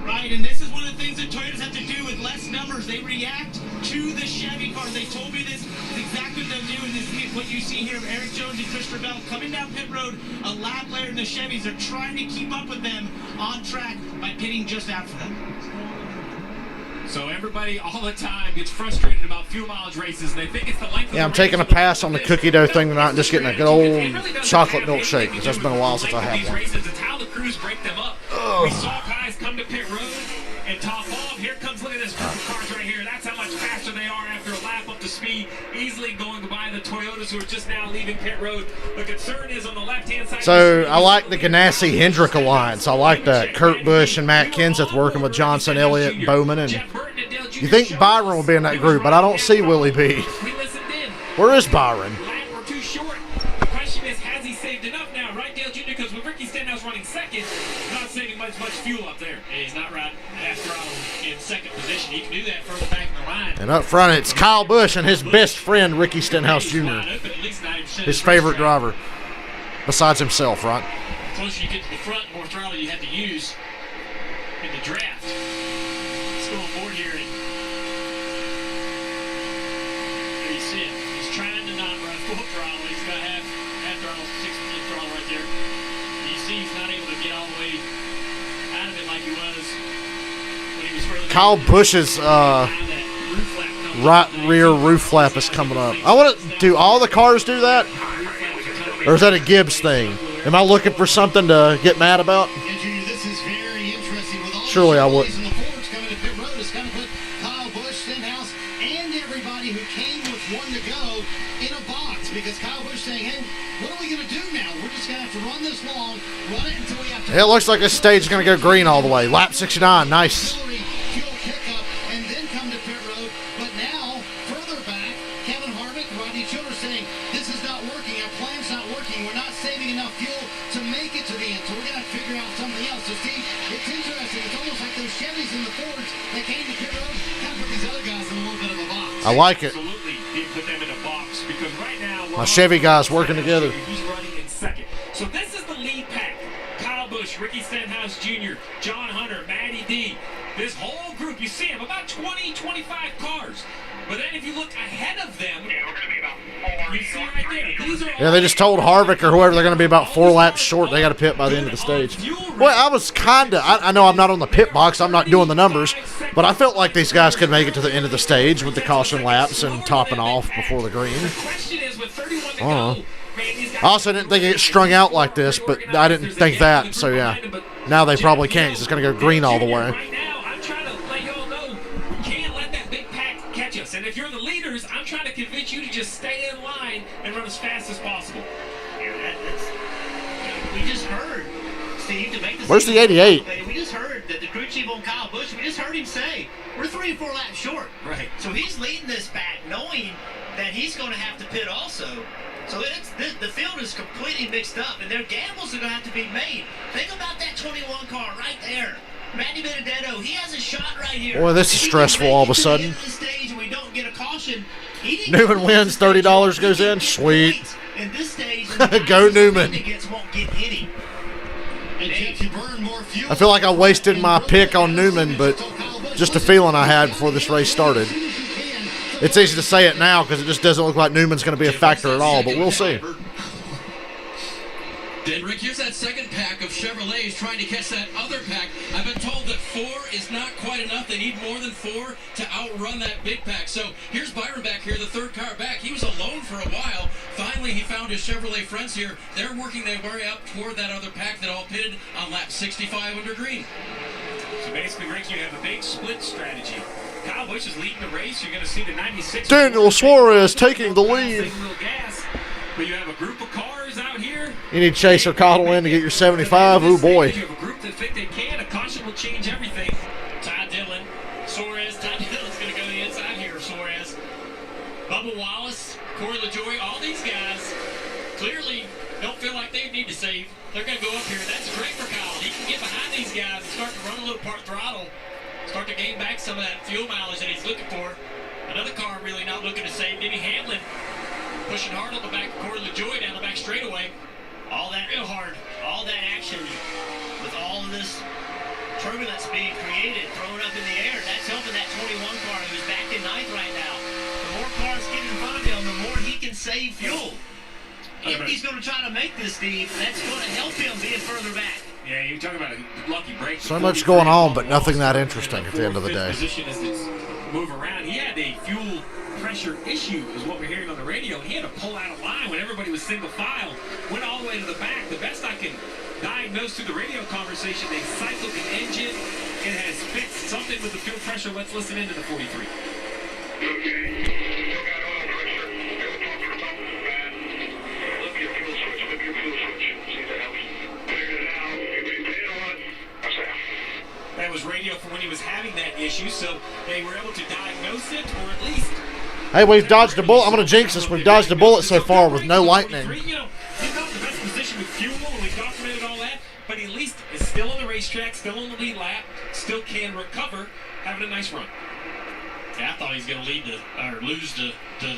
K: Right, and this is one of the things that Toyotas have to do with less numbers. They react to the Chevy cars. They told me this is exactly what they'll do. And this is what you see here of Eric Jones and Christopher Bell coming down pit road a lap later than the Chevys. They're trying to keep up with them on track by pitting just after them.
F: So everybody all the time gets frustrated about fuel mileage races. They think it's the length of
A: Yeah, I'm taking a pass on the cookie dough thing tonight and just getting a good old chocolate milkshake, because that's been a while since I had one.
F: It's how the crews break them up. We saw guys come to pit road and top off. Here comes, look at this group of cars right here. That's how much faster they are after a lap up to speed, easily going by the Toyotas who are just now leaving pit road. The concern is on the left-hand side.
A: So I like the Ganassi-Hendrick alliance. I like that. Kurt Busch and Matt Kenseth working with Johnson, Elliott, Bowman, and you think Byron will be in that group, but I don't see Willie B. Where is Byron?
F: We're too short. The question is, has he saved enough now, right, Dale Jr.? Because with Ricky Stenhouse running second, not saving much fuel up there.
K: And he's not right half throttle in second position. He can do that further back in the line.
A: And up front, it's Kyle Busch and his best friend, Ricky Stenhouse Jr., his favorite driver, besides himself, right?
K: The closer you get to the front, the more throttle you have to use in the draft. Let's go on board here. There you see it. He's trying to not run full throttle. He's got half throttle, 6% throttle right there. You see he's not able to get all the way out of it like he was when he was further.
A: Kyle Busch's right rear roof flap is coming up. I want to do all the cars do that, or is that a Gibbs thing? Am I looking for something to get mad about?
H: This is very interesting. With all
A: Surely I would.
H: and the Fords coming to pit road, it's going to put Kyle Busch, Stenhouse, and everybody who came with one to go in a box, because Kyle Busch saying, hey, what are we going to do now? We're just going to have to run this long, run it until we have to.
A: It looks like this stage is going to go green all the way. Lap 69, nice.
H: Fuel pickup and then come to pit road. But now, further back, Kevin Harvick, Rodney Childers saying, this is not working. Our plan's not working. We're not saving enough fuel to make it to the end. So we're going to figure out something else. So, Steve, it's interesting. It's almost like those Chevys and the Fords that came to pit road kind of put these other guys in a little bit of a box.
A: I like it.
F: Absolutely did put them in a box, because right now
A: My Chevy guys working together.
F: He's running in second. So this is the lead pack. Kyle Busch, Ricky Stenhouse Jr., John Hunter, Matty D. This whole group, you see them, about 20, 25 cars. But then if you look ahead of them, you see right there, these are all.
A: Yeah, they just told Harvick or whoever they're going to be about 4 laps short. They got to pit by the end of the stage. Well, I was kind of, I know I'm not on the pit box. I'm not doing the numbers. But I felt like these guys could make it to the end of the stage with the caution laps and topping off before the green. I also didn't think it get strung out like this, but I didn't think that. So, yeah, now they probably can't, because it's going to go green all the way.
F: Right now, I'm trying to let y'all know, you can't let that big pack catch us. And if you're the leaders, I'm trying to convince you to just stay in line and run as fast as possible.
I: We just heard, Steve, to make this.
A: Where's the 88?
I: We just heard that the crew chief on Kyle Busch, we just heard him say, we're 3 or 4 laps short.
F: Right.
I: So he's leading this pack knowing that he's going to have to pit also. So the field is completely mixed up, and their gambles are going to have to be made. Think about that 21 car right there. Randy Benedetto, he has a shot right here.
A: Boy, this is stressful all of a sudden. Newman wins, $30 goes in. Sweet. Go Newman. I feel like I wasted my pick on Newman, but just a feeling I had before this race started. It's easy to say it now because it just doesn't look like Newman's going to be a factor at all, but we'll see.
J: Then, Rick, here's that second pack of Chevrolets trying to catch that other pack. I've been told that 4 is not quite enough. They need more than 4 to outrun that big pack. So here's Byron back here, the third car back. He was alone for a while. Finally, he found his Chevrolet friends here. They're working their way up toward that other pack that all pitted on lap 65 under green.
F: So basically, Rick, you have a big split strategy. Kyle Busch is leading the race. You're going to see the 96.
A: Daniel Suarez taking the lead.
F: Gas, but you have a group of cars out here.
A: You need Chaser Cottle in to get your 75. Oh, boy.
F: You have a group that think they can. A caution will change everything. Ty Dillon, Suarez. Ty Dillon's going to go to the inside here. Suarez, Bubba Wallace, Corey LaJoy, all these guys clearly don't feel like they need to save. They're going to go up here. That's great for Kyle. He can get behind these guys and start to run a little part throttle, start to gain back some of that fuel mileage that he's looking for. Another car really not looking to save. Denny Hamlin pushing hard on the back of Corey LaJoy down the back straightaway.
I: All that real hard, all that action with all of this turbulence being created, thrown up in the air. That's helping that 21 car who's back in ninth right now. The more cars get in front of him, the more he can save fuel. If he's going to try to make this, Steve, that's going to help him being further back.
F: Yeah, you're talking about a lucky break.
A: So much going on, but nothing that interesting at the end of the day.
F: Position as it's move around. He had a fuel pressure issue, is what we're hearing on the radio. He had to pull out of line when everybody was single file, went all the way to the back. The best I can diagnose through the radio conversation, they cycled the engine. It has fixed something with the fuel pressure. Let's listen into the 43. That was radio from when he was having that issue, so they were able to diagnose it, or at least...
A: Hey, we've dodged a bullet. I'm going to jinx this. We've dodged a bullet so far with no lightning.
F: You know, he's not in the best position with fuel, and we've documented all that, but at least is still on the racetrack, still on the lead lap, still can recover, having a nice run. Yeah, I thought he was going to lose the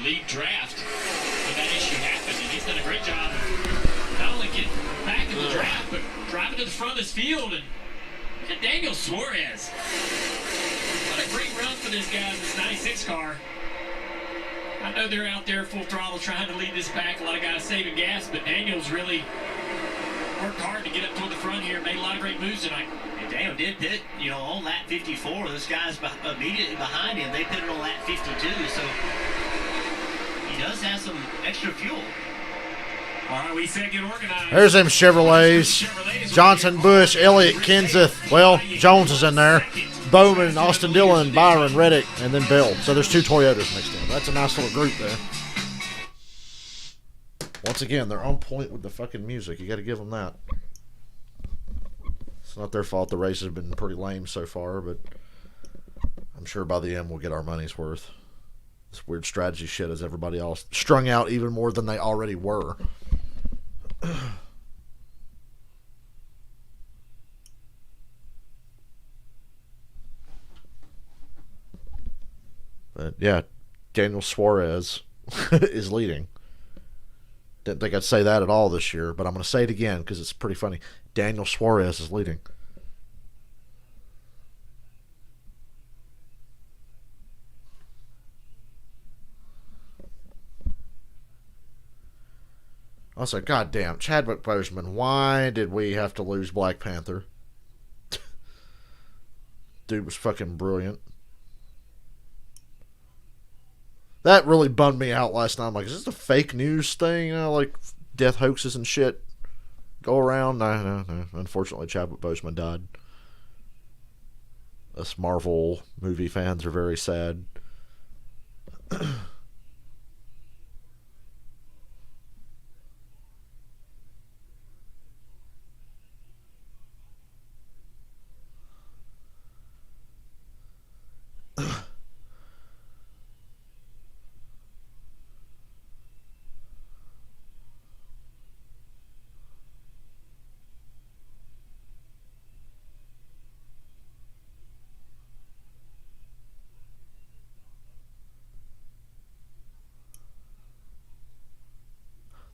F: lead draft when that issue happened, and he's done a great job of not only getting back in the draft, but driving to the front of this field. And look at Daniel Suarez. What a great run for this guy in this 96 car. I know they're out there full throttle trying to lead this pack. A lot of guys saving gas, but Daniel's really worked hard to get up toward the front here. Made a lot of great moves tonight.
I: And Daniel did pit, on lap 54. Those guys immediately behind him, they pitted on lap 52. So he does have some extra fuel.
F: All right, we said get organized.
A: There's them Chevrolets. Johnson, Bush, Elliott, Kenseth. Well, Jones is in there. Bowman, Austin Dillon, Byron, Reddick, and then Bell. So there's two Toyotas mixed in. That's a nice little group there. Once again, they're on point with the fucking music. You got to give them that. It's not their fault. The race has been pretty lame so far, but I'm sure by the end we'll get our money's worth. This weird strategy shit has everybody else strung out even more than they already were. But yeah, Daniel Suarez is leading. Didn't think I'd say that at all this year, but I'm going to say it again because it's pretty funny. Daniel Suarez is leading. Also, goddamn, Chadwick Boseman, why did we have to lose Black Panther? Dude was fucking brilliant. That really bummed me out last night. I'm like, is this a fake news thing? Like death hoaxes and shit go around? No. Unfortunately, Chadwick Boseman died. Us Marvel movie fans are very sad.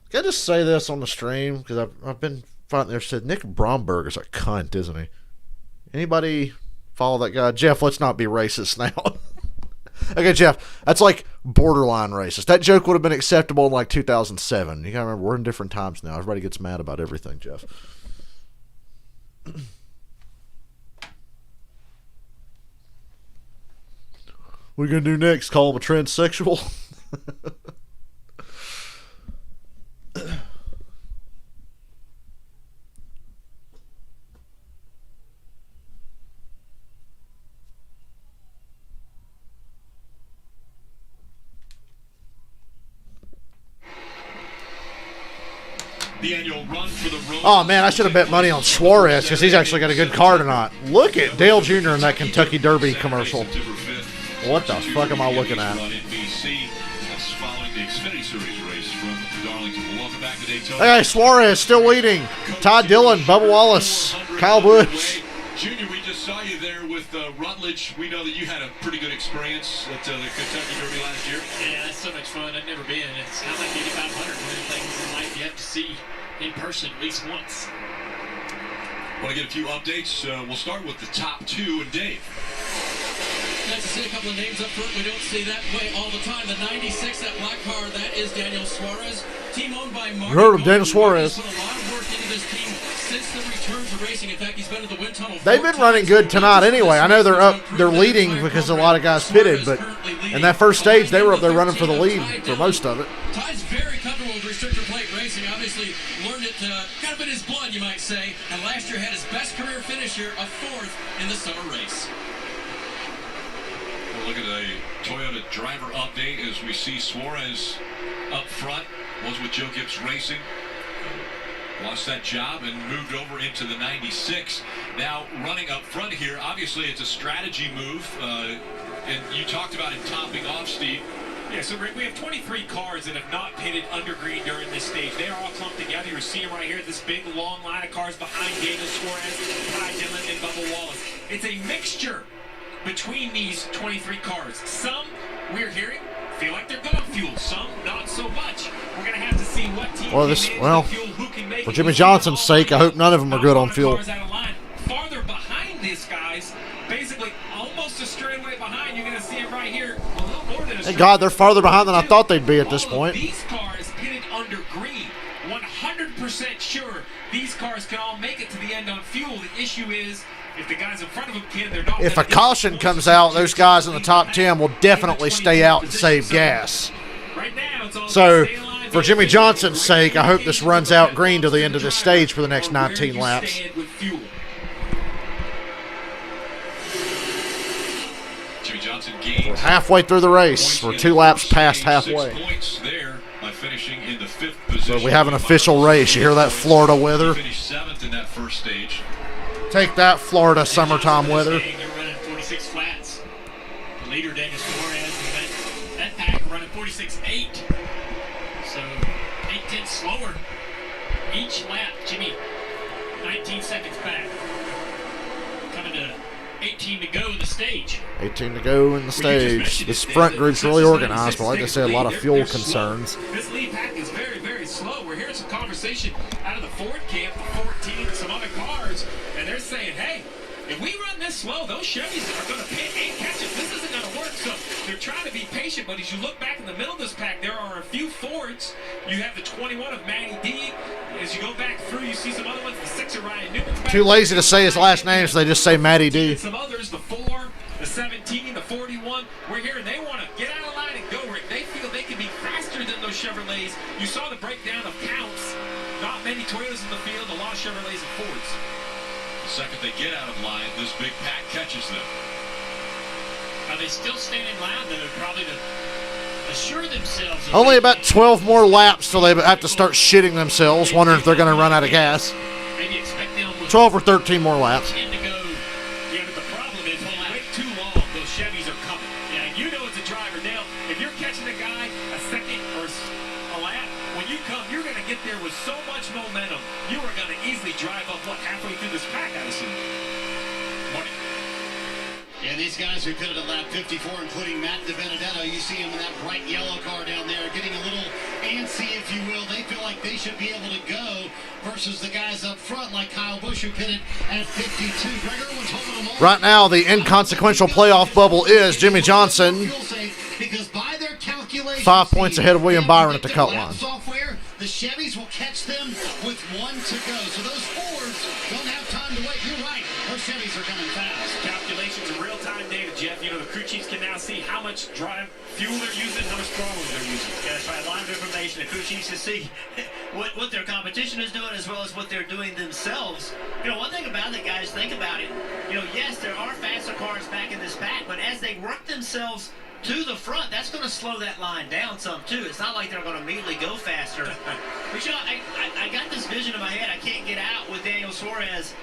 A: Can I just say this on the stream? Because I've been fighting there. Said Nick Bromberg is a cunt, isn't he? Anybody follow that guy? Jeff, let's not be racist now. Okay, Jeff, that's like borderline racist. That joke would have been acceptable in like 2007. You gotta remember, we're in different times now. Everybody gets mad about everything, Jeff. What are we gonna do next? Call him a transsexual?
C: The annual run for the road.
A: Oh, man, I should have bet money on Suarez because he's actually got a good car tonight. Look at Dale Jr. in that Kentucky Derby commercial. What the fuck am I looking at?
C: That's following the Xfinity Series race from Darlington. Welcome back to Daytona.
A: Hey, Suarez still leading. Todd Dillon, Bubba Wallace, Kyle Busch.
C: Junior, we just saw you there with Rutledge. We know that you had a pretty good experience at the Kentucky Derby last year.
F: Yeah, that's so much fun. I've never been. It's not like 8,500. One of the things in life you have to see in person at least once.
C: Want to get a few updates? We'll start with the top two and Dave.
J: Nice to see a couple of names up front. We don't see that way all the time. The 96, that black car, that is Daniel Suarez. Team owned by Marty.
A: Heard of Daniel Suarez.
J: He's put a lot of work into this team since the return to racing. In fact, he's been at the wind tunnel.
A: They've been running good tonight anyway. I know they're leading because a lot of guys pitted, but in that first stage, they were up there running for the lead for most of it.
J: Ty's very comfortable with restrictor plate racing. Obviously, learned it kind of in his blood, you might say. And last year had his best career finisher, a fourth in the summer race.
C: We'll look at a Toyota driver update as we see Suarez up front. Was with Joe Gibbs Racing. Lost that job and moved over into the 96. Now running up front here, obviously it's a strategy move. And you talked about it topping off, Steve.
F: Yeah, so Rick, we have 23 cars that have not pitted under green during this stage. They are all clumped together. You see them right here, this big, long line of cars behind Daniel Suarez, Ty Dillon, and Bubba Wallace. It's a mixture between these 23 cars. Some, we're hearing, feel like they're good on fuel. Some, not so much. We're going to have to see what team
A: for Jimmy Johnson's sake, I hope none of them are good on fuel.
F: Farther behind these guys, basically almost a straightaway behind. You're going to see it right here. A little more than a
A: Thank God they're farther behind than I thought they'd be at this point.
F: These cars pitted under green. 100% sure these cars can all make it to the end on fuel. The issue is, if the guys in front of them can, they're not.
A: If a caution comes out, those guys in the top 10 will definitely stay out and save gas. So, for Jimmy Johnson's sake, I hope this runs out green to the end of this stage for the next 19 laps.
C: Jimmy Johnson gains.
A: We're halfway through the race. We're 2 laps past halfway.
C: Points there by finishing in the 5th position.
A: So we have an official race. You hear that Florida weather?
C: Finished 7th in that first stage.
A: Take that, Florida summertime weather.
F: They're running 46 flats. The leader, Daniel Suarez, that pack running 46.8. So 8/10 slower each lap. Jimmy, 19 seconds back. Coming to 18 to go in the stage.
A: 18 to go in the stage. This front group's really organized, but like I said, a lot of fuel concerns.
F: This lead pack is very, very slow. We're hearing some conversation out of the Ford camp, the 14 and some other cars, and they're saying, hey, if we run this slow, those Chevys are going to pit and catch us. This isn't going to work. So they're trying to be patient, but as you look back in the middle of this pack, there are a few Fords. You have the 21 of Matty D. As you go back through, you see some other ones. The 6 of Ryan Newman's back.
A: Too lazy to say his last name, so they just say Matty D.
F: Some others, the 4, the 17, the 41. We're hearing they want to get out of line and go, Rick. They feel they can be faster than those Chevrolets. You saw the breakdown of counts. Not many Toyotas in the field, a lot of Chevrolets and Fords.
C: The second they get out of line, this big pack catches them.
F: Are they still staying in line, though? Probably to assure themselves.
A: Only about 12 more laps till they have to start shitting themselves, wondering if they're going to run out of gas.
F: Maybe expect them
A: 12 or 13 more laps.
F: Yeah, but the problem is, when you wait too long, those Chevys are coming. Yeah, you know it's a driver, Dale. If you're catching a guy a second or a lap, when you come, you're going to get there with so much momentum. You are going to easily drive up, halfway through this pack, I assume. Morning.
H: Yeah, these guys who pitted at lap 54, including Matt DiBenedetto, you see him in that bright yellow car down there, getting a little antsy, if you will. They feel like they should be able to go versus the guys up front like Kyle Busch, who pitted at 52. Gregor was holding them all.
A: Right now, the inconsequential playoff bubble is Jimmy Johnson,
H: because by their calculations,
A: 5 points ahead of William Byron at the cut line.
H: Software, the Chevys will catch them with 1 to go. So those Fords don't have time to wait. You're right. Those Chevys are coming fast.
F: Calculations in real-time data, Jeff. You know, the crew chiefs can now see how much fuel they're using, how much throttle they're using. Yeah, that's right. A lot of information. The crew chiefs can see
I: what their competition is doing as well as what they're doing themselves. You know, one thing about it, guys, think about it. You know, yes, there are faster cars back in this pack, but as they work themselves to the front, that's going to slow that line down some, too. It's not like they're going to immediately go faster. But, you know, I got this vision in my head I can't get out with Daniel Suarez.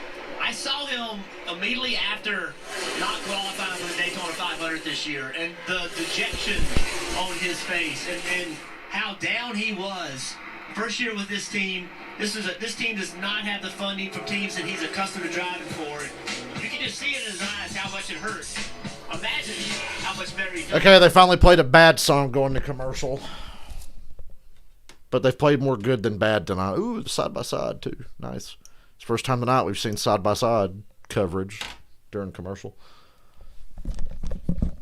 I: I saw him immediately after not qualifying for the Daytona 500 this year, and the dejection on his face, and how down he was. First year with this team, this team does not have the funding from teams that he's accustomed to driving for. You can just see it in his eyes how much it hurts. Imagine how much better he feels.
A: Okay, they finally played a bad song going to commercial. But they've played more good than bad tonight. Ooh, side-by-side, too. Nice. It's the first time tonight we've seen side-by-side coverage during commercial.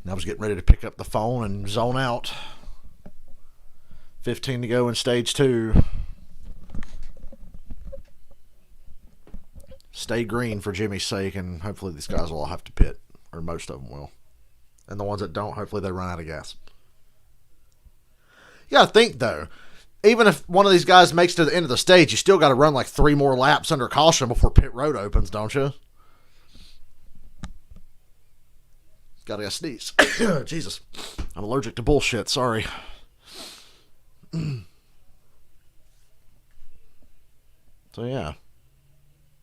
A: I was getting ready to pick up the phone and zone out. 15 to go in stage 2. Stay green for Jimmy's sake, and hopefully these guys will all have to pit, or most of them will. And the ones that don't, hopefully they run out of gas. You got to think, though, even if one of these guys makes it to the end of the stage, you still got to run like 3 more laps under caution before pit road opens, don't you? Gotta sneeze. Jesus. I'm allergic to bullshit, sorry. So, yeah.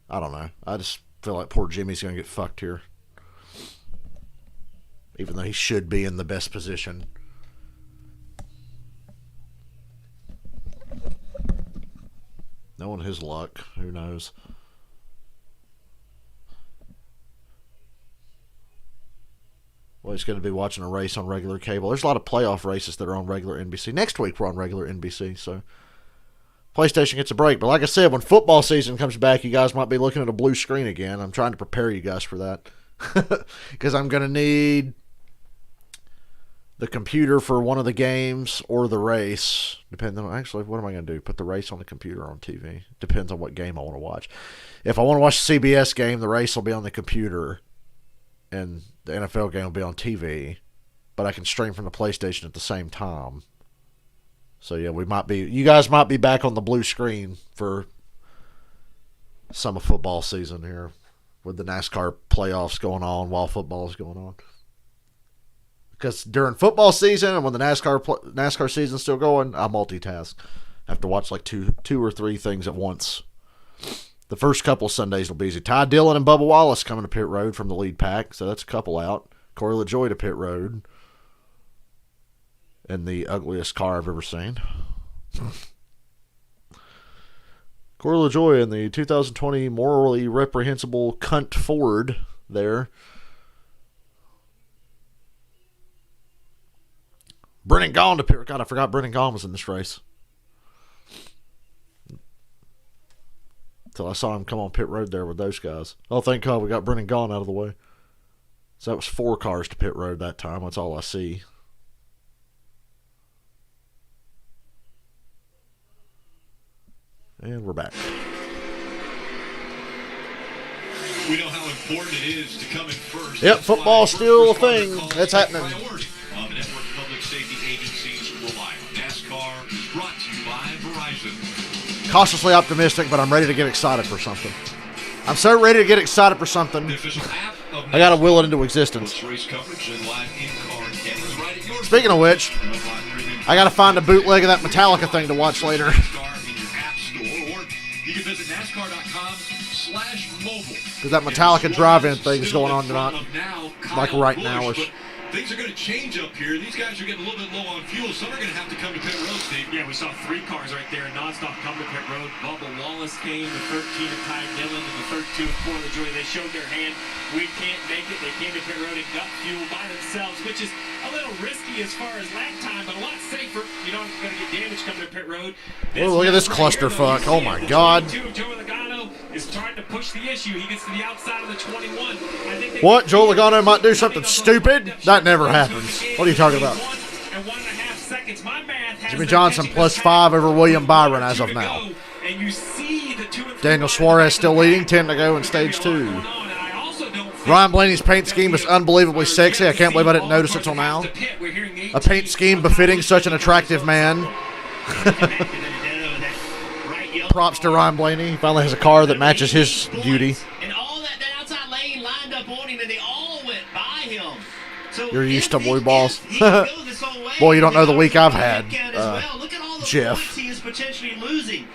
A: I don't know. I just feel like poor Jimmy's going to get fucked here. Even though he should be in the best position. Knowing his luck, who knows? Well, he's going to be watching a race on regular cable. There's a lot of playoff races that are on regular NBC. Next week we're on regular NBC, so PlayStation gets a break. But like I said, when football season comes back, you guys might be looking at a blue screen again. I'm trying to prepare you guys for that. Because I'm going to need the computer for one of the games or the race. Depending on, actually, what am I going to do? Put the race on the computer or on TV? Depends on what game I want to watch. If I want to watch the CBS game, the race will be on the computer. And the NFL game will be on TV. But I can stream from the PlayStation at the same time. So, yeah, you guys might be back on the blue screen for some of football season here with the NASCAR playoffs going on while football is going on. Because during football season and when the NASCAR season is still going, I multitask. I have to watch like two or three things at once. The first couple of Sundays will be easy. Ty Dillon and Bubba Wallace coming to pit road from the lead pack, so that's a couple out. Corey LaJoie to pit road. And the ugliest car I've ever seen. Corey LaJoie in the 2020 morally reprehensible cunt Ford there. Brennan Gaughan to pit. God, I forgot Brennan Gaughan was in this race. Until I saw him come on pit road there with those guys. Oh, thank God we got Brennan Gaughan out of the way. So that was 4 cars to pit road that time. That's all I see. And we're back.
C: We know how important it is to come in first.
A: Yep, football's still a thing. That's happening.
C: The network public safety agencies rely on NASCAR is brought to you by Verizon.
A: Cautiously optimistic, but I'm ready to get excited for something. I'm so ready to get excited for something. I gotta will it into existence. Speaking of which, I gotta find a bootleg of that Metallica thing to watch later.
C: You can visit NASCAR.com/mobile.
A: Because that Metallica drive-in thing is going on tonight. Like right now-ish.
C: Things are going to change up here. These guys are getting a little bit low on fuel. Some are going to have to come to pit road, Steve.
F: Yeah, we saw 3 cars right there nonstop come to pit road. Bubba Wallace came, the 13 of Ty Dillon, and the 32 of Corey LaJoie. They showed their hand. We can't make it. They came to pit road and got fuel by themselves, which is a little risky as far as lap time, but a lot safer. You don't going to get damage coming to pit road.
A: Oh, look at this clusterfuck. Oh, my God.
F: Joe Logano is trying to push the issue. He gets to the outside of the 21.
A: What? Joe Logano might do something stupid? That never happens. What are you talking about? Jimmy Johnson +5 over William Byron as of now. Daniel Suarez still leading, 10 to go in stage 2. Ryan Blaney's paint scheme is unbelievably sexy. I can't believe I didn't notice it till now. A paint scheme befitting such an attractive man. props to Ryan Blaney. He finally has a car that matches his beauty.
I: And all that outside lane lined up on him, and they all went by him. So
A: You're used to blue balls.
I: he can go this whole way.
A: Boy, you don't know the week I've had,
I: Look at all the
A: Jeff.
I: points he is potentially losing.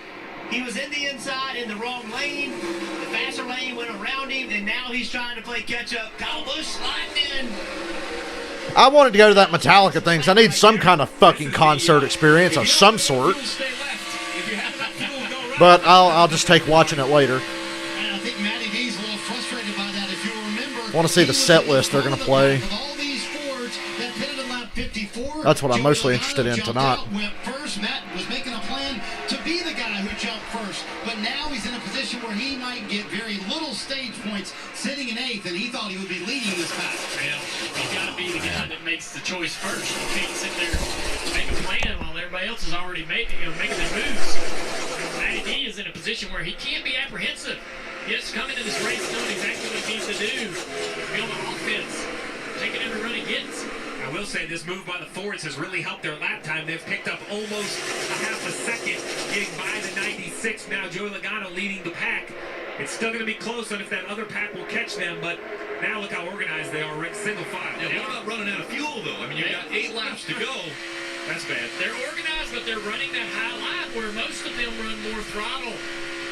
I: He was in the inside in the wrong lane. The faster lane went around him, and now he's trying to play catch up. Kyle Busch sliding in.
A: I wanted to go to that Metallica thing, so I need some kind of fucking concert experience of some sort. But I'll just take watching it later.
H: And I think Matty D's a little frustrated by that. If you'll remember,
A: I want to see the set list they're going to play.
H: with all these Fords that pitted in lap 54,
A: That's what I'm
H: Joey
A: mostly
H: Logano
A: interested in
H: jumped
A: tonight.
H: out, went first. Matt was making a plan to be the guy who jumped first, but now he's in a position where he might get very little stage points, sitting in 8th, and he thought he would be leading this pack.
F: Well, you got to be the guy that makes the choice first. You can't sit there and make a plan while everybody else is already making their moves. Matty D is in a position where he can't be apprehensive. He has to come into this race knowing exactly what he needs to do. Be on the offense, taking every run he gets.
J: I will say this move by the Fords has really helped their lap time. They've picked up almost a half a second, getting by the 96. Now Joey Logano leading the pack. It's still going to be close on if that other pack will catch them, but now look how organized they are, Rick. Single file.
C: Yeah, what about running out of fuel, though? I mean, you've got 8 laps to go.
J: That's bad.
F: They're organized, but they're running that high line where most of them run more throttle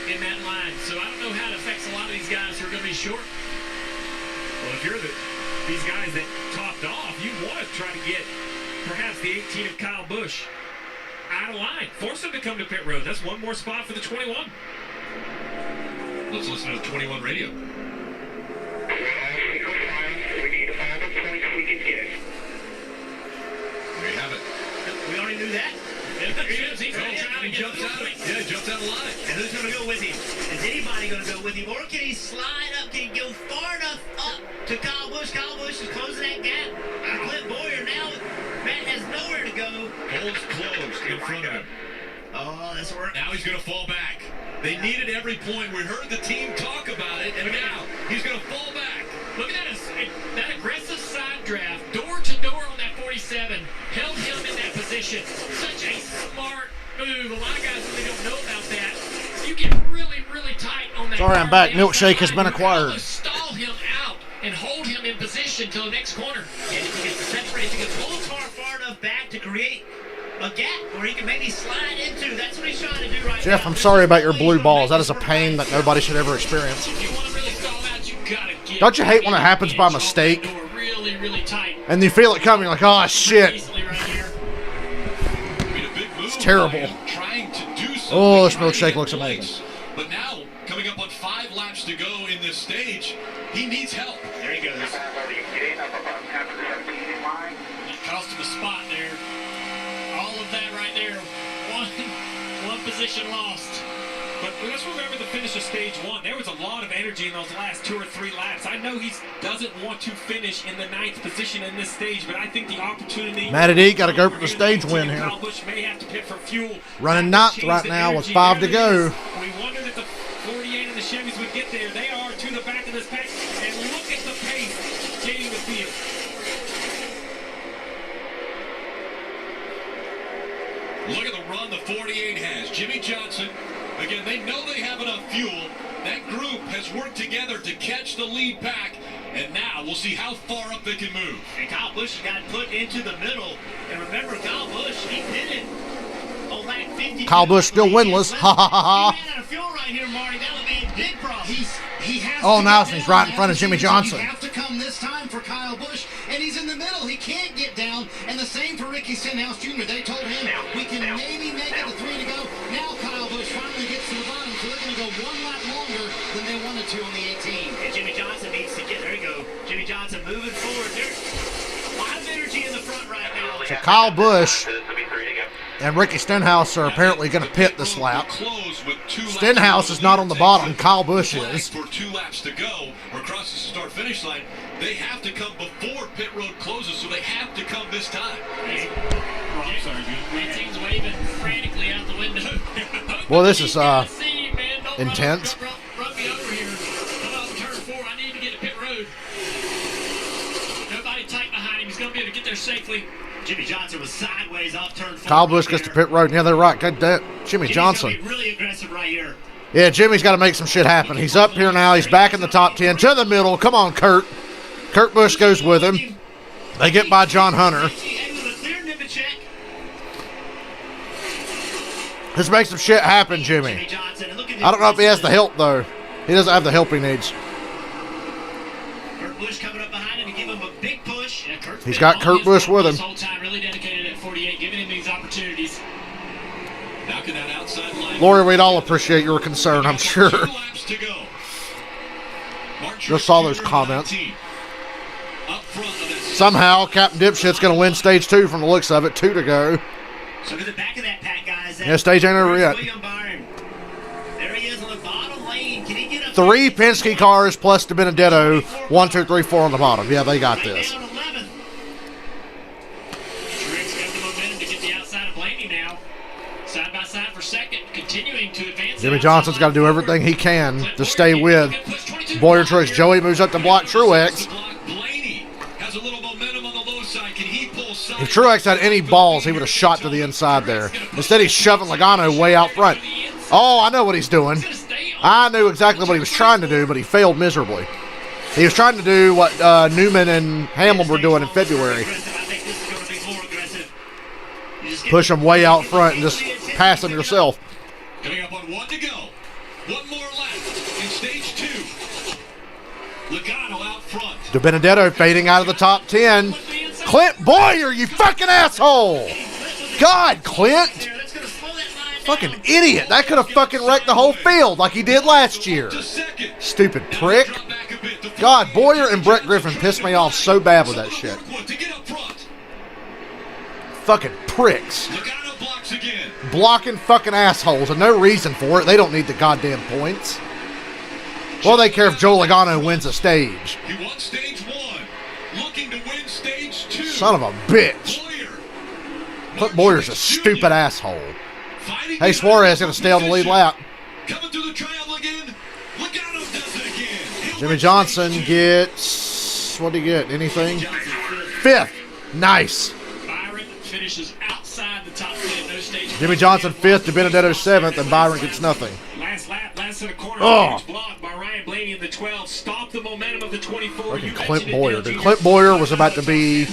F: in that line. So I don't know how it affects a lot of these guys who are going to be short.
J: Well, if you're these guys that topped off, you want to try to get perhaps the 18 of Kyle Busch out of line. Force him to come to pit road. That's one more spot for the 21.
C: Let's listen to the 21 radio.
E: We need all the points we can get.
C: There you have it.
F: We already knew that.
C: He jumps out of line.
I: And who's going to go with him? Is anybody going to go with him? Or can he slide up? Can he go far enough up to Kyle Busch? Kyle Busch is closing that gap. Clint Boyer now, Matt has nowhere to go.
C: Hole's closed in front of him.
I: Oh, that's work.
C: Now he's going to fall back. They needed every point. We heard the team talk about it, and now he's going to fall back.
F: Look at that aggressive side draft, door to door on that 47, held him in that position. Such a smart move. A lot of guys really don't know about that. You get really, really tight on that.
A: Sorry, I'm back. Milkshake has been acquired.
F: Stall him out and hold him in position till the next corner.
I: And if he can separate, if he can pull the car far enough back to create a gap where he can maybe slide into, that's what he's trying to do right now.
A: Jeff, I'm sorry about your blue balls. That is a pain that nobody should ever experience.
F: If you want to really stall out, you gotta get.
A: Don't you hate when it happens by mistake?
F: Really, really tight.
A: And you feel it coming, you're like, oh, shit. It's terrible.
C: Trying to do something.
A: Oh, this milkshake looks amazing.
C: But now, coming up on 5 laps to go in this stage, he needs help.
I: There he goes.
F: It cost him a spot there. All of that right there. One position lost.
J: But let's remember the finish of stage 1. There was a lot of energy in those last 2 or 3 laps. I know he doesn't want to finish in the 9th position in this stage, but I think the opportunity...
A: Matty D got to go for the stage win here.
J: Kyle Busch may have to pit for fuel.
A: Running 9th right now with 5 to go.
J: We wondered if the 48 and the Chevys would get there. They are to the back of this pack. And look at the pace getting the field.
C: Look at the run the 48 has. Jimmy Johnson, again, they know they have enough fuel. That group has worked together to catch the lead pack, and now we'll see how far up they can move.
I: And Kyle Busch got put into the middle. And remember, Kyle Busch, he did it on lap 52.
A: Kyle Busch still winless. Ha ha ha ha.
I: He ran out of fuel right here, Marty. That would be a big problem.
H: He has
A: Oh,
H: to
A: now
H: get
A: he's
H: down.
A: right in front of Jimmy Johnson.
H: You have to come this time for Kyle Busch, and he's in the middle. He can't get down, and the same for Ricky Stenhouse Jr. They told him we can maybe make it to 3 to go. Now Kyle Busch finally gets to the bottom, so they're going to go 1 lap longer than they wanted to on the 18.
I: And Jimmy Johnson needs to get, there you go. Jimmy Johnson moving forward. There's a lot of energy in the front right now.
A: So Kyle Busch and Ricky Stenhouse are apparently going to pit this lap. Stenhouse is not on the bottom. Kyle Busch is.
C: For 2 laps to go, or across the start-finish line, they have to come before pit road closes, so they have to come this time.
F: My team's waving frantically out the window.
A: Boy, this is intense.
F: Run me over here. I'm on turn 4. I need to get to pit road. Nobody tight behind him. he's going to be able to get there safely.
I: Jimmy Johnson was sideways off turn 4.
A: Kyle Busch gets to pit road. Yeah, they're right. God damn. Jimmy Johnson.
I: Jimmy's gonna be really aggressive right here.
A: Yeah, Jimmy's got to make some shit happen. He's up here now. He's back in the top 10. To the middle. Come on, Kurt. Kurt Busch goes with him. They get by John Hunter. Let's make some shit happen, Jimmy. I don't know if he has the help, though. He doesn't have the help he needs.
I: Kurt Busch coming up behind him to give him a big push.
A: He's got Kurt Busch with him.
F: This whole time, really dedicated at 48, giving him these opportunities.
C: Knocking that outside line.
A: Lori, we'd all appreciate your concern, I'm sure.
C: 2 laps to go.
A: Just saw those comments.
C: Up front of that.
A: Somehow, Captain Dipshit's going to win stage 2 from the looks of it. 2 to go.
I: So to the back of that pack, guys.
A: Yeah, stage ain't over yet.
I: William Byron. There he is on the bottom lane. Can he get up?
A: 3 Penske cars plus the Benedetto. 1, 2, 3, 4 on the bottom. Yeah, they got this.
I: Down 11th.
F: Truex got the momentum to get the outside of Blaney now. Side by side for second, continuing to advance.
A: Jimmy Johnson's got to do everything he can to stay with Boyer Truex. Joey moves up to block Truex.
C: Has a little momentum on the low side. Can he pull side?
A: If Truex had any balls, he would have shot to the inside there. Instead, he's shoving Logano way out front. Oh, I know what he's doing. I knew exactly what he was trying to do, but he failed miserably. He was trying to do what Newman and Hamlin were doing in February. Push him way out front and just pass him yourself.
C: Coming up on 1 to go. 1 more lap in stage 2. Logano out front.
A: De Benedetto fading out of the top 10. Clint Boyer, you fucking asshole! God, Clint! Fucking idiot. That could have fucking wrecked the whole field like he did last year. Stupid prick. God, Boyer and Brett Griffin pissed me off so bad with that shit. Fucking pricks. Blocking fucking assholes and no reason for it. They don't need the goddamn points. Well, they care if Joe Logano wins a stage.
C: He won stage 1. Looking to win stage 2.
A: Son of a bitch. Clint Boyer's a stupid asshole. Hey, Suarez going to stay on the lead lap.
C: Coming through the triangle again. Logano does it again.
A: Jimmy Johnson gets, what did he get? Anything? 5th. Nice.
F: Byron finishes outside the top 10. No stage.
A: Jimmy Johnson 5th to Benedetto 7th, and Byron gets nothing.
F: Last lap, last set of corners.
A: Oh.
F: Blocked by Ryan Blaney in the 12. Stop the momentum of the 24.
A: Fucking Clint Boyer. Dude, Clint Boyer was about to be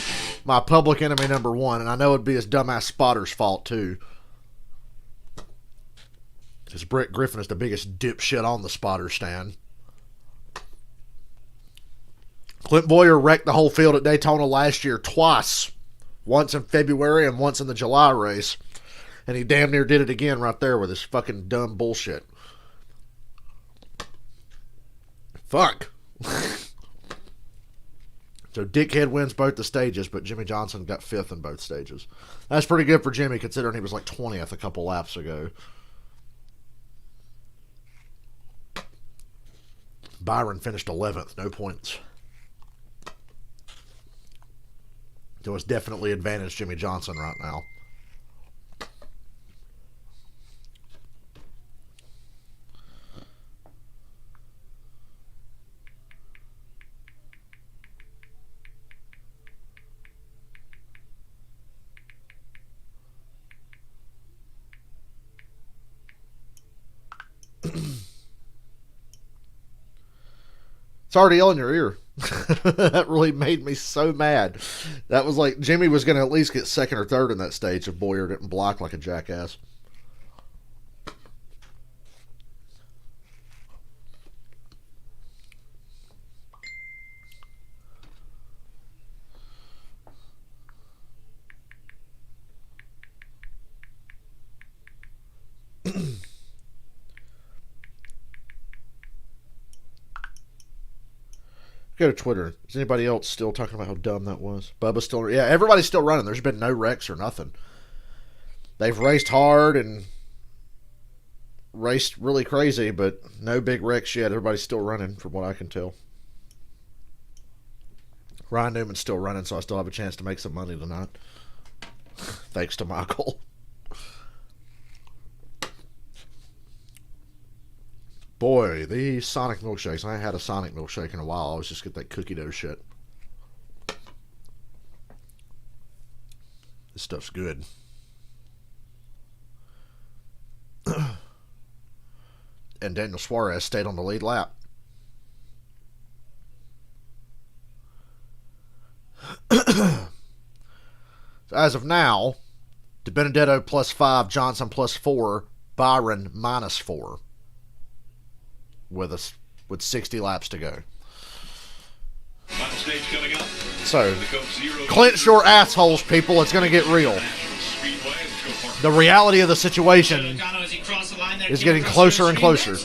A: my public enemy number 1, and I know it'd be his dumbass spotter's fault, too. Because Brett Griffin is the biggest dipshit on the spotter stand. Clint Boyer wrecked the whole field at Daytona last year twice. Once in February and once in the July race. And he damn near did it again right there with his fucking dumb bullshit. Fuck. So Dickhead wins both the stages, but Jimmy Johnson got 5th in both stages. That's pretty good for Jimmy, considering he was like 20th a couple laps ago. Byron finished 11th, no points. So it's definitely advantage Jimmy Johnson right now. It's already in your ear. That really made me so mad. That was like Jimmy was going to at least get 2nd or 3rd in that stage if Boyer didn't block like a jackass. Go to Twitter. Is anybody else still talking about how dumb that was? Bubba's still... Yeah, everybody's still running. There's been no wrecks or nothing. They've raced hard and raced really crazy, but no big wrecks yet. Everybody's still running from what I can tell. Ryan Newman's still running, so I still have a chance to make some money tonight. Thanks to Michael. Boy, these Sonic milkshakes. I ain't had a Sonic milkshake in a while. I always just get that cookie dough shit. This stuff's good. And Daniel Suarez stayed on the lead lap. So as of now, DiBenedetto +5, Johnson +4, Byron -4. With 60 laps to go.
C: Final stage coming up.
A: So, clench your assholes, people. It's going to get real. The reality of the situation is getting closer and closer.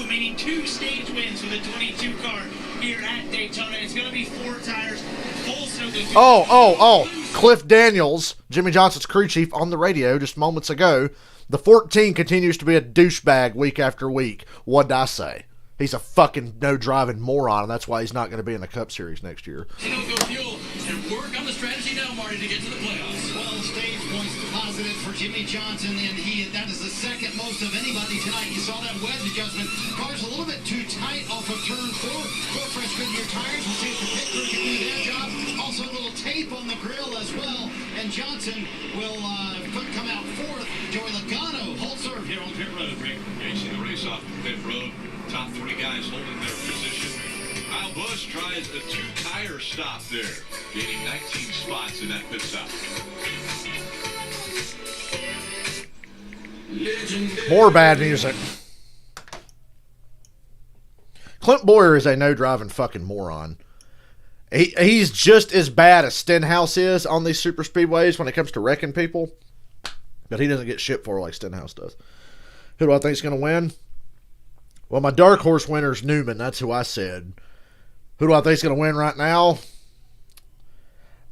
K: Meaning two stage wins with a 22 car here at Daytona. It's going to be 4 tires, full soaking.
A: Oh. Cliff Daniels, Jimmy Johnson's crew chief, on the radio just moments ago. The 14 continues to be a douchebag week after week. What'd I say? He's a fucking no-driving moron, and that's why he's not going to be in the Cup Series next year.
J: Go fuel and work on the strategy now, Marty, to get to the playoffs.
H: 12 stage points deposited for Jimmy Johnson, and that is the second most of anybody tonight. You saw that wedge adjustment. Car's a little bit too tight off of turn 4. Four fresh Goodyear tires. We'll see if the pit crew can do their job. Also a little tape on the grill as well, and Johnson will come out 4th. Joey Logano holds serve here on pit road.
C: Yeah, you see the race off the pit road. Top 3 guys holding their position. Kyle Busch tries a 2-tire stop there, gaining 19 spots in that pit stop.
A: More bad music. Clint Bowyer is a no-driving fucking moron. He's just as bad as Stenhouse is on these super speedways when it comes to wrecking people, but he doesn't get shit for like Stenhouse does. Who do I think is going to win? Well, my dark horse winner is Newman. That's who I said. Who do I think is going to win right now?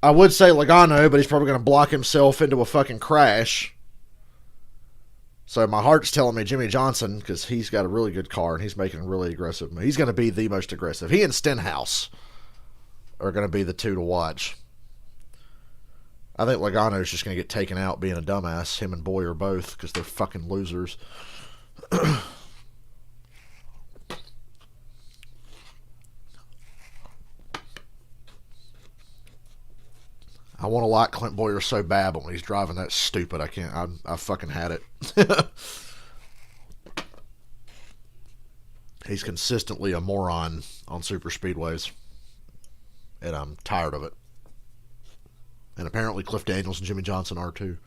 A: I would say Logano, but he's probably going to block himself into a fucking crash. So my heart's telling me Jimmy Johnson, because he's got a really good car and he's making a really aggressive move. He's going to be the most aggressive. He and Stenhouse are going to be the two to watch. I think Logano's just going to get taken out being a dumbass. Him and Bowyer both, because they're fucking losers. I want to like Clint Bowyer so bad, but when he's driving that stupid, I can't. I fucking had it. He's consistently a moron on super speedways, and I'm tired of it. And apparently Cliff Daniels and Jimmy Johnson are too.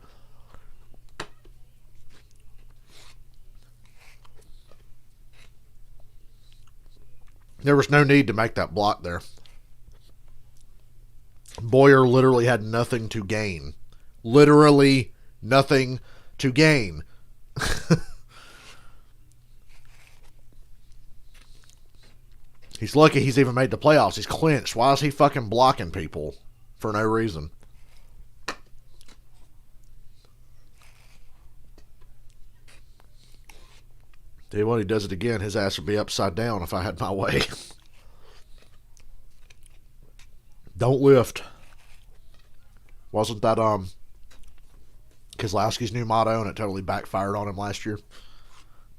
A: There was no need to make that block there. Bowyer literally had nothing to gain. Literally nothing to gain. He's lucky he's even made the playoffs. He's clinched. Why is he fucking blocking people for no reason? Tell you what, he does it again, his ass would be upside down if I had my way. Don't lift. Wasn't that Keselowski's new motto, and it totally backfired on him last year?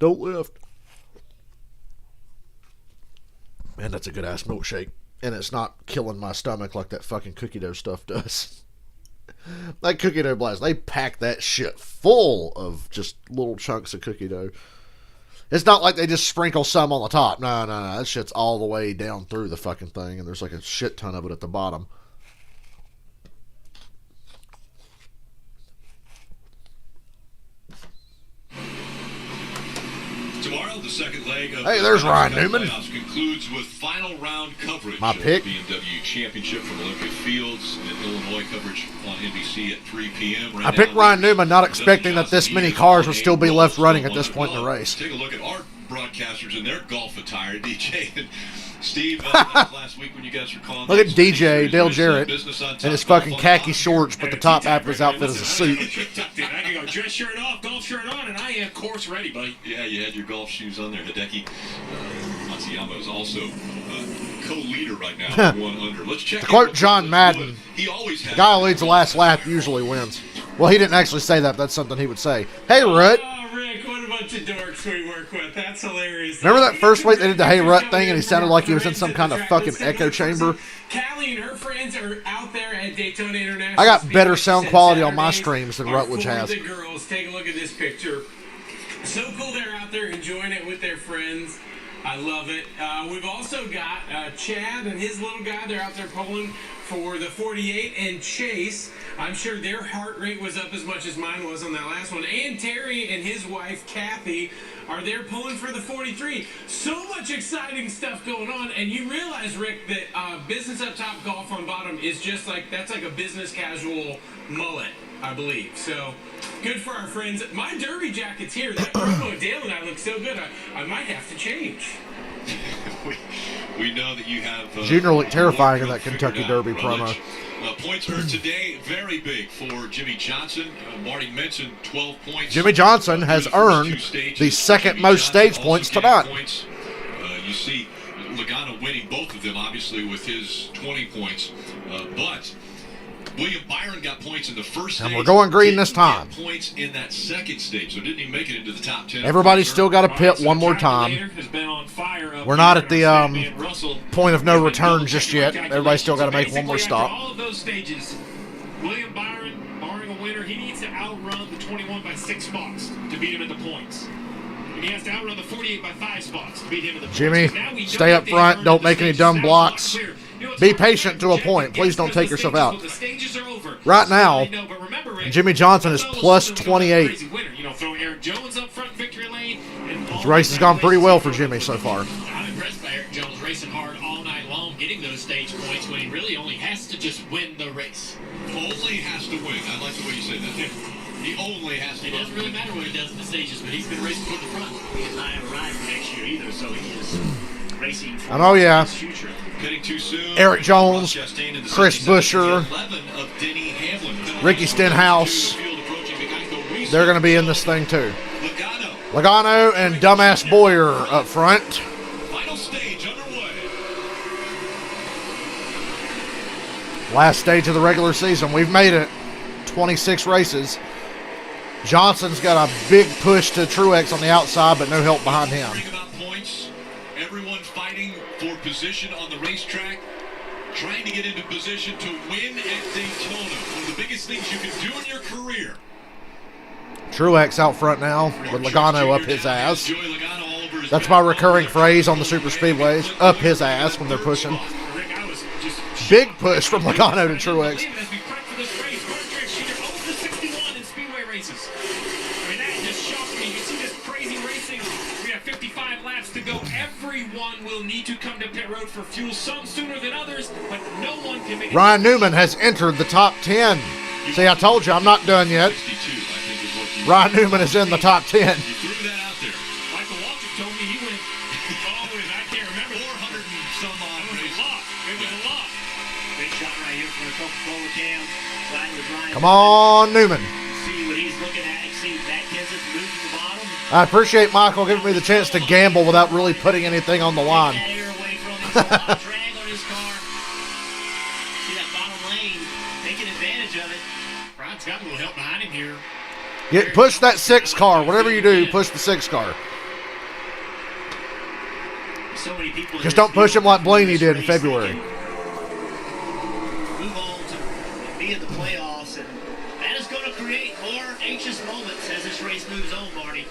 A: Don't lift. Man, that's a good ass milkshake. And it's not killing my stomach like that fucking cookie dough stuff does. That cookie dough blast, they pack that shit full of just little chunks of cookie dough. It's not like they just sprinkle some on the top. No. That shit's all the way down through the fucking thing, and there's like a shit ton of it at the bottom.
C: Tomorrow, the second leg of
A: hey, there's Ryan Newman.
C: Playoffs concludes with final round coverage
A: my pick.
C: of the BMW Championship from Olympia Fields and Illinois coverage on NBC at 3 p.m. Right
A: I picked Ryan Newman, not expecting that this many cars would still be left running at this point in the race.
C: Take a look at our broadcasters in their golf attire, DJ and Steve. Last week when you guys were calling.
A: Look at DJ Dale Jarrett in his fucking khaki shorts, but the top half of his outfit is a suit.
F: I can go dress shirt off, golf shirt on, and I am course ready, buddy.
C: Yeah, you had your golf shoes on there. Hideki Matsuyama is also co-leader right now. 1 under. Let's check.
A: To quote John Madden,
C: he always has.
A: The guy who leads the last lap usually wins. Well, he didn't actually say that. But that's something he would say. Hey, Rut.
F: Oh, Rick, what about
K: bunch of dorks we work with. That's hilarious.
A: Remember that first week they did the Hey Rut thing and he sounded like he was in some kind of fucking echo chamber?
K: Callie and her friends are out there at Daytona International.
A: I got better
K: Speedway.
A: sound
K: She said
A: quality on my
K: Saturdays
A: streams than
K: are
A: Rutledge
K: for
A: has.
K: the girls. Take a look at this picture. So cool they're out there enjoying it with their friends. I love it. We've also got Chad and his little guy. They're out there pulling for the 48. And Chase, I'm sure their heart rate was up as much as mine was on that last one. And Terry and his wife, Kathy, are there pulling for the 43. So much exciting stuff going on. And you realize, Rick, that business up top, golf on bottom is just like, that's like a business casual mullet, I believe. So good for our friends. My derby jacket's here. That promo Dale and I look so good. I might have to change.
C: we know that you have...
A: Junior looked terrifying in that Kentucky Derby promo.
C: Points earned today, very big for Jimmy Johnson. Marty mentioned 12 points.
A: Jimmy Johnson has earned the second most stage points tonight.
C: You see Logano winning both of them, obviously, with his 20 points. But William Byron got points in the first stage.
A: And we're going green this time.
C: Points in that second stage, so didn't even make it into the top 10.
A: Everybody's still got to pit one more time. We're not at the point of no return just yet. Everybody's still got to make one more stop.
F: All of those stages, William Byron, barring a winner, he needs to outrun the 21 by 6 spots to beat him at the points. And he has to outrun the 48 by 5 spots to beat him at the points.
A: Jimmy, stay up front. Don't make any dumb blocks. Be patient to a point. Please don't take yourself out. Right now, Jimmy Johnson is plus 28. This race has gone pretty well for Jimmy so far.
F: I'm impressed by Eric Jones racing hard all night long, getting those stage points when he really only has to just win the race.
C: Only has to win. I like the way you say that. He only has to win.
F: It doesn't really matter what he does in the stages, but he's been racing toward the front.
I: He's not have a ride for next year either, so he is racing for
A: Oh, yeah.
I: his future.
C: Getting too soon.
A: Eric Jones, Chris Buescher, Ricky Stenhouse. They're going to be in this thing too. Logano and dumbass Boyer up front.
C: Final stage underway.
A: Last stage of the regular season. We've made it. 26 races. Johnson's got a big push to Truex on the outside, but no help behind him.
C: Everyone fighting for position on the racetrack, trying to get into position to win at Daytona. One of the biggest things you can do in your career.
A: Truex out front now with Logano up his ass. That's my recurring phrase on the super speedways. Up his ass when they're pushing. Big push from Logano to Truex.
F: To go, everyone will need to come to pit road for fuel, some sooner than others, but no one can make it.
A: Ryan Newman has entered the top 10. See, I told you I'm not done yet. Ryan Newman is in the top 10.
F: Michael Waltrip told me he went, I can't remember, 400 and some odd races. It was a lot.
I: Big shot right here from the Coca-Cola can. Riding with Ryan.
A: Come on, Newman.
I: See what he's looking at. See Matt Kenseth moving to the bottom.
A: I appreciate Michael giving me the chance to gamble without really putting anything on the line.
I: Drag on his car. See that bottom lane, taking advantage of it.
F: Ryan's got a little help behind him here.
A: Push that 6 car. Whatever you do, push the 6 car.
I: So many people.
A: Just don't push him like Blaney did in February.
I: Move on to be in the playoffs, and that is going to create more anxious moments as this race moves on, Marty.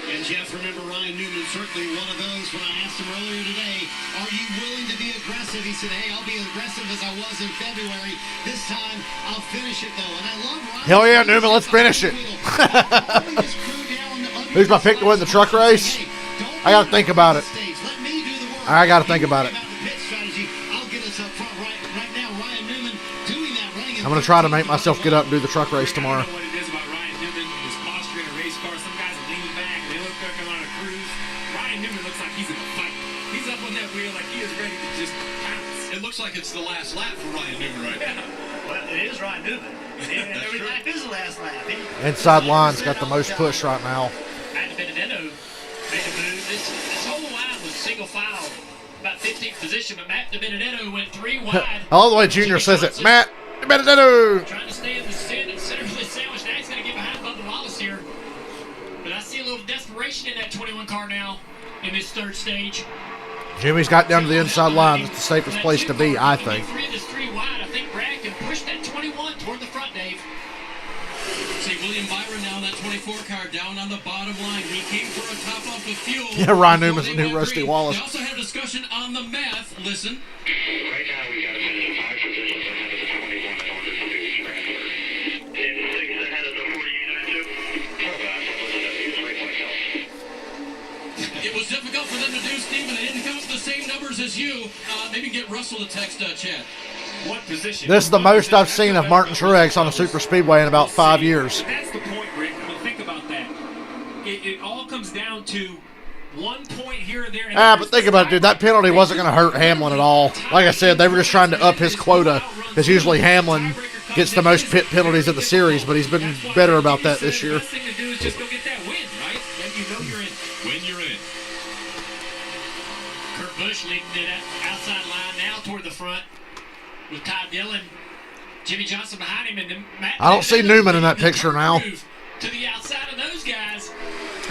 H: And Jeff, remember Ryan Newman, certainly one of those when I asked him earlier today, are you willing to be aggressive? He said, hey, I'll be aggressive as I was in February. This time, I'll finish it, though. And I love Ryan.
A: Hell yeah, Newman, let's finish it. Who's my pick to win the truck race? I got to think about it. I got to think about it. I'm going to try to make myself get up and do the truck race tomorrow.
C: Like it's the last lap for Ryan Newman right now.
I: Well, it is Ryan Newman. Every lap is the last lap.
A: Inside line's got the most push right now.
I: Matt Benedetto made a move. This whole line was single file, about 15th position, but Matt Benedetto went 3 wide.
A: I love the way Junior says it. Matt Benedetto.
I: Trying to stay in the center of the sandwich. Now he's going to get behind Bubba Wallace here. But I see a little desperation
F: third stage.
A: Jimmy's got down to the inside line. That's the safest place to be, I think.
F: Three wide. I think Brad can push that 21 toward the front, Dave. See William Byron now, that 24 car down on the bottom line. He came for a top off of fuel.
A: Yeah, Ryan Newman's the new Rusty Wallace.
F: They also had a discussion on the math. Listen.
E: Right now we got to finish 5 positions ahead of the 21 in order to do Scrambler. 6 ahead of the 48
F: It was difficult for them to do, Steve, and they didn't come up with the same numbers as you. Maybe get Russell to text Chad. What position?
A: This is the most I've seen of Martin Truex on a super speedway in about 5 years.
J: That's the point, Rick. I mean, think about that. It all comes down to 1 point here and there.
A: But think about it, dude. That penalty wasn't going to hurt Hamlin at all. Like I said, they were just trying to up his quota, because usually Hamlin gets the most pit penalties in the series, but he's been better about that this year.
J: The best thing to do is just go get that win, right? Then you know you're in. When you're in.
F: Kurt Busch leading it outside line now toward the front with Ty Dillon. Jimmy Johnson behind him. And Matt
A: I don't see Newman in that picture now.
F: To the outside of those guys.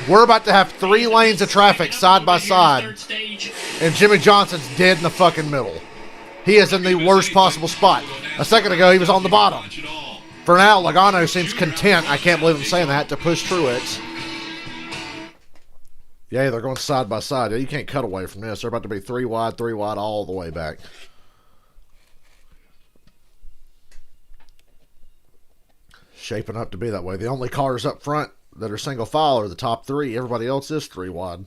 A: We're about to have 3 lanes of traffic side by side, and Jimmy Johnson's dead in the fucking middle. He is in the worst possible spot. A second ago, he was on the bottom. For now, Logano seems content, I can't believe I'm saying that, to push Truex. Yeah, they're going side by side. You can't cut away from this. They're about to be 3 wide all the way back. Shaping up to be that way. The only cars up front that are single file are the top 3. Everybody else is 3 wide.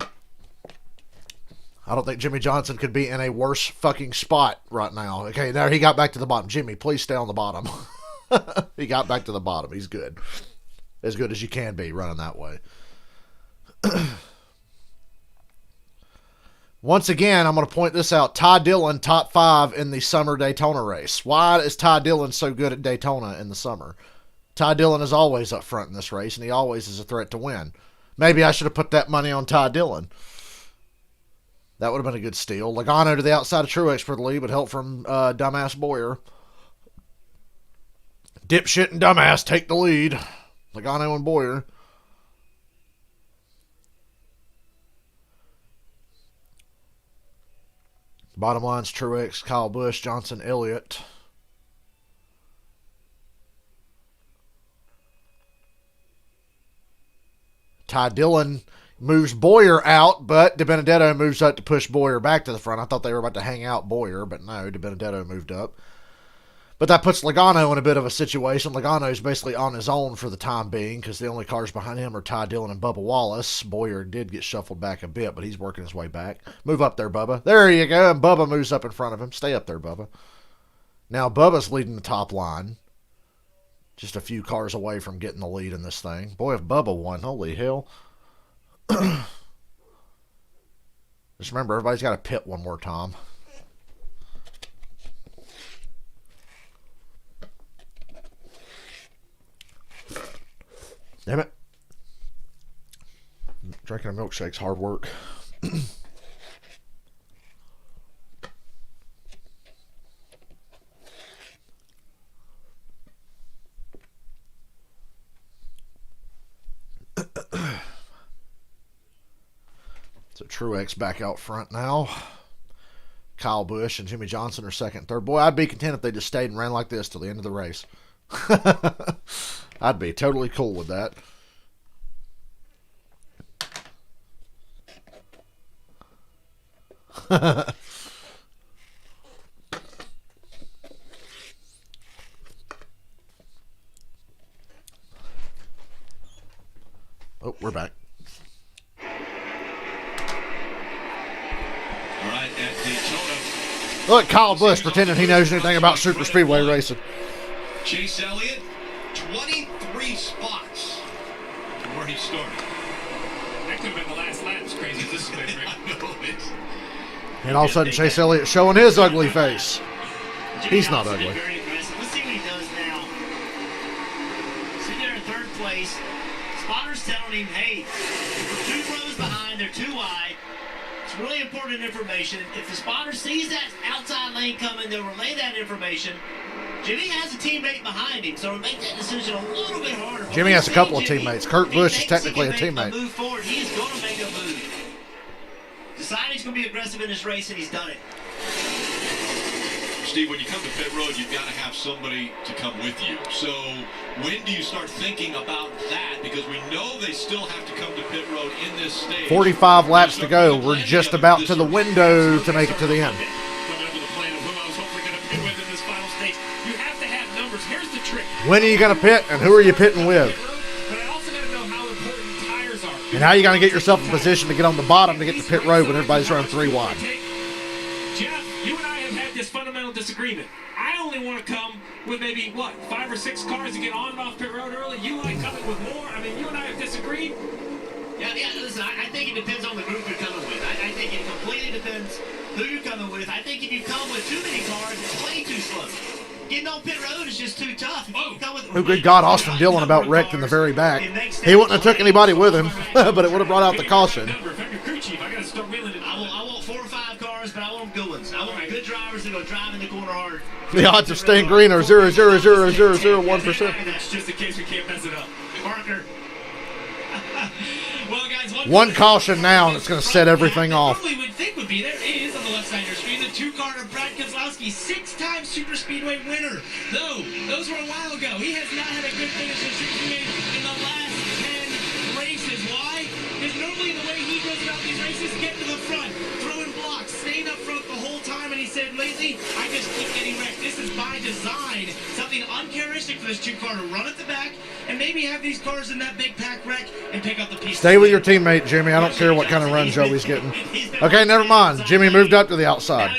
A: I don't think Jimmy Johnson could be in a worse fucking spot right now. Okay, now he got back to the bottom. Jimmy, please stay on the bottom. He got back to the bottom. He's good. As good as you can be running that way. Once again, I'm going to point this out. Ty Dillon, top 5 in the summer Daytona race. Why is Ty Dillon so good at Daytona in the summer? Ty Dillon is always up front in this race, and he always is a threat to win. Maybe I should have put that money on Ty Dillon. That would have been a good steal. Logano to the outside of Truex for the lead, with help from dumbass Boyer. Dipshit and dumbass take the lead. Logano and Boyer. Bottom line's Truex, Kyle Busch, Johnson, Elliott. Ty Dillon moves Boyer out, but DiBenedetto moves up to push Boyer back to the front. I thought they were about to hang out Boyer, but no, DiBenedetto moved up. But that puts Logano in a bit of a situation. Logano's basically on his own for the time being, because the only cars behind him are Ty Dillon and Bubba Wallace. Boyer did get shuffled back a bit, but he's working his way back. Move up there, Bubba. There you go, and Bubba moves up in front of him. Stay up there, Bubba. Now Bubba's leading the top line. Just a few cars away from getting the lead in this thing. Boy, if Bubba won, holy hell. Just remember, everybody's got to pit one more time. Damn it. Drinking a milkshake's hard work. So Truex back out front now. Kyle Busch and Jimmy Johnson are second and third. Boy, I'd be content if they just stayed and ran like this till the end of the race. I'd be totally cool with that. Oh, we're back.
C: All right, at Daytona.
A: Look, Kyle Busch pretending he knows anything about super speedway racing.
C: Chase Elliott, 23 spots from where he started.
J: That could have been the last lap, as crazy as this has been, Rick.
C: I know it is.
A: And all of a sudden, Chase Elliott showing his ugly face. He's not ugly.
I: Very aggressive. Let's see what he does now. Sitting there in third place. Spotter's telling him, hey, we're 2 rows behind, they're 2 wide. It's really important information. If the spotter sees that outside lane coming, they'll relay that information. Jimmy has a teammate behind him, so it'll make that decision a little bit harder.
A: Jimmy has a couple of teammates. Kurt Busch is technically a teammate.
I: Move forward. He's going to make a move. Decided he's going to be aggressive in this race, and he's done it.
C: Steve, when you come to pit road, you've got to have somebody to come with you. So when do you start thinking about that? Because we know they still have to come to pit road in this stage.
A: 45 laps to go. We're just about to the window to make it to the end. When are you going to pit, and who are you pitting with? And how are you going to get yourself in position to get on the bottom to get to pit road when everybody's running 3 wide?
F: Jeff, you and I have had this fundamental disagreement. I only want to come with maybe, 5 or 6 cars to get on and off pit road early. You like coming with more? I mean, you and I have disagreed.
I: Yeah, listen, I think it depends on the group you're coming with. I think it completely depends who you're coming with. I think if you come with too many cars, it's way too slow. Getting on pit road is just too tough.
A: Oh, good God, Austin Dillon about wrecked in the very back. He wouldn't have took anybody with him, but it would have brought out the caution.
I: I want 4 or 5 cars, but I want good ones. I want good drivers that go drive in the corner hard.
A: The odds of staying green are 0.00001%.
F: That's just in case we can't mess it up. Parker. Well, guys,
A: one caution now, and it's going to set everything off.
K: What we would think would be there is on the left side of your screen the 2-car of Brad Keselowski, 6-time Super Speedway winner. Though those were a while ago. He has not had a good finish in Super Speedway in the last 10 races. Why? Because normally the way he goes about these races, get to the front, throwing blocks, staying up front the whole time. And he said, lately, I just keep getting wrecked. This is by design. Something uncharacteristic for this 2-car to run at the back and maybe have these cars in that big pack wreck and pick up the pieces.
A: Stay with your teammate, Jimmy. I don't care what kind of run Joey's getting. Okay, never mind. Jimmy moved up to the outside.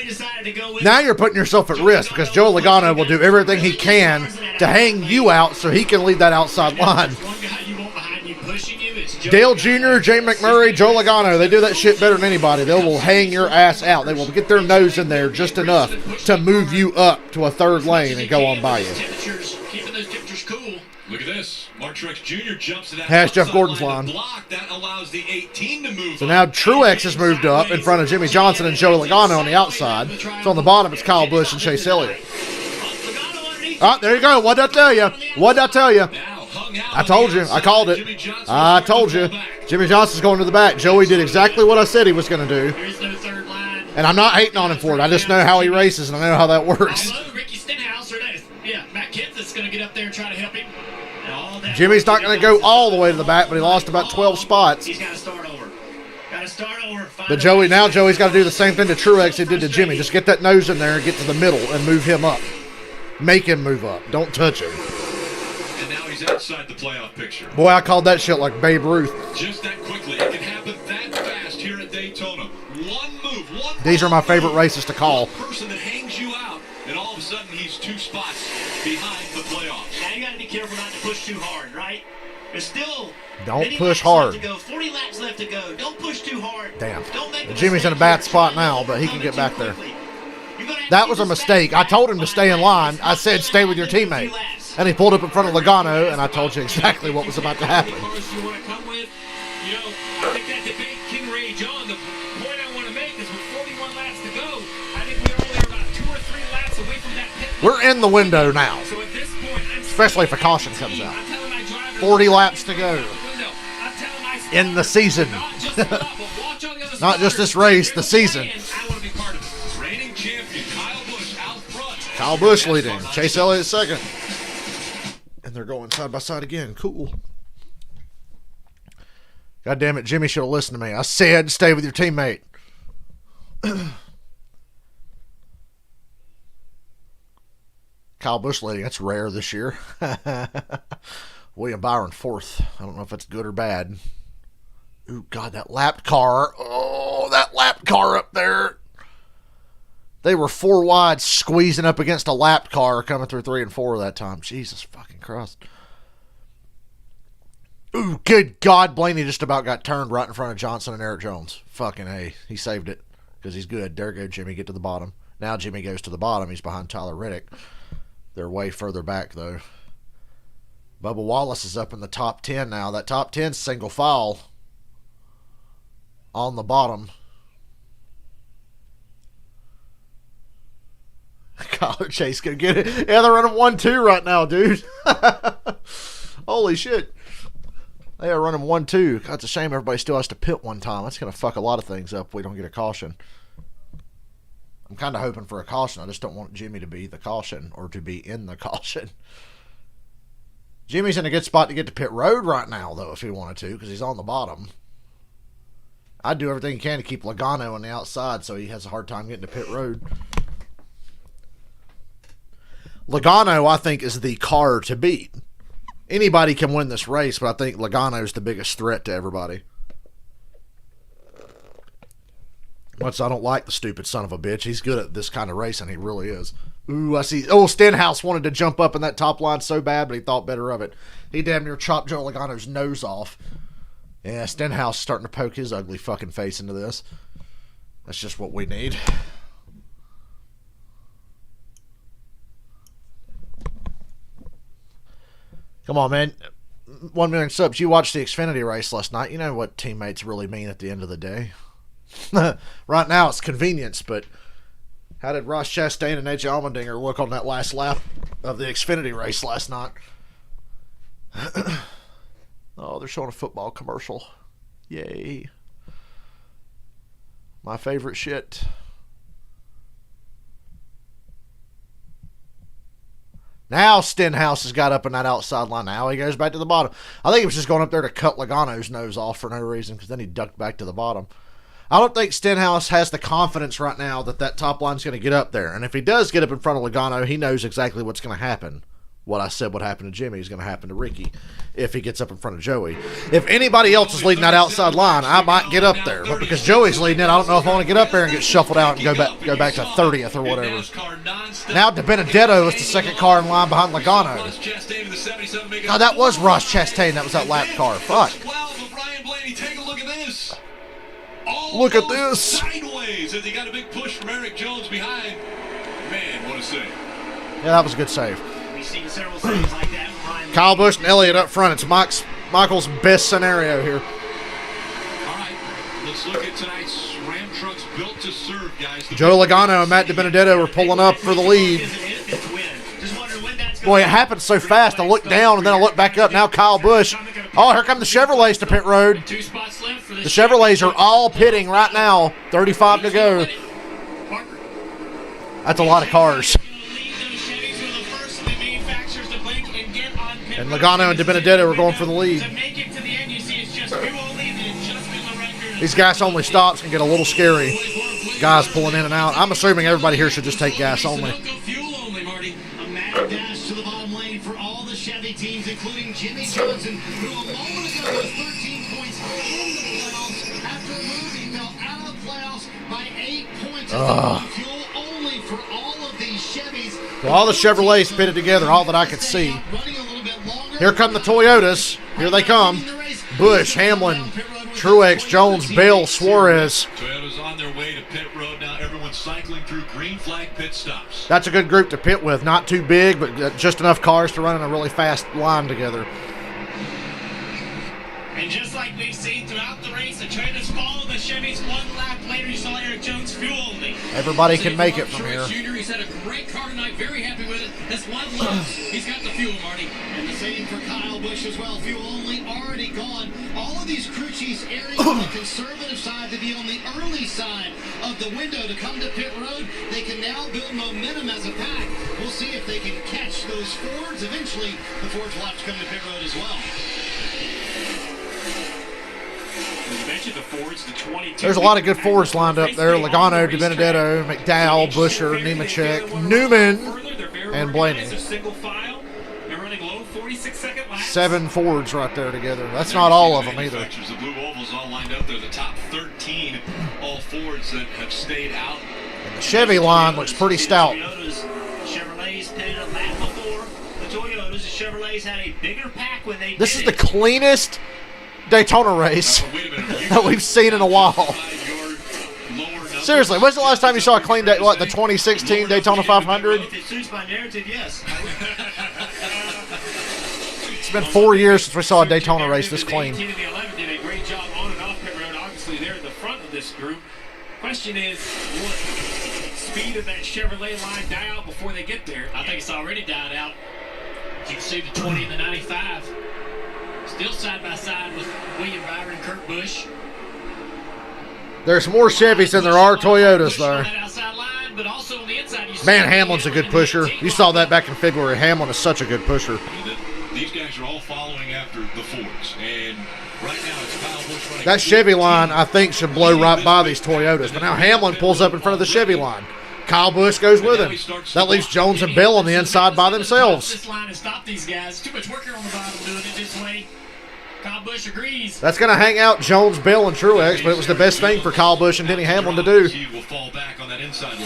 A: Now you're putting yourself at risk because Joe Logano will do everything he can to hang you out so he can lead that outside line. Dale Jr., Jay McMurray, Joe Logano, they do that shit better than anybody. They will hang your ass out. They will get their nose in there just enough to move you up to a third lane and go on by you.
C: Keeping those temperatures cool. Look at this. Mark Truex Jr. jumps to that
A: Has Jeff Gordon's line.
C: Block. That allows the 18 to move.
A: So now Truex has moved up in front of Jimmy Johnson and Joe Logano on the outside. So on the bottom, it's Kyle Busch and Chase Elliott. Oh, there you go. What'd I tell you? What'd I tell you? I told you. I called it. I told you. Jimmy Johnson's going to the back. Joey did exactly what I said he was going to do. And I'm not hating on him for it. I just know how he races, and I know how that works.
K: Matt Kenseth's going to get up there and try to help him.
A: Jimmy's not going to go all the way to the back, but he lost about 12 spots.
K: He's got to start over.
A: But Joey's got to do the same thing to Truex he did to Jimmy. Just get that nose in there and get to the middle and move him up. Make him move up. Don't touch him.
C: And now he's outside the playoff picture.
A: Boy, I called that shit like Babe Ruth.
C: Just that quickly. It can happen that fast here at Daytona. One move,
A: These are my favorite races to call.
C: person that hangs you out, and all of a sudden he's 2 spots behind the playoffs.
I: Now you got to be careful not to push too hard, right? There's still
A: Don't push hard.
I: 40 laps left to go. Don't push too hard.
A: Damn. Jimmy's in a bad spot now, but he can get back there. That was a mistake. I told him to stay in line. I said stay with your teammate. And he pulled up in front of Logano, and I told you exactly what was about to happen.
F: I think that debate, King Ray John, the point I want to make is with 41 laps to go, I think we're only about 2 or 3 laps away from that pit.
A: We're in the window now.
F: So at this point,
A: Especially if a caution comes out. 40 laps to go. In the season. Not just this race, the season.
C: Reigning champion Kyle Busch out front.
A: Kyle Busch leading. Chase Elliott second. And they're going side by side again. Cool. God damn it, Jimmy should have listened to me. I said stay with your teammate. Kyle Busch leading. That's rare this year. William Byron fourth. I don't know if that's good or bad. Ooh, God, that lapped car. Oh, that lapped car up there. They were 4 wide squeezing up against a lapped car coming through 3 and 4 that time. Jesus fucking Christ. Ooh, good God. Blaney just about got turned right in front of Johnson and Eric Jones. Fucking A. He saved it because he's good. There goes Jimmy. Get to the bottom. Now Jimmy goes to the bottom. He's behind Tyler Reddick. They're way further back, though. Bubba Wallace is up in the top 10 now. That top 10 single file on the bottom. Tyler Chase gonna get it. Yeah, they're running 1-2 right now, dude. Holy shit. They are running 1-2. God, it's a shame everybody still has to pit one time. That's gonna fuck a lot of things up if we don't get a caution. I'm kind of hoping for a caution. I just don't want Jimmy to be the caution or to be in the caution. Jimmy's in a good spot to get to pit road right now, though, if he wanted to, because he's on the bottom. I'd do everything he can to keep Logano on the outside so he has a hard time getting to pit road. Logano, I think, is the car to beat. Anybody can win this race, but I think Logano is the biggest threat to everybody. Much as I don't like the stupid son of a bitch, he's good at this kind of racing. He really is. Ooh, I see. Oh, Stenhouse wanted to jump up in that top line so bad, but he thought better of it. He damn near chopped Joe Logano's nose off. Yeah, Stenhouse is starting to poke his ugly fucking face into this. That's just what we need. Come on, man. 1 million subs. You watched the Xfinity race last night. You know what teammates really mean at the end of the day. Right now it's convenience, but how did Ross Chastain and AJ Allmendinger look on that last lap of the Xfinity race last night? Oh, they're showing a football commercial. Yay. My favorite shit. Now Stenhouse has got up in that outside line. Now he goes back to the bottom. I think he was just going up there to cut Logano's nose off for no reason, because then he ducked back to the bottom. I don't think Stenhouse has the confidence right now that that top line's going to get up there. And if he does get up in front of Logano, he knows exactly what's going to happen. What I said would happen to Jimmy is going to happen to Ricky if he gets up in front of Joey. If anybody else is leading that outside line, I might get up there. But because Joey's leading it, I don't know if I want to get up there and get shuffled out and go back to 30th or whatever. Now DiBenedetto is the second car in line behind Logano. God, that was Ross Chastain. That was that lap car. Fuck. Look at this.
C: Sideways as he got a big push from Eric Jones behind. Man, what a save.
A: Yeah, that was a good save.
E: We've seen several saves like that from Ryan.
A: Kyle Busch and Elliott up front. It's Michael's best scenario here.
C: All right, let's look at tonight's Ram trucks built to serve, guys.
A: Joe Logano and Matt DiBenedetto were pulling up for the lead. Boy, it happened so fast. I looked down and then I looked back up. Now Kyle Busch. Oh, here come the Chevrolets to pit road. The Chevrolets are all pitting right now. 35 to go. That's a lot of cars. And Logano and DiBenedetto are going for the lead. These gas only stops can get a little scary. Guys pulling in and out. I'm assuming everybody here should just take gas only.
H: Dash to the bottom lane for all the Chevy teams, including Jimmy Johnson, who a moment ago was 13 points in the playoffs after moving fell out of the playoffs by 8 points. Fuel only for all of these Chevys.
A: Well, all the Chevrolets pitted together, all that I could see. Here come the Toyotas. Here they come. Busch, Hamlin, Truex, Jones, Bell, Suarez.
C: Toyota's on their way to pit road now. Everyone's cycling through green flag pit stops.
A: That's a good group to pit with. Not too big, but just enough cars to run in a really fast line together.
K: And just like we've seen throughout the race, the Toyotas follow the Chevys 1 lap later. You saw Eric Jones fuel only.
A: Everybody can make it from here.
J: Jr., he's had a great car tonight. Very happy with it. That's 1 lap. He's got the fuel, Marty.
H: And the same for Kyle Busch as well. Fuel only already gone. All of these crew chiefs erring on the conservative side to be on the early side of the window to come to pit road. They can now build momentum as a pack. We'll see if they can catch those Fords. Eventually, the Fords will have to come to pit road as well.
A: There's a lot of good Fords lined up there. Logano, DiBenedetto, McDowell, Buescher, Nemechek, Newman, and Blaney. 7 Fords right there together. That's not all of them either.
C: The blue ovals all lined up. They're the top 13 all Fords that have stayed out.
A: And the Chevy line looks pretty stout.
E: Chevrolets pitted a lap before the Toyotas. The Chevrolets had a bigger pack when they
A: This is the cleanest Daytona race that we've seen in a while. Seriously, when's the last time you saw a clean day? What, the 2016 Daytona 500?
E: If it suits my narrative, yes.
A: It's been 4 years since we saw a Daytona race this clean.
K: The 18 and the 11 did a great job on and off pit road. Obviously, they're in the front of this group. And the Chevy 1
F: Question is, what speed of that Chevrolet line die out before they get there?
I: I think it's already died out. You can see the 20 and the 95. Still side by side with William Byron and Kurt Busch.
A: There's more Chevys than there are Toyotas there.
I: That outside line, but also on the inside, you see
A: Man, Hamlin's a good pusher. You saw that back in February. Hamlin is such a good pusher.
C: These guys are all following after the Fords, and right now it's Kyle Busch running.
A: That Chevy line, I think, should blow right by these Toyotas. But now Hamlin pulls up in front of the Chevy line. Kyle Busch goes with him. That leaves Jones and Bill on the inside by themselves.
I: This line and stop these guys. Too much worker on the bottom doing it this way. Kyle Busch agrees.
A: That's going to hang out Jones, Bill, and Truex, but it was the best thing for Kyle Busch and Denny Hamlin to do.
C: He will fall back on that inside line.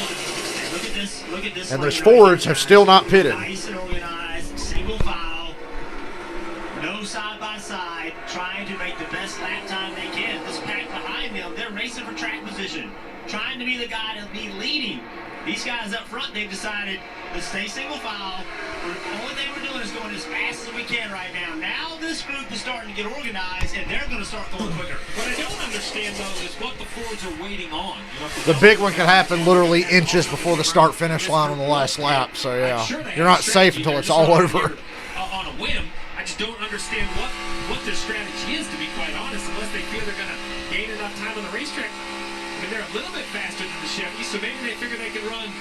I: Look at this. Look at this.
A: And those Fords have still not pitted.
I: Nice and organized. Single file. No side by side. Trying to make the best lap time they can. This pack behind them, they're racing for track position. Trying to be the guy to be leading. These guys up front, they've decided to stay single file. The only thing we're doing is going as fast as we can right now. Now this group is starting to get organized, and they're going to start going quicker.
F: What I don't understand, though, is what the Fords are waiting on.
A: The big one could happen literally inches before the start-finish line on the last lap. So, yeah, you're not safe until it's all over.
F: On a whim, I just don't understand what their strategy is, to be quite honest, unless they feel they're going to gain enough time on the racetrack. I mean, they're a little bit faster than the Chevys, so maybe they figure they can run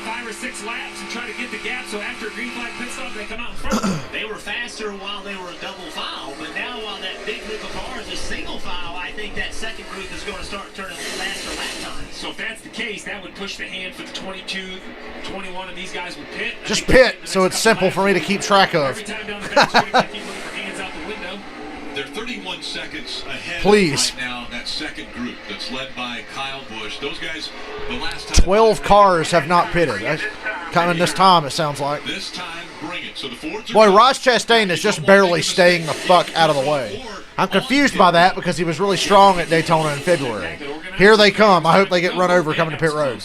F: 5 or 6 laps and try to get the gap, so after a green flag pit stop, they come out in front.
I: They were faster while they were a double file, but now while that big group of cars is single file, I think that second group is going to start turning faster lap times.
F: So if that's the case, that would push the hand for the 22, 21 of these guys would pit.
A: Just pit, so it's simple for me to keep track of.
F: Every time down the back, keep looking for hands out the window.
C: They're 31 seconds ahead
A: Please.
C: right now, that second group that's led by Kyle Busch. Those guys, the last time
A: 12 cars have not pitted. That's kind of this time, it sounds like.
C: This time, bring it. So the Fords are
A: Boy, Ross Chastain is just barely staying the fuck out of the way. I'm confused by that because he was really strong at Daytona in February. Here they come. I hope they get run over coming to pit road.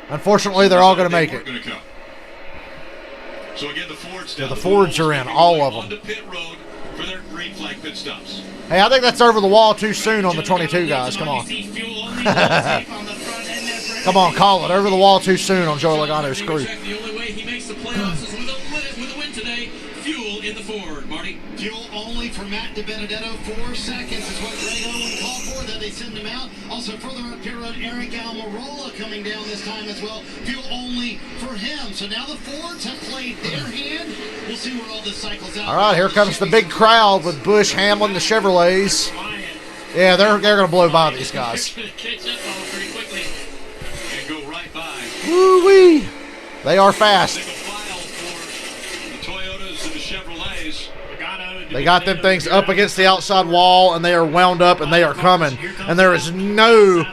A: Unfortunately, they're all going to make it.
C: So again, the Fords,
A: Yeah, the Fords are in, all of them.
C: onto pit road for their green flag pit stops.
A: Hey, I think that's over the wall too soon on the 22, guys. Come on. Come on, call it. Over the wall too soon on Joey Logano's crew.
J: The only way he makes the playoffs is with a win today. Fuel in the Ford, Marty.
H: Fuel only for Matt DiBenedetto. 4 seconds is what Greg Owen called for. Then they send him out. Also further up pit road, Eric Almirola coming down this time as well. Fuel only for him. So now the Fords have played their hand. We'll see where all this cycles out.
A: All right, here comes the big crowd with Busch, Hamlin, the Chevrolets. Yeah, they're going to blow by these guys.
C: And go right by.
A: Woo-wee. They are fast.
C: The Toyotas and the Chevrolets.
A: They got them things up against the outside wall, and they are wound up, and they are coming. And there is no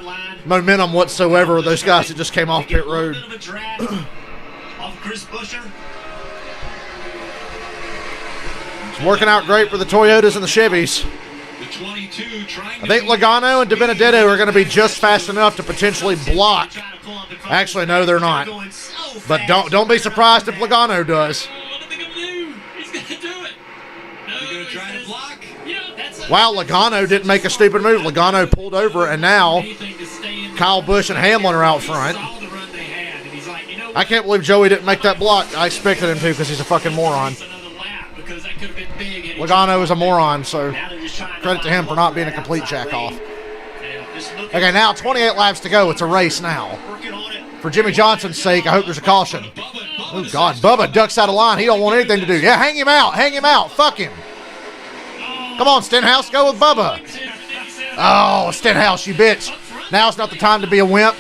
A: momentum whatsoever with those guys that just came off pit road. It's working out great for the Toyotas and the Chevys.
C: The 22 trying
A: I think Logano and DiBenedetto are going to be just fast enough to potentially block. Actually, no, they're not. But don't be surprised if Logano does.
J: He's going to do it.
C: You're going to try to block?
A: Wow, Logano didn't make a stupid move. Logano pulled over, and now Kyle Busch and Hamlin are out front. I can't believe Joey didn't make that block. I expected him to because he's a fucking moron. Logano is a moron, so credit to him for not being a complete jack-off. Okay, now 28 laps to go. It's a race now. For Jimmy Johnson's sake, I hope there's a caution. Oh, God. Bubba ducks out of line. He don't want anything to do. Yeah, hang him out. Hang him out. Fuck him. Come on, Stenhouse. Go with Bubba. Oh, Stenhouse, you bitch. Now's not the time to be a wimp.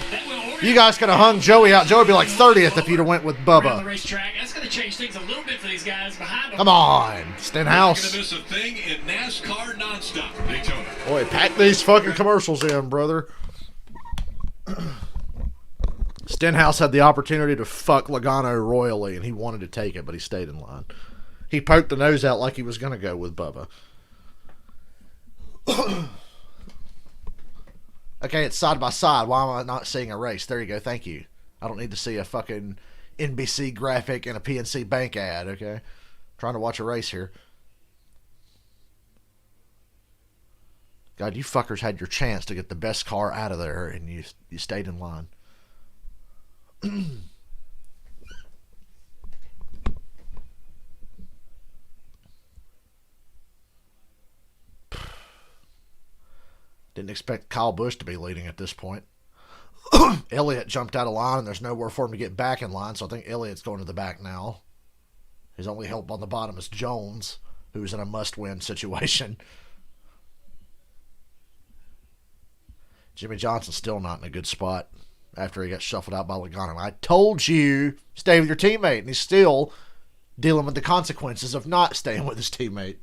A: You guys could have hung Joey out. Joey would be like 30th if you'd have went with Bubba.
F: That's going to change things a little bit for these guys behind them.
A: Come on, Stenhouse.
C: Not going to miss a thing in NASCAR nonstop, Daytona.
A: Boy, pack these fucking commercials in, brother. Stenhouse had the opportunity to fuck Logano royally, and he wanted to take it, but he stayed in line. He poked the nose out like he was going to go with Bubba. Okay, it's side by side. Why am I not seeing a race? There you go. Thank you. I don't need to see a fucking NBC graphic and a PNC Bank ad, okay? Trying to watch a race here. God, you fuckers had your chance to get the best car out of there, and you stayed in line. Didn't expect Kyle Busch to be leading at this point. Elliott jumped out of line, and there's nowhere for him to get back in line, so I think Elliott's going to the back now. His only help on the bottom is Jones, who's in a must-win situation. Jimmy Johnson's still not in a good spot after he got shuffled out by Logano. I told you, stay with your teammate, and he's still dealing with the consequences of not staying with his teammate.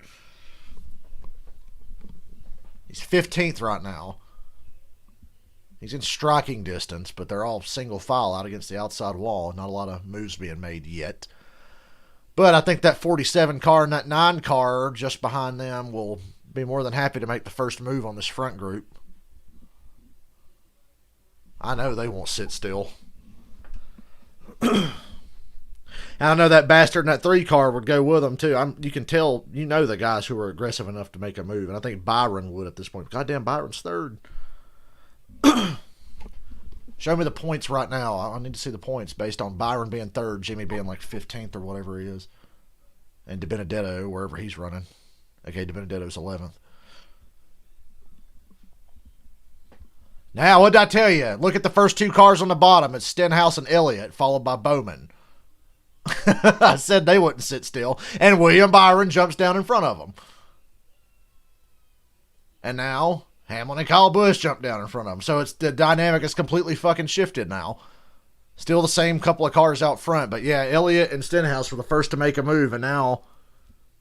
A: He's 15th right now. He's in striking distance, but they're all single file out against the outside wall. Not a lot of moves being made yet. But I think that 47 car and that 9 car just behind them will be more than happy to make the first move on this front group. I know they won't sit still. And I know that bastard in that 3 car would go with them too. You can tell, you know, the guys who are aggressive enough to make a move. And I think Byron would at this point. Goddamn, Byron's 3rd. Show me the points right now. I need to see the points based on Byron being 3rd, Jimmy being like 15th or whatever he is. And DiBenedetto, wherever he's running. Okay, DiBenedetto's 11th. Now, what did I tell you? Look at the first 2 cars on the bottom. It's Stenhouse and Elliott, followed by Bowman. I said they wouldn't sit still. And William Byron jumps down in front of them. And now, Hamlin and Kyle Busch jump down in front of them. So it's the dynamic is completely fucking shifted now. Still the same couple of cars out front. But yeah, Elliott and Stenhouse were the first to make a move. And now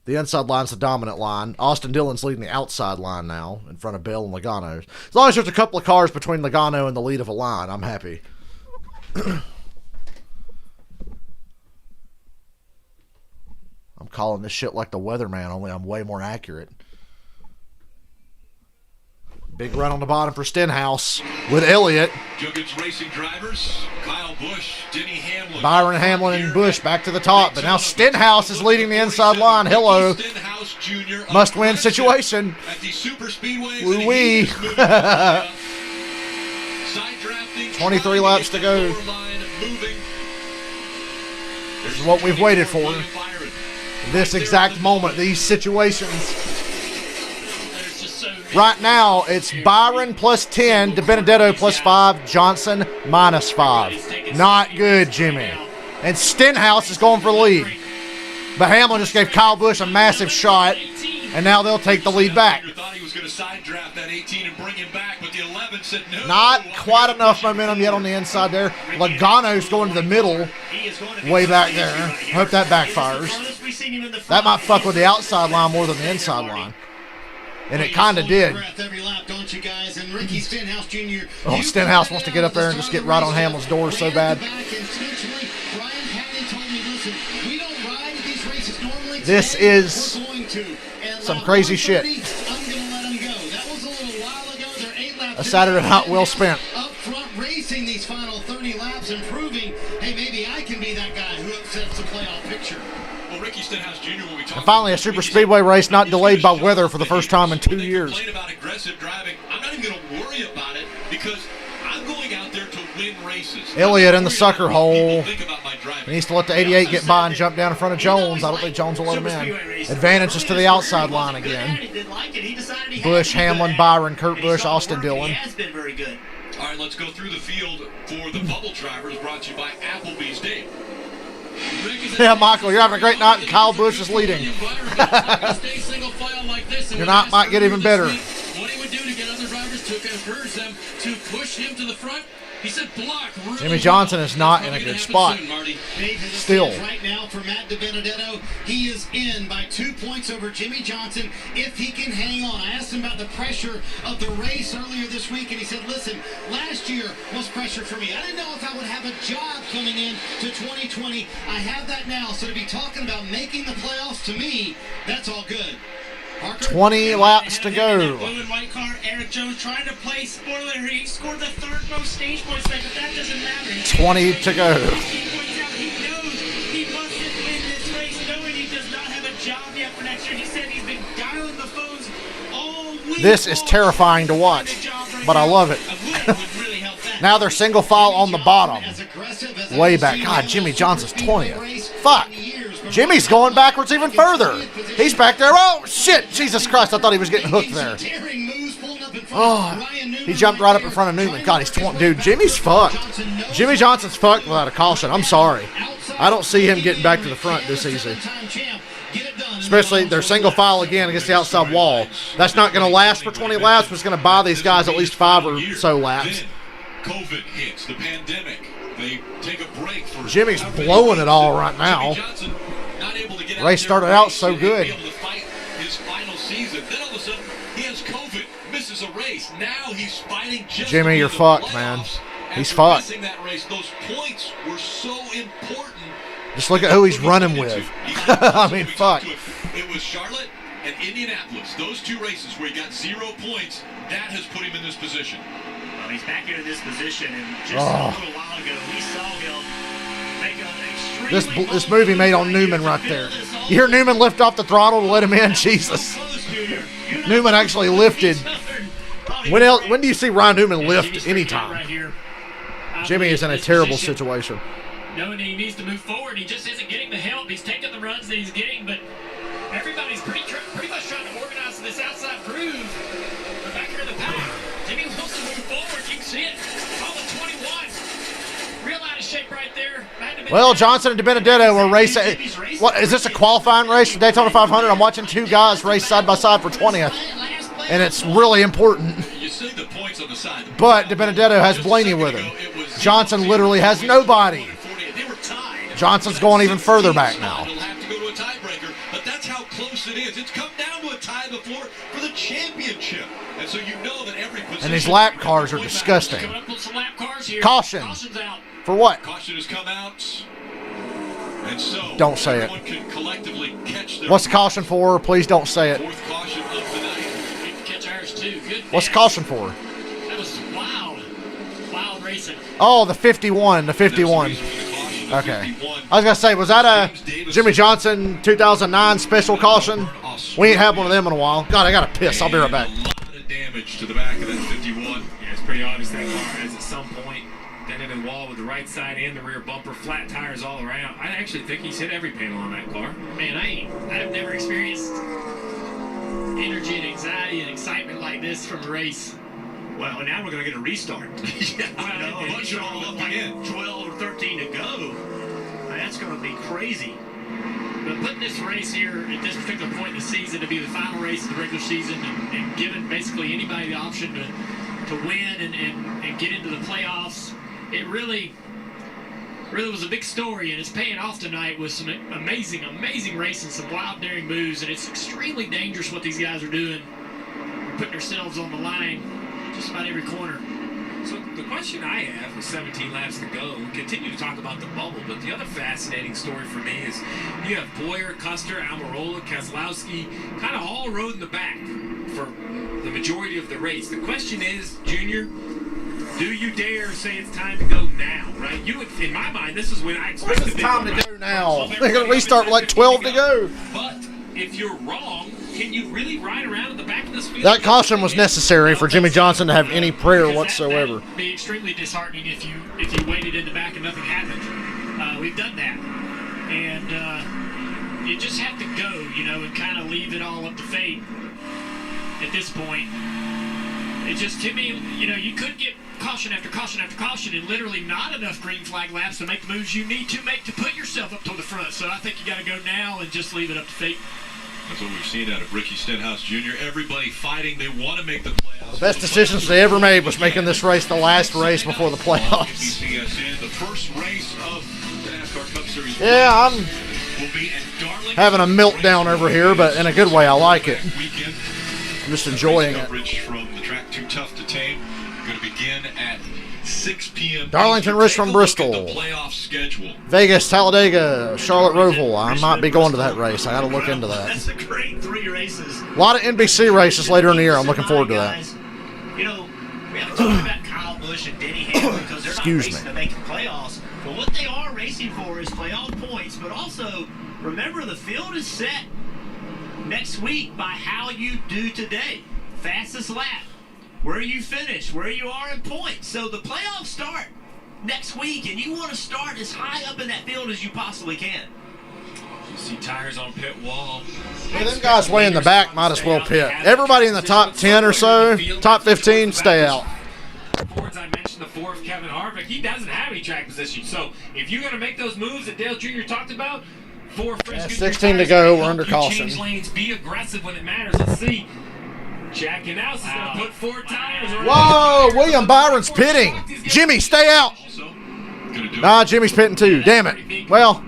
A: the inside line's the dominant line. Austin Dillon's leading the outside line now in front of Bell and Logano. As long as there's a couple of cars between Logano and the lead of a line, I'm happy. I'm calling this shit like the weatherman, only I'm way more accurate. Big run on the bottom for Stenhouse with Elliott.
C: Juggins Racing drivers, Kyle Busch, Denny Hamlin.
A: Byron, Hamlin, and Busch back to the top. But now Stenhouse is leading the inside line. Hello. Must-win situation.
C: At the super speedways.
A: Woo-wee. 23 laps to go. This is what we've waited for. This exact moment, these situations. Right now, it's Byron plus 10, DiBenedetto plus 5, Johnson minus 5. Not good, Jimmy. And Stenhouse is going for the lead. But Hamlin just gave Kyle Busch a massive shot, and now they'll take the lead back. Not quite enough momentum yet on the inside there. Logano's going to the middle, way back there. Hope that backfires. That might fuck with the outside line more than the inside line. And it kind of did. Oh, Stenhouse wants to get up there and just get right on Hamlin's door so bad. This is some crazy shit. A Saturday night well spent.
H: Up front racing these final 30 laps and proving, hey, maybe I can be that guy who upsets the playoff picture.
C: Well, Ricky Stenhouse Jr. when we talk
A: and finally, a super speedway race not delayed by weather for the first time in 2 years.
C: About aggressive driving. I'm not even going to worry about it because I'm going out there to win races.
A: Elliott in the sucker hole. He needs to let the 88 get by and jump down in front of Jones. I don't think Jones will let him in. Advantages to the outside line again. Busch, Hamlin, Byron, Kurt Busch, Austin Dillon.
C: All right, let's go through the field for the bubble drivers brought to you by Applebee's Day.
A: Yeah, Michael, you're having a great night and Kyle Busch is leading. Your night might get even better.
J: What he would do to get other drivers to encourage them to push him to the front. He said block. Really
A: Jimmy Johnson is not in a good spot. Still.
H: Right now for Matt DiBenedetto, he is in by 2 points over Jimmy Johnson if he can hang on. I asked him about the pressure of the race earlier this week, and he said, listen, last year was pressure for me. I didn't know if I would have a job coming in to 2020. I have that now, so to be talking about making the playoffs, to me, that's all good.
A: 20 laps to go.
K: Blue and white car, Eric Jones trying to play spoiler. He scored the 3rd most stage points, but that doesn't matter.
A: 20 to go.
K: He points out he knows he mustn't win this race, knowing he does not have a job yet for next year. He said he's been dialing the phones all
A: This is terrifying to watch, but I love it. Now they're single file on the bottom. Way back. God, Jimmy Johnson's 20th. Fuck. Jimmy's going backwards even further. He's back there. Oh, shit. Jesus Christ. I thought he was getting hooked there. Oh, he jumped right up in front of Newman. God, he's 20. Dude, Jimmy's fucked. Jimmy Johnson's fucked without a caution. I'm sorry. I don't see him getting back to the front this easy. Especially their single file again against the outside wall. That's not going to last for 20 laps, but it's going to buy these guys at least 5 or so laps.
C: COVID hits, the pandemic. They take a break for
A: Jimmy's blowing it all right now. Race started out so good.
C: His final season. Then all of a sudden, he has COVID, misses a race. Now he's fighting just
A: Jimmy, you're fucked, man. He's fucked.
C: That race, those points were so important.
A: Just look at who he's running with. I mean, fuck.
C: It was Charlotte and Indianapolis. Those 2 races where he got 0 points, that has put him in this position.
E: Well, he's back into this position, and just a little while ago, we saw him make an extremely
A: this movie made on Newman right there. You hear Newman lift off the throttle to let him in? Jesus. Newman actually lifted. When do you see Ryan Newman lift anytime? Jimmy is in a terrible situation.
F: Knowing he needs to move forward, he just isn't getting the help. He's taking the runs that he's getting, but everybody's pretty much trying to organize this outside groove. We're back here in the pack. Jimmy wants to move forward. You can see it. All the 21. Real out of shape right there.
A: Well, Johnson and DiBenedetto were racing. What is this, a qualifying race for Daytona 500? I'm watching 2 guys race side by side for 20th, and it's really important.
C: You see the points on the side.
A: But DiBenedetto has Blaney with him. Johnson literally has nobody. Johnson's going even further back now.
C: He'll have to go to a tiebreaker, but that's how close it is. It's come down to a tie before for the championship. And so you know that every position.
A: And these lap cars are disgusting. Caution. For what?
C: Caution has come out. And so
A: don't say it.
C: Can collectively catch their
A: What's the caution for? Please don't say it.
C: 4th caution of the night.
F: Catch ours too. Good.
A: What's the caution for?
F: That was wild racing.
A: Oh, the 51. The 51. Okay. I was going to say, was that a Jimmy Johnson 2009 special caution? We ain't had one of them in a while. God, I got to piss. I'll be right back.
C: A lot of damage to the back of that 51.
F: Yeah, it's pretty obvious that car has at some point dented the wall with the right side and the rear bumper, flat tires all around. I actually think he's hit every panel on that car. Man, I've never experienced energy and anxiety and excitement like this from a race.
E: Well, now we're going to get a restart.
C: Yeah, I know.
E: Bunch of all up again. 12 or 13 to go. That's going to be crazy.
F: But putting this race here at this particular point in the season to be the final race of the regular season and giving basically anybody the option to win and get into the playoffs, it really was a big story, and it's paying off tonight with some amazing racing, some wild, daring moves, and it's extremely dangerous what these guys are doing. They're putting themselves on the line just about every corner.
J: So the question I have with 17 laps to go, we continue to talk about the bubble, but the other fascinating story for me is you have Boyer, Custer, Almirola, Keselowski, kind of all rode in the back for the majority of the race. The question is, Junior, do you dare say it's time to go now, right? In my mind, this is when I expect
A: it's time to go now. They're going to restart with like 12 to go.
J: But if you're wrong, can you really ride around in the back of this field?
A: That caution was necessary for Jimmy Johnson to have any prayer whatsoever.
F: That would be extremely disheartening if you waited in the back and nothing happened. We've done that, and you just have to go, and kind of leave it all up to fate. At this point, it just, to me, you could get caution after caution after caution, and literally not enough green flag laps to make the moves you need to make to put yourself up to the front. So I think you got to go now and just leave it up to fate.
C: That's what we've seen out of Ricky Stenhouse Jr. Everybody fighting. They want to make the playoffs.
A: The best decisions they ever made was making this race the last race before the playoffs.
C: The first race of the NASCAR Cup Series.
A: Yeah, I'm having a meltdown over here, but in a good way. I like it. I'm just enjoying it.
C: From the track Too Tough to Tame. Going to begin at 6 p.m.
A: Darlington Ridge from Bristol.
C: Playoff schedule.
A: Vegas, Talladega, Charlotte, Roval. I might be going to that race. I got to look into that.
E: That's a great 3 races.
A: A lot of NBC races later in the year. I'm looking forward to that.
E: We haven't talked about Kyle Busch and Denny Hamlin because they're not racing to make the playoffs. But what they are racing for is playoff points. But also, remember, the field is set next week by how you do today.
I: fastest lap, where you finish, where you are in points. So the playoffs start next week, and you want to start as high up in that field as you possibly can.
F: You see tires on pit wall.
A: Yeah, them guys way in the back might as well pit. Everybody in the top 10 or so, top 15, stay out.
F: Fords, I mentioned the fourth, Kevin Harvick. He doesn't have any track position. So if you're going to make those moves that Dale Jr. talked about,
A: 16 to go, we're under caution.
F: Change lanes, be aggressive when it matters. Let's see. Jack and House is going to put 4 tires.
A: Whoa, William Byron's pitting. Jimmy, stay out. Nah, Jimmy's pitting too. Damn it. Well,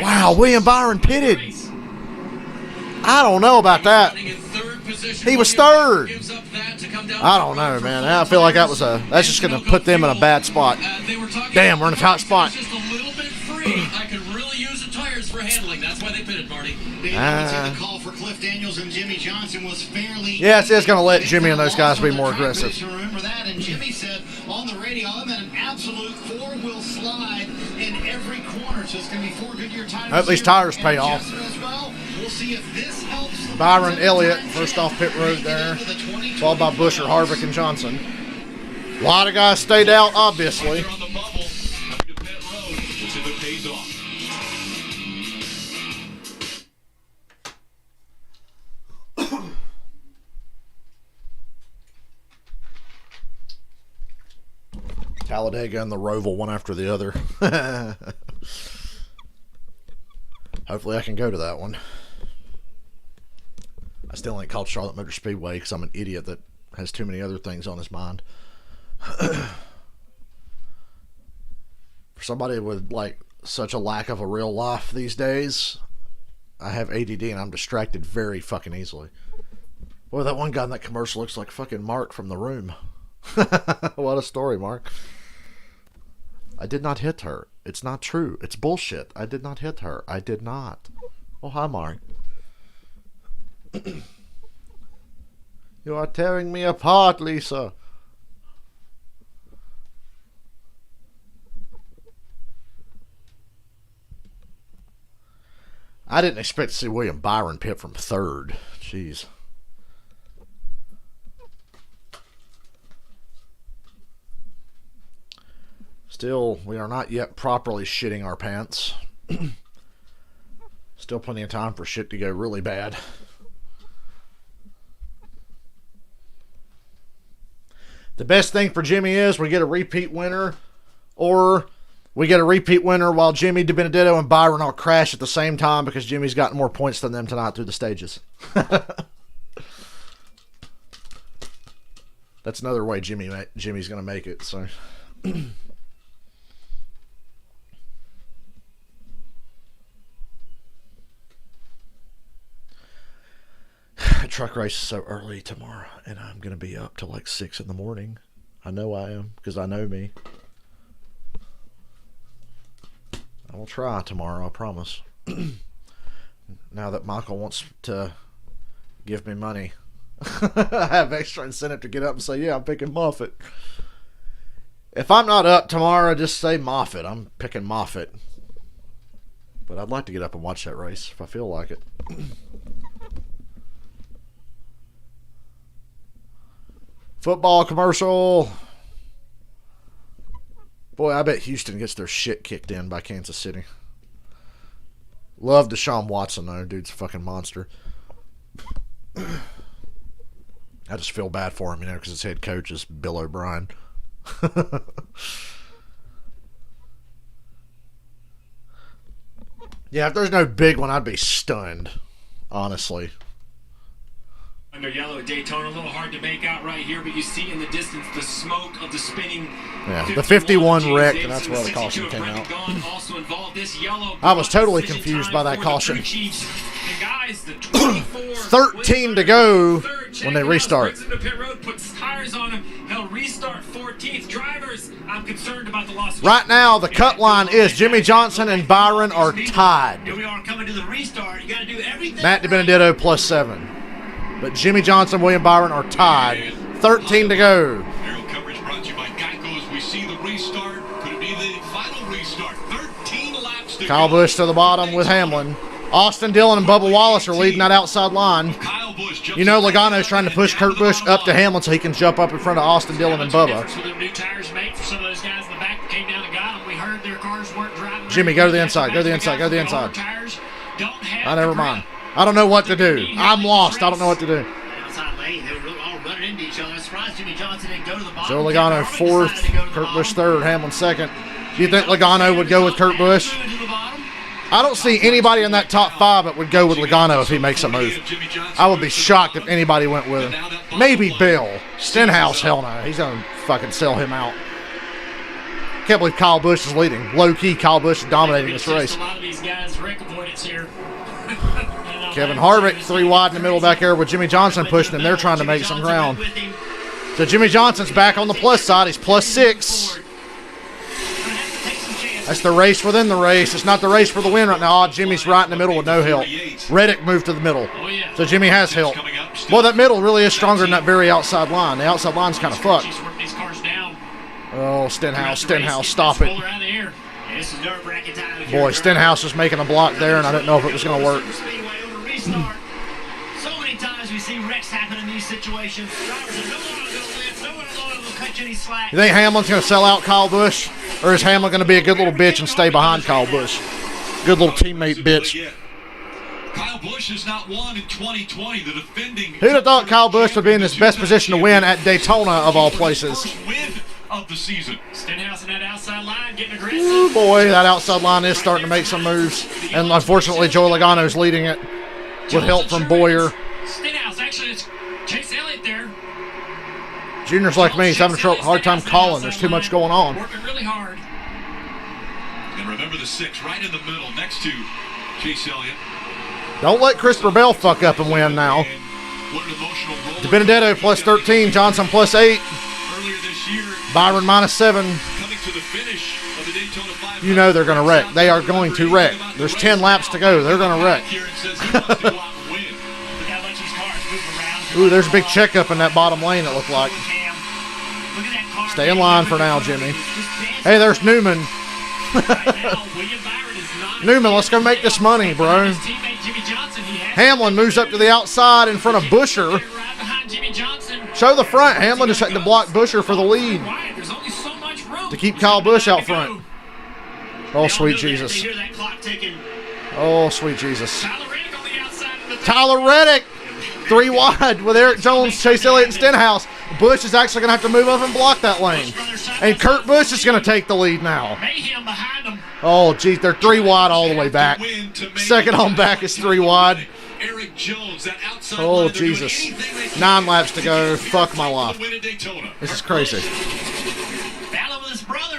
A: wow, William Byron pitted. I don't know about that. He was third. I don't know, man. I feel like that's just going to put them in a bad spot. Damn, we're in a tight spot.
J: Just a little bit free. I could really use the tires for handling. That's why they pitted, Marty.
H: The call for Cliff Daniels and Jimmy Johnson was fairly.
A: Yes, it's going to let Jimmy and those guys be more aggressive.
H: Remember that? And Jimmy said on the radio, I'm at an absolute 4-wheel slide in every corner. So it's going to be 4 Goodyear tires.
A: Hope these tires pay off.
H: We'll see if this helps.
A: Byron Elliott, first off pit road there, followed by Busher, Harvick, and Johnson. A lot of guys stayed out, obviously. Talladega and the Roval, one after the other. Hopefully I can go to that one. I still ain't called Charlotte Motor Speedway because I'm an idiot that has too many other things on his mind. For somebody with like such a lack of a real life these days, I have ADD and I'm distracted very fucking easily. Boy, that one guy in that commercial looks like fucking Mark from The Room. What a story, Mark. I did not hit her. It's not true. It's bullshit. I did not hit her. I did not. Oh, hi, Mark. You are tearing me apart, Lisa. I didn't expect to see William Byron pit from third. Jeez. Still, we are not yet properly shitting our pants. Still plenty of time for shit to go really bad. The best thing for Jimmy is we get a repeat winner, or we get a repeat winner while Jimmy, DiBenedetto, and Byron all crash at the same time because Jimmy's gotten more points than them tonight through the stages. That's another way Jimmy's going to make it. So. Truck race is so early tomorrow, and I'm going to be up till like 6 in the morning. I know I am, because I know me. I will try tomorrow, I promise. Now that Michael wants to give me money, I have extra incentive to get up and say, yeah, I'm picking Moffitt. If I'm not up tomorrow, just say Moffitt. I'm picking Moffitt. But I'd like to get up and watch that race if I feel like it. Football commercial. Boy, I bet Houston gets their shit kicked in by Kansas City. Love Deshaun Watson, though. Dude's a fucking monster. I just feel bad for him, because his head coach is Bill O'Brien. Yeah, if there's no big one, I'd be stunned, honestly.
F: Under yellow at Daytona, a little hard to make out right here, but you see in the distance the smoke of the spinning.
A: Yeah, the 51 wrecked, and that's where the caution came out. I was totally confused by that caution. 13 to go when they restart. Right now, the cut line is Jimmy Johnson and Byron are tied.
I: Here we are coming to the restart. You got to do everything.
A: Matt DiBenedetto +7. But Jimmy Johnson, William Byron are tied. 13 to go.
C: Aerial coverage brought to you by Geico as we see the restart. Could it be the final restart? 13 laps to
A: Kyle
C: go.
A: Busch to the bottom with Hamlin. Austin Dillon and Bubba Wallace are leading that outside line. You know Logano's trying to push Kurt Busch up to Hamlin so he can jump up in front of Austin Dillon and Bubba. Jimmy, go to the inside. Go to the inside. Go to the inside. Never mind. I don't know what to do. I'm lost. I don't know what to do. Joe Logano fourth, Kurt Busch third, Hamlin second. Do you think Logano would go with Kurt Busch? I don't see anybody in that top 5 that would go with Logano if he makes a move. I would be shocked if anybody went with him. Maybe Bill. Stenhouse, hell no. He's going to fucking sell him out. Can't believe Kyle Busch is leading. Low-key, Kyle Busch is dominating this race. Kevin Harvick, 3 wide in the middle back there with Jimmy Johnson pushing him. They're trying to make some ground. So Jimmy Johnson's back on the plus side. He's +6. That's the race within the race. It's not the race for the win right now. Oh, Jimmy's right in the middle with no help. Reddick moved to the middle. So Jimmy has help. Well, that middle really is stronger than that very outside line. The outside line's kind of fucked. Oh, Stenhouse, stop it. Boy, Stenhouse was making a block there, and I didn't know if it was going to work.
I: So many times we see wrecks happen in these situations. Drivers are no longer going to live, no longer going to cut you any slack.
A: You think Hamlin's going to sell out Kyle Busch? Or is Hamlin going to be a good little bitch and stay behind Kyle Busch? Good little teammate bitch.
C: Kyle Busch has not won in 2020. The defending.
A: Who'd have thought Kyle Busch would be in his best position to win at Daytona of all places?
C: First win of the season.
K: Stenhouse in that outside line getting aggressive.
A: Ooh, boy, that outside line is starting to make some moves. And unfortunately, Joey Logano's leading it with help from Boyer.
K: Stenhouse, actually, it's Chase Elliott there.
A: Junior's like me. He's having a hard time calling. There's too much going on.
K: Working really hard.
C: And remember the 6 right in the middle next to Chase Elliott.
A: Don't let Christopher Bell fuck up and win now. DiBenedetto +13, Johnson +8, Byron -7. You know they're going to wreck. They are going to wreck. There's 10 laps to go. They're going to wreck. Ooh, there's a big checkup in that bottom lane, it looked like. Stay in line for now, Jimmy. Hey, there's Newman. Newman, let's go make this money, bro. Hamlin moves up to the outside in front of Buescher. Show the front. Hamlin just had to block Buescher for the lead to keep Kyle Busch out front. Oh, sweet Jesus. Oh, sweet Jesus. Tyler Reddick, 3 wide with Eric Jones, Chase Elliott, and Stenhouse. Busch is actually going to have to move up and block that lane. And Kurt Busch is going to take the lead now. Oh, geez, they're 3 wide all the way back. Second on back is 3 wide. Oh, Jesus. 9 laps to go. Fuck my life. This is crazy.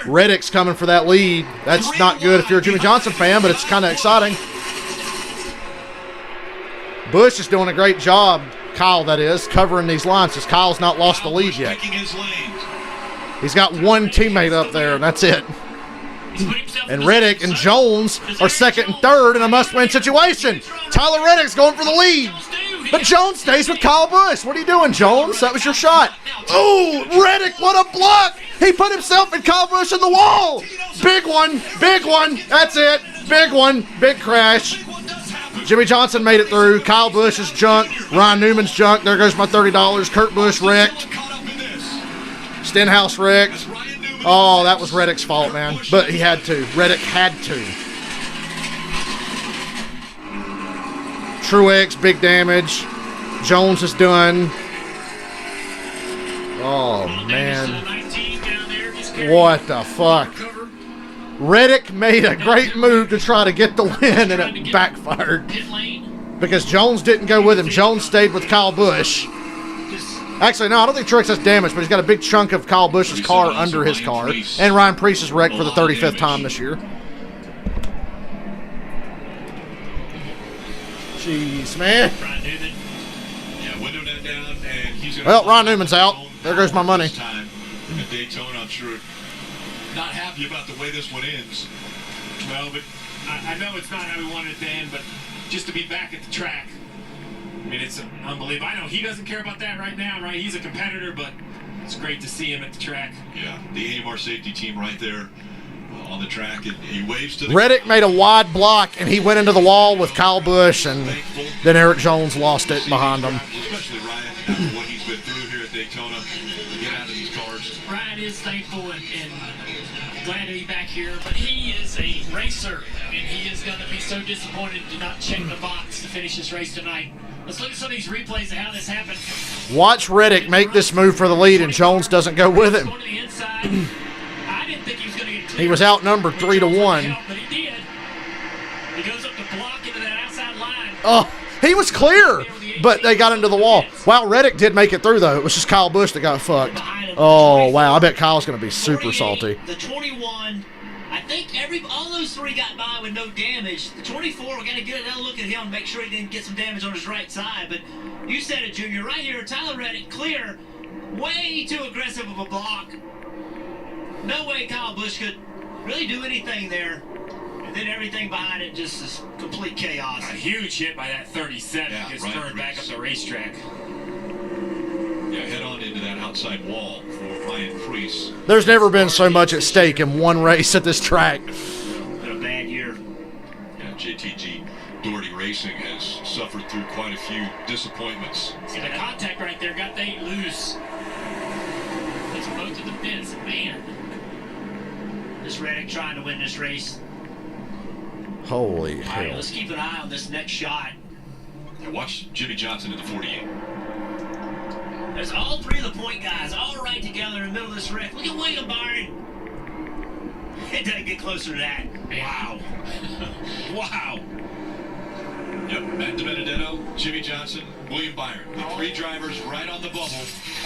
A: Reddick's coming for that lead. That's not good if you're a Jimmy Johnson fan, but it's kind of exciting. Busch is doing a great job, Kyle that is, covering these lines because Kyle's not lost the lead yet. He's got 1 teammate up there, and that's it. And Reddick and Jones are second and third in a must-win situation. Tyler Reddick's going for the lead. But Jones stays with Kyle Busch. What are you doing, Jones? That was your shot. Ooh, Reddick, what a block. He put himself and Kyle Busch in the wall. Big one, big one. That's it. Big one, big crash. Jimmy Johnson made it through. Kyle Busch is junk. Ryan Newman's junk. There goes my $30. Kurt Busch wrecked. Stenhouse wrecked. Oh, that was Reddick's fault, man. But he had to. Reddick had to. Truex, big damage. Jones is done. Oh, man. What the fuck? Reddick made a great move to try to get the win, and it backfired. Because Jones didn't go with him. Jones stayed with Kyle Busch. Actually, no, I don't think Truex has damage, but he's got a big chunk of Kyle Busch's car under his car. And Ryan Preece is wrecked for the 35th time this year. Jeez, man. Well, Ron Newman's out. There goes my money.
C: At Daytona, I'm sure not happy about the way this one ends.
F: Well, but I know it's not how we wanted it to end, but just to be back at the track, I mean, it's unbelievable. I know he doesn't care about that right now, right? He's a competitor, but it's great to see him at the track.
C: Yeah, the AMR safety team right there. on the track, and he waves to the
A: Reddick made a wide block, and he went into the wall with Kyle Busch, and then Eric Jones lost it behind him.
C: Especially Ryan, after what he's been through here at Daytona, to get out of these cars.
F: Ryan is thankful and glad to be back here, but he is a racer, and he is going to be so disappointed to not check the box to finish this race tonight. Let's look at some of these replays of how this happened.
A: Watch Reddick make this move for the lead, and Jones doesn't go with him.
F: Going to the inside. I didn't think he was going to get clear.
A: He was outnumbered 3-1.
F: But he did. He goes up to block into that outside line.
A: Oh, he was clear, but they got into the wall. Wow, Reddick did make it through, though. It was just Kyle Busch that got fucked. Oh, wow, I bet Kyle's going to be super salty.
I: The 21, I think all those three got by with no damage. The 24, we got to get another look at him and make sure he didn't get some damage on his right side. But you said it, Junior, right here, Tyler Reddick, clear, way too aggressive of a block. No way Kyle Busch could really do anything there. And then everything behind it just is complete chaos.
F: A huge hit by that 37 gets turned back up the racetrack.
C: Yeah, head on into that outside wall for Ryan Preece.
A: There's never been so much at stake in one race at this track.
I: Been a bad year.
C: Yeah, JTG Doherty Racing has suffered through quite a few disappointments.
F: See the contact right there, got they loose. Puts both to the fence, man.
I: This Reddick trying to win this race.
A: Holy
I: All right,
A: hell.
I: let's keep an eye on this next shot.
C: Now watch Jimmy Johnson at the 48.
I: There's all three of the point guys all right together in the middle of this wreck. Look at William Byron. It doesn't get closer to that. Wow.
C: Wow. Yep, Matt DiBenedetto, Jimmy Johnson, William Byron. The three drivers right on the bubble,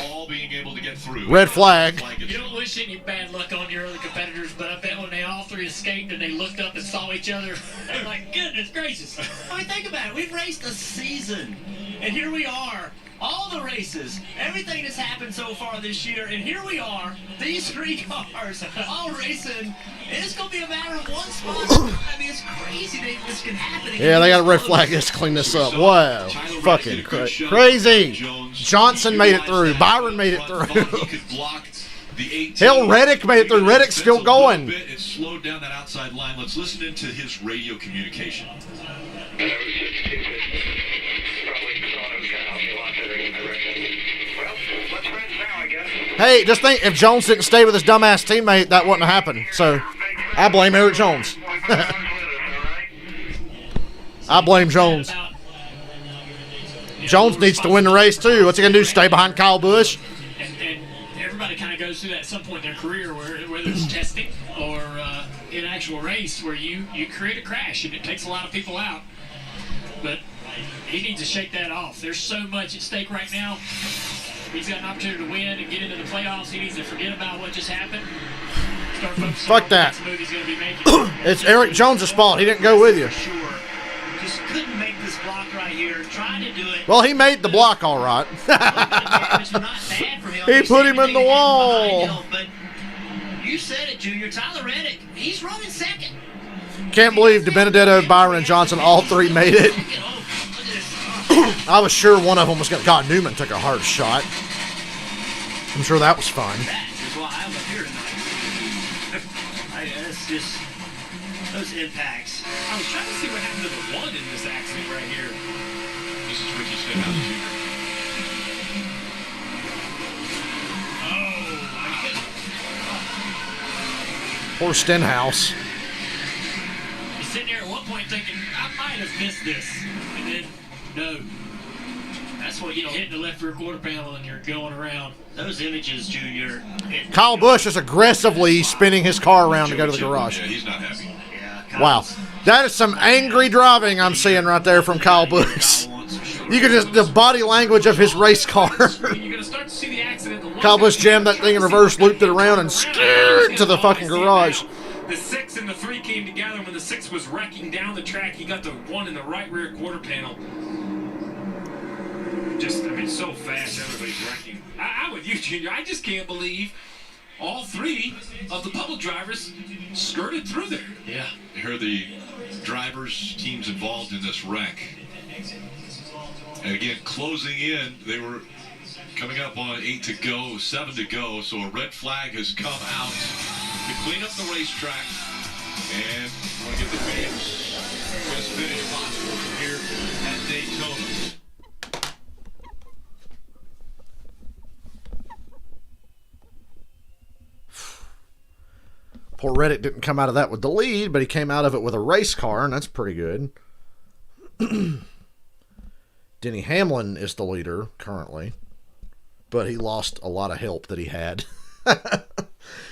C: all being able to get through.
A: Red flag.
F: You don't wish any bad luck on your early competitors, but I bet when they all three escaped and they looked up and saw each other, they're like, goodness gracious.
I: I mean, think about it. We've raced a season, and here we are. All the races, everything that's happened so far this year, and here we are, these three cars, all racing, and it's going to be a matter of one spot. I mean, it's crazy that this can happen.
A: Yeah, they got a red flag. Let's clean this up. Wow. Fucking crazy. Johnson made it through. Byron made it through. Hell, Reddick made it through. Reddick's still going.
C: It slowed down that outside line. Let's listen into his radio communication.
A: Hey, just think, if Jones didn't stay with his dumbass teammate, that wouldn't have happened. So, I blame Eric Jones. I blame Jones. Jones needs to win the race, too. What's he going to do, stay behind Kyle Busch?
F: And everybody kind of goes through that at some point in their career, whether it's testing or in an actual race where you create a crash, and it takes a lot of people out. But he needs to shake that off. There's so much at stake right now. He's got an opportunity to win and get into the playoffs. He needs to forget about what just happened. Start focusing
A: Fuck
F: on
A: that.
F: the next move he's going to be making.
A: It's Eric Jones' fault. He didn't go with you.
I: Sure. Just couldn't make this block right here. Trying to do it.
A: Well, he made the block all right. He put him in the wall.
I: But you said it, Junior. Tyler Reddick, he's running second.
A: Can't believe DiBenedetto, Byron, and Johnson, all three made it. I was sure one of them was going to... God, Newman took a hard shot. I'm sure that was fun.
I: That is why I'm up here tonight. It's just those impacts.
F: I was trying to see what happened to the one in this accident right here.
C: This is Ricky Stenhouse Jr.
F: Oh, my goodness.
A: Poor Stenhouse.
F: He's sitting there at one point thinking, I might have missed this. And then, no. That's what you hit the left rear quarter panel and you're going around.
I: Those images, Junior.
A: Kyle Busch is aggressively spinning his car around to go to the garage.
C: Yeah, he's not happy.
A: Wow. That is some angry driving I'm seeing right there from Kyle Busch. You can just, the body language of his race car.
F: You're going to start to see the accident.
A: Kyle Busch jammed that thing in reverse, looped it around, and scared to the fucking garage.
J: The 6 and the 3 came together. When the 6 was wrecking down the track, he got the 1 in the right rear quarter panel. Just, I mean, so fast, everybody's wrecking. I'm with you, Junior. I just can't believe all 3 of the public drivers skirted through there.
F: Yeah.
C: Here are the drivers, teams involved in this wreck. And again, closing in, they were coming up on 8 to go, 7 to go, so a red flag has come out to clean up the racetrack. And want to get the fans best finish possible here at Daytona.
A: Poor Reddick didn't come out of that with the lead, but he came out of it with a race car, and that's pretty good. Denny Hamlin is the leader currently, but he lost a lot of help that he had.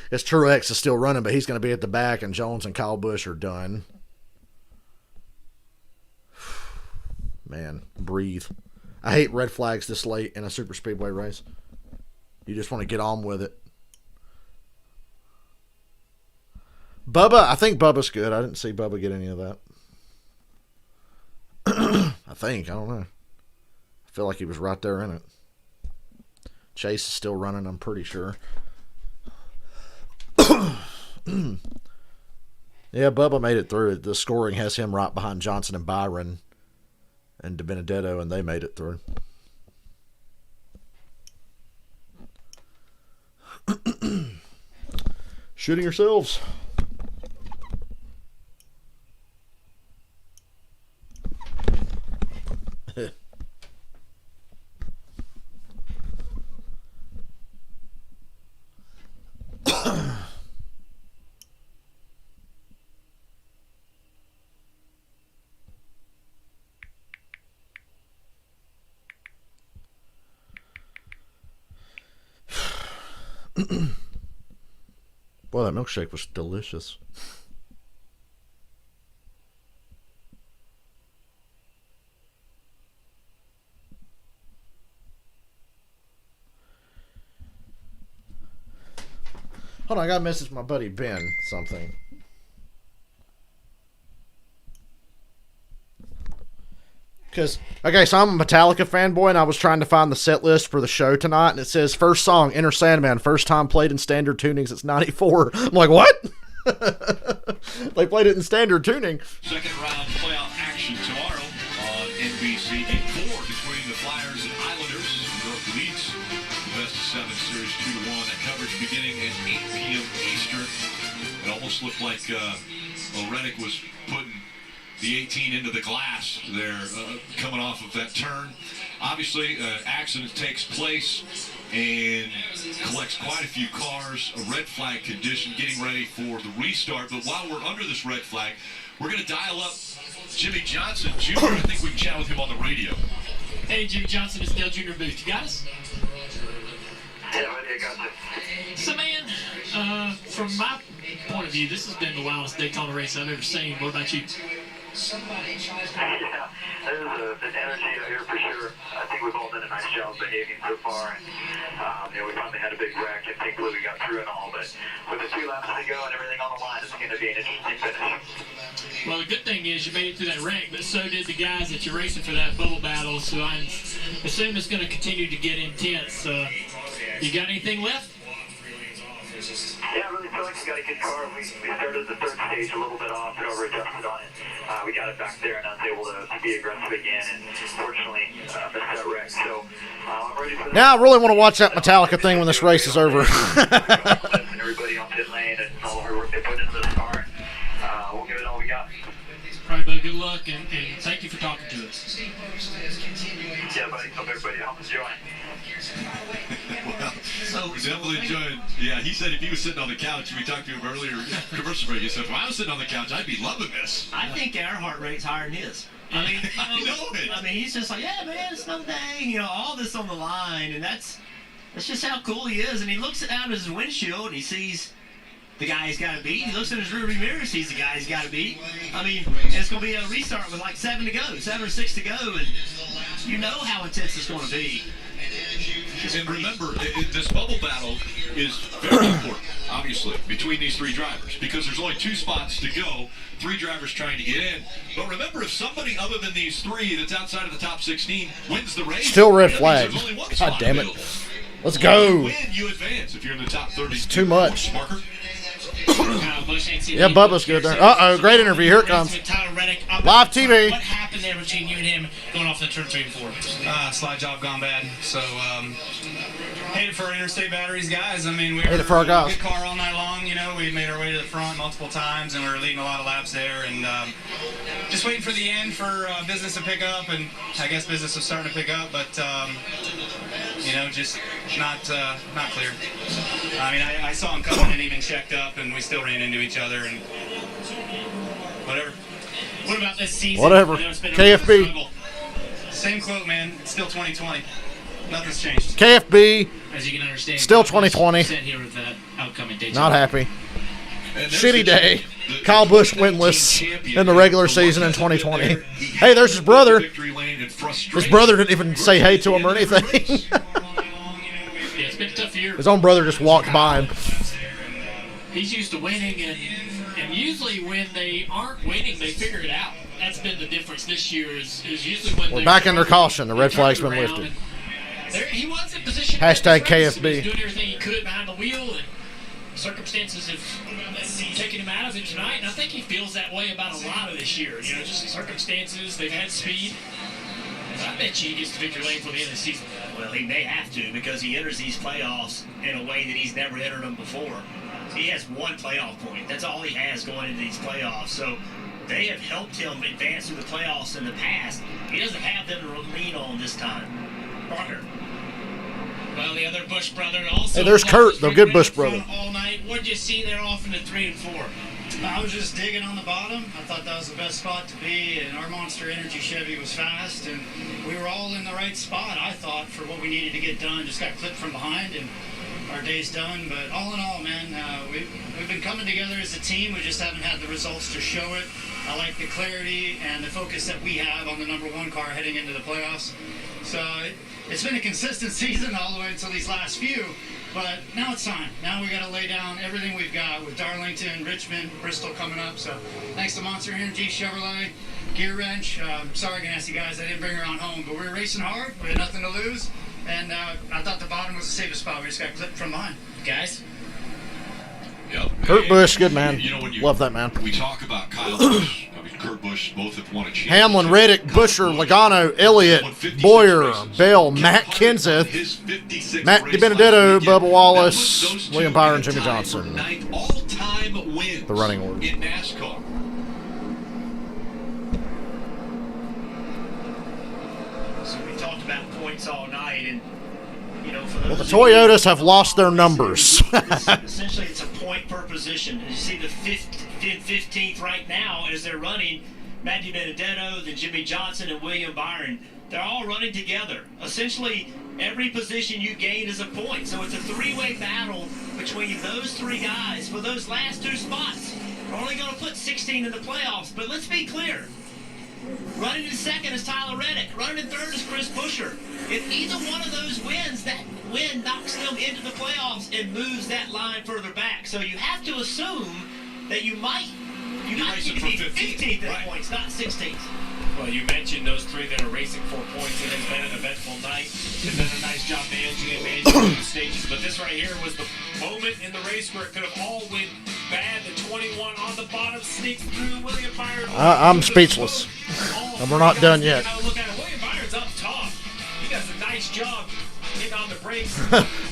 A: His Truex is still running, but he's going to be at the back, and Jones and Kyle Busch are done. Man, breathe. I hate red flags this late in a super speedway race. You just want to get on with it. Bubba, I think Bubba's good. I didn't see Bubba get any of that. I don't know. I feel like he was right there in it. Chase is still running, I'm pretty sure. Yeah, Bubba made it through. The scoring has him right behind Johnson and Byron and DiBenedetto, and they made it through. Shooting yourselves. Boy, that milkshake was delicious. Hold on, I gotta message my buddy Ben something. Okay, so I'm a Metallica fanboy, and I was trying to find the set list for the show tonight, and it says first song, Enter Sandman, first time played in standard tuning since '94. I'm like, what? They played it in standard tuning.
C: Second round playoff action tomorrow on NBC. Game 4 between the Flyers and Islanders. North leads the best of 7 series 2-1. That coverage beginning at 8 p.m. Eastern. It almost looked like Reddick was putting the 18 into the glass there, coming off of that turn. Obviously, accident takes place and collects quite a few cars, a red flag condition, getting ready for the restart. But while we're under this red flag, we're going to dial up Jimmy Johnson Jr. I think we can chat with him on the radio.
F: Hey, Jimmy Johnson, it's Dale Jr. Booth. You got us?
E: Yeah, I got you.
F: So, man, from my point of view, this has been the wildest Daytona race I've ever seen. What about you?
E: Yeah, there's energy out here for sure. I think we've all done a nice job behaving so far. And, we finally had a big wreck, and thankfully we got through it all. But with the 2 laps to go and everything on the line, it's going to be an interesting finish.
F: Well, the good thing is you made it through that wreck, but so did the guys that you're racing for that bubble battle. So I assume it's going to continue to get intense. You got anything left?
E: Yeah, I really feel like we got a good car. We started the third stage a little bit off and over-adjusted on it. We got it back there, and I was able to be aggressive again, and fortunately missed that wreck. So I'm ready for that.
A: Now I really want to watch that Metallica thing when this race is over.
E: And everybody on pit lane and all the hard work they put into this car. We'll give it all we got.
F: All right, bud. Good luck, and thank you for talking to us.
E: Yeah, buddy. Hope everybody helps enjoy.
C: Well, so definitely enjoyed. Yeah, he said if he was sitting on the couch, we talked to him earlier, commercial break, he said, if I was sitting on the couch, I'd be loving this.
I: I think our heart rate's higher than his. I mean,
C: I know it.
I: I mean, he's just like, yeah, man, it's another day. All this on the line, and that's just how cool he is. And he looks out his windshield, and he sees the guy he's got to beat. He looks in his rearview mirror, sees the guy he's got to beat. I mean, and it's going to be a restart with like 7 or 6 to go, and you know how intense it's going to be.
C: And remember, this bubble battle is very important, obviously, between these 3 drivers, because there's only 2 spots to go, 3 drivers trying to get in. But remember, if somebody other than these 3 that's outside of the top 16 wins the race,
A: still red flag. God damn it.
C: available.
A: Let's go.
C: You win, you advance if you're in the top 30.
A: It's too much.
C: Marker.
A: Yeah, Bubba's good there. Uh-oh, great interview. Here it comes. Live TV.
K: What happened there between you and him going off the turn 3 and 4?
D: Slide job gone bad. So
O: Hate it for our interstate batteries guys. I mean, we
A: Hate
O: were
A: it for our guys.
O: a good car all night long. You know, we made our way to the front multiple times, and we were leading a lot of laps there. And just waiting for the end for business to pick up, and I guess business was starting to pick up, but you know, just not clear. I mean, I saw him coming and even checked up, and we still ran into each other, and whatever.
K: What about this season?
A: Whatever.
K: I know it's been a
A: KFB.
K: struggle.
O: Same quote, man. It's still 2020. Nothing's changed.
A: KFB.
K: As you can understand,
A: Still 2020.
K: Sit here with that outcome in Daytona.
A: Not happy. Shitty day. Kyle Busch winless in the regular season in 2020. Hey, there's his brother. His brother didn't even say hey to him or anything.
K: Yeah, it's been a tough year.
A: His own brother just walked by him.
F: He's used to winning, and usually when they aren't winning, they figure it out. That's been the difference this year. Is usually when
A: We're back under caution. The red flag's been lifted.
F: He was in position.
A: Hashtag
F: He was
A: KFB.
F: doing everything he could behind the wheel, and circumstances have taken him out of it tonight. And I think he feels that way about a lot of this year. You know, just the circumstances. They've had speed. I bet you he gets the victory lane for the end of the season.
I: Well, he may have to because he enters these playoffs in a way that he's never entered them before. He has one playoff point. That's all he has going into these playoffs. So they have helped him advance through the playoffs in the past. He doesn't have them to lean on this time. Parker.
K: Well, the other Busch brother also.
A: Hey, there's Kurt, the good Busch brother.
K: All night. What did you see there off into 3 and 4?
H: I was just digging on the bottom. I thought that was the best spot to be, and our Monster Energy Chevy was fast, and we were all in the right spot, I thought, for what we needed to get done. Just got clipped from behind, and our day's done. But all in all, man, we've been coming together as a team. We just haven't had the results to show it. I like the clarity and the focus that we have on the #1 car heading into the playoffs. So it's been a consistent season all the way until these last few. But now it's time. Now we got to lay down everything we've got with Darlington, Richmond, Bristol coming up. So thanks to Monster Energy, Chevrolet, Gear Wrench. Sorry, Ganassi guys, I didn't bring her on home, but we were racing hard. We had nothing to lose, and I thought the bottom was the safest spot. We just got clipped from behind, guys.
C: Yep.
A: Kurt Busch, good man.
C: You know, when
A: Love that man.
C: We talk about Kyle Busch. I mean, Kurt Busch, both have won a championship.
A: Hamlin, Reddick, Busher, Logano, Elliott, Boyer, Bell, Matt Kenseth, Matt DiBenedetto, Bubba Wallace, William Byron, Jimmy Johnson.
C: All-time wins
A: the running order.
C: in NASCAR.
I: So we talked about points all night, and you know, for those
A: Well, the Toyotas have lost their numbers.
I: essentially it's a point per position. You see the 15th right now as they're running. Matt DiBenedetto, then Jimmy Johnson, and William Byron. They're all running together. Essentially, every position you gain is a point. So it's a three-way battle between those three guys for those last 2 spots. We're only going to put 16 in the playoffs, but let's be clear. Running in second is Tyler Reddick. Running in third is Chris Buescher. If either one of those wins, that win knocks them into the playoffs and moves that line further back. So you have to assume that you might need to be 15th in points, not 16th.
F: Well, you mentioned those three that are racing for points. It has been an eventful night. They've done a nice job managing the stages. But this right here was the moment in the race where it could have all went bad. The 21 on the bottom sneaks through. William Byron.
A: I'm speechless. And we're not done yet.
F: Look at it. William Byron's up top. He does a nice job getting on the brakes.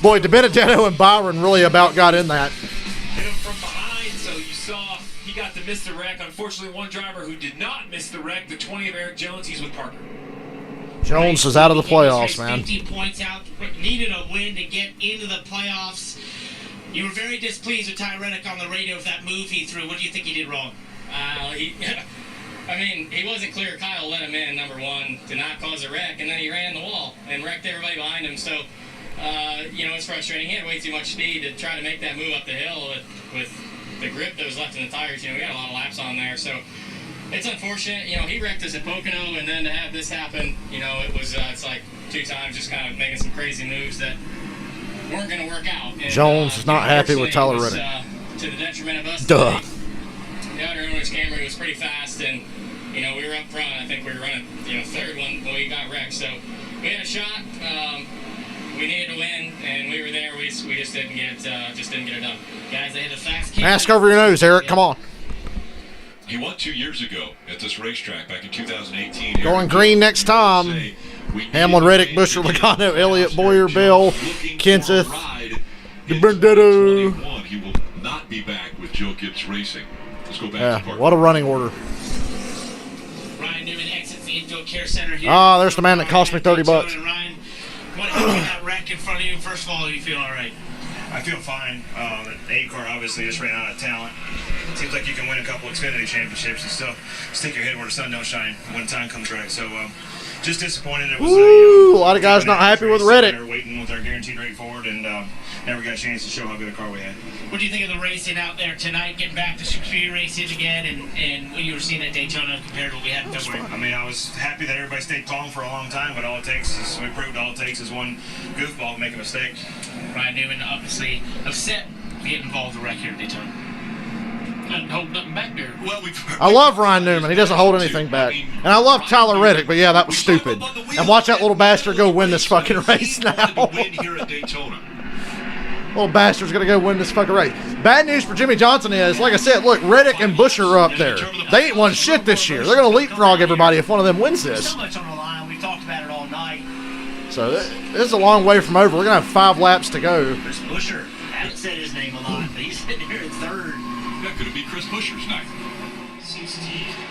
A: Boy, DiBenedetto and Byron really about got in that.
F: Hit him from behind, so you saw he got to miss the wreck. Unfortunately, one driver who did not miss the wreck, the 20 of Eric Jones, he's with Parker.
A: Jones is out of the playoffs, man.
K: 15 points out, needed a win to get into the playoffs. You were very displeased with Ty Reddick on the radio with that move he threw. What do you think he did wrong?
P: He wasn't clear. Kyle let him in, number one, to not cause a wreck, and then he ran the wall and wrecked everybody behind him. So, it's frustrating. He had way too much speed to try to make that move up the hill with the grip that was left in the tires. We got a lot of laps on there, so it's unfortunate. He wrecked us at Pocono, and then to have this happen, it's like 2 times just kind of making some crazy moves that weren't going to work out. And,
A: Jones is not happy with Tyler Reddick.
P: To the detriment of us.
A: Duh.
P: The outer owner's Camry was pretty fast, and we were up front. I think we were running third when we got wrecked. So we had a shot. We needed to win, and we were there. We just didn't get it done.
K: Guys, they had a fast kick.
A: Mask over your nose, Eric. Come on.
C: He won 2 years ago at this racetrack back in 2018.
A: Going green next time. Hamlin, Reddick, Busher, Logano, Elliott, Boyer, Bell, Kenseth, DiBenedetto.
C: He will not be back with Joe Gibbs Racing. Let's go back to park.
A: What a running order.
K: Ryan Newman exits the infield care center here.
A: Ah, there's the man that cost me $30.
K: Ryan, what happened with that wreck in front of you? First of all, do you feel all right?
Q: I feel fine. The 8 car obviously just ran out of talent. Seems like you can win a couple Xfinity championships and still stick your head where the sun don't shine when the time comes right. So just disappointed. It was
A: a lot of guys not happy with Reddick.
Q: Waiting with our guaranteed rate forward and never got a chance to show how good a car we had.
K: What do you think of the racing out there tonight, getting back to Superior racing again, and what you were seeing at Daytona compared to what we had in February?
Q: I mean, I was happy that everybody stayed calm for a long time, but all it takes is, we proved all it takes is one goofball to make a mistake.
K: Ryan Newman obviously upset to get involved in the wreck here at Daytona. Doesn't hold nothing back there.
C: Well,
A: I love Ryan Newman. He doesn't hold anything back. And I love Tyler Reddick, but yeah, that was stupid. And watch that little bastard go win this fucking race now. Little bastard's going to go win this fucking race. Bad news for Jimmy Johnson is, like I said, look, Reddick and Busher are up there. They ain't won shit this year. They're going to leapfrog everybody if one of them wins this.
K: So much on the line. We talked about it all night.
A: So this is a long way from over. We're going to have 5 laps to go.
I: Chris Busher. I haven't said his name a lot, but he's sitting here in third.
C: That could be Chris Busher's night.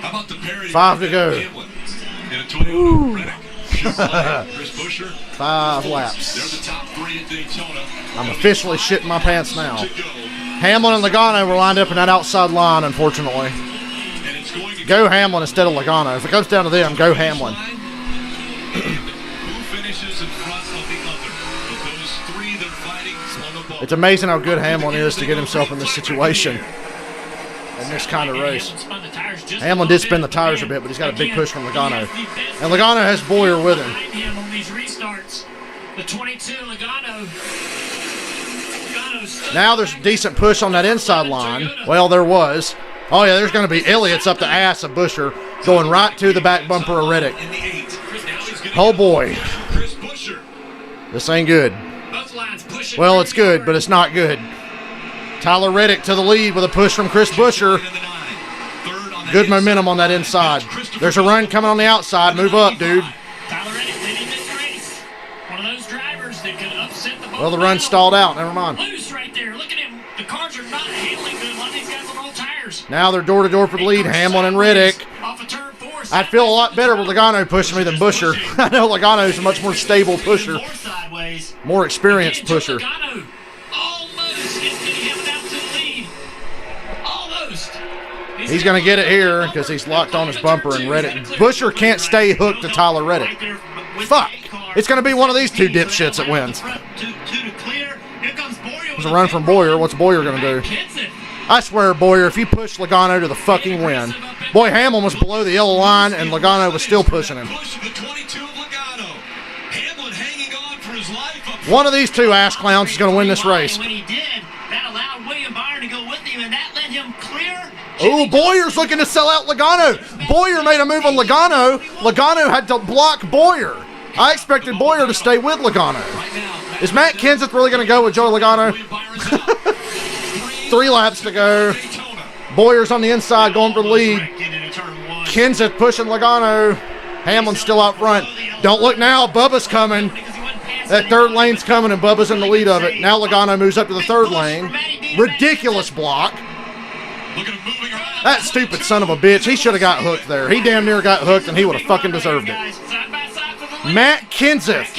C: How about the parody?
A: 5 to go.
C: In a Toyota Reddick. Chris Busher.
A: 5 laps.
C: They're the top 3 at Daytona.
A: I'm officially shitting my pants now. Hamlin and Logano were lined up in that outside line, unfortunately. Go Hamlin instead of Logano. If it comes down to them, go Hamlin.
C: Who finishes in front of the other? Of those 3 that are fighting on the ball.
A: It's amazing how good Hamlin is to get himself in this situation. In this kind of race. Hamlin did spin the tires a bit, but he's got a big push from Logano. And Logano has Boyer with him.
K: On these restarts, the 22 Logano.
A: Now there's a decent push on that inside line. Well, there was. Oh, yeah, there's going to be Elliott's up the ass of Busher, going right to the back bumper of Reddick. Oh, boy. This ain't good. Well, it's good, but it's not good. Tyler Reddick to the lead with a push from Chris Busher. Good momentum on that inside. There's a run coming on the outside. Move up, dude. Well, the run stalled out. Never mind.
K: Loose right there. Look at him. The cars are not handling good. A lot of these guys on all tires.
A: Now they're door-to-door for the lead. Hamlin and Reddick. I'd feel a lot better with Logano pushing me than Busher. I know Logano's a much more stable pusher. More experienced pusher. He's going to get it here because he's locked on his bumper and Reddick. Busher can't stay hooked to Tyler Reddick. Fuck. It's going to be one of these 2 dipshits that wins. There's a run from Boyer. What's Boyer going to do? I swear, Boyer, if you push Logano to the fucking win. Boy, Hamlin was below the yellow line and Logano was still pushing him. One of these 2 ass clowns is going to win this race. Oh, Boyer's looking to sell out Logano. Boyer made a move on Logano. Logano had to block Boyer. I expected Boyer to stay with Logano. Is Matt Kenseth really going to go with Joey Logano? 3 laps to go. Boyer's on the inside going for the lead. Kenseth pushing Logano. Hamlin's still out front. Don't look now. Bubba's coming. That 3rd lane's coming and Bubba's in the lead of it. Now Logano moves up to the 3rd lane. Ridiculous block. That stupid son of a bitch. He should have got hooked there. He damn near got hooked and he would have fucking deserved it. Matt Kenseth.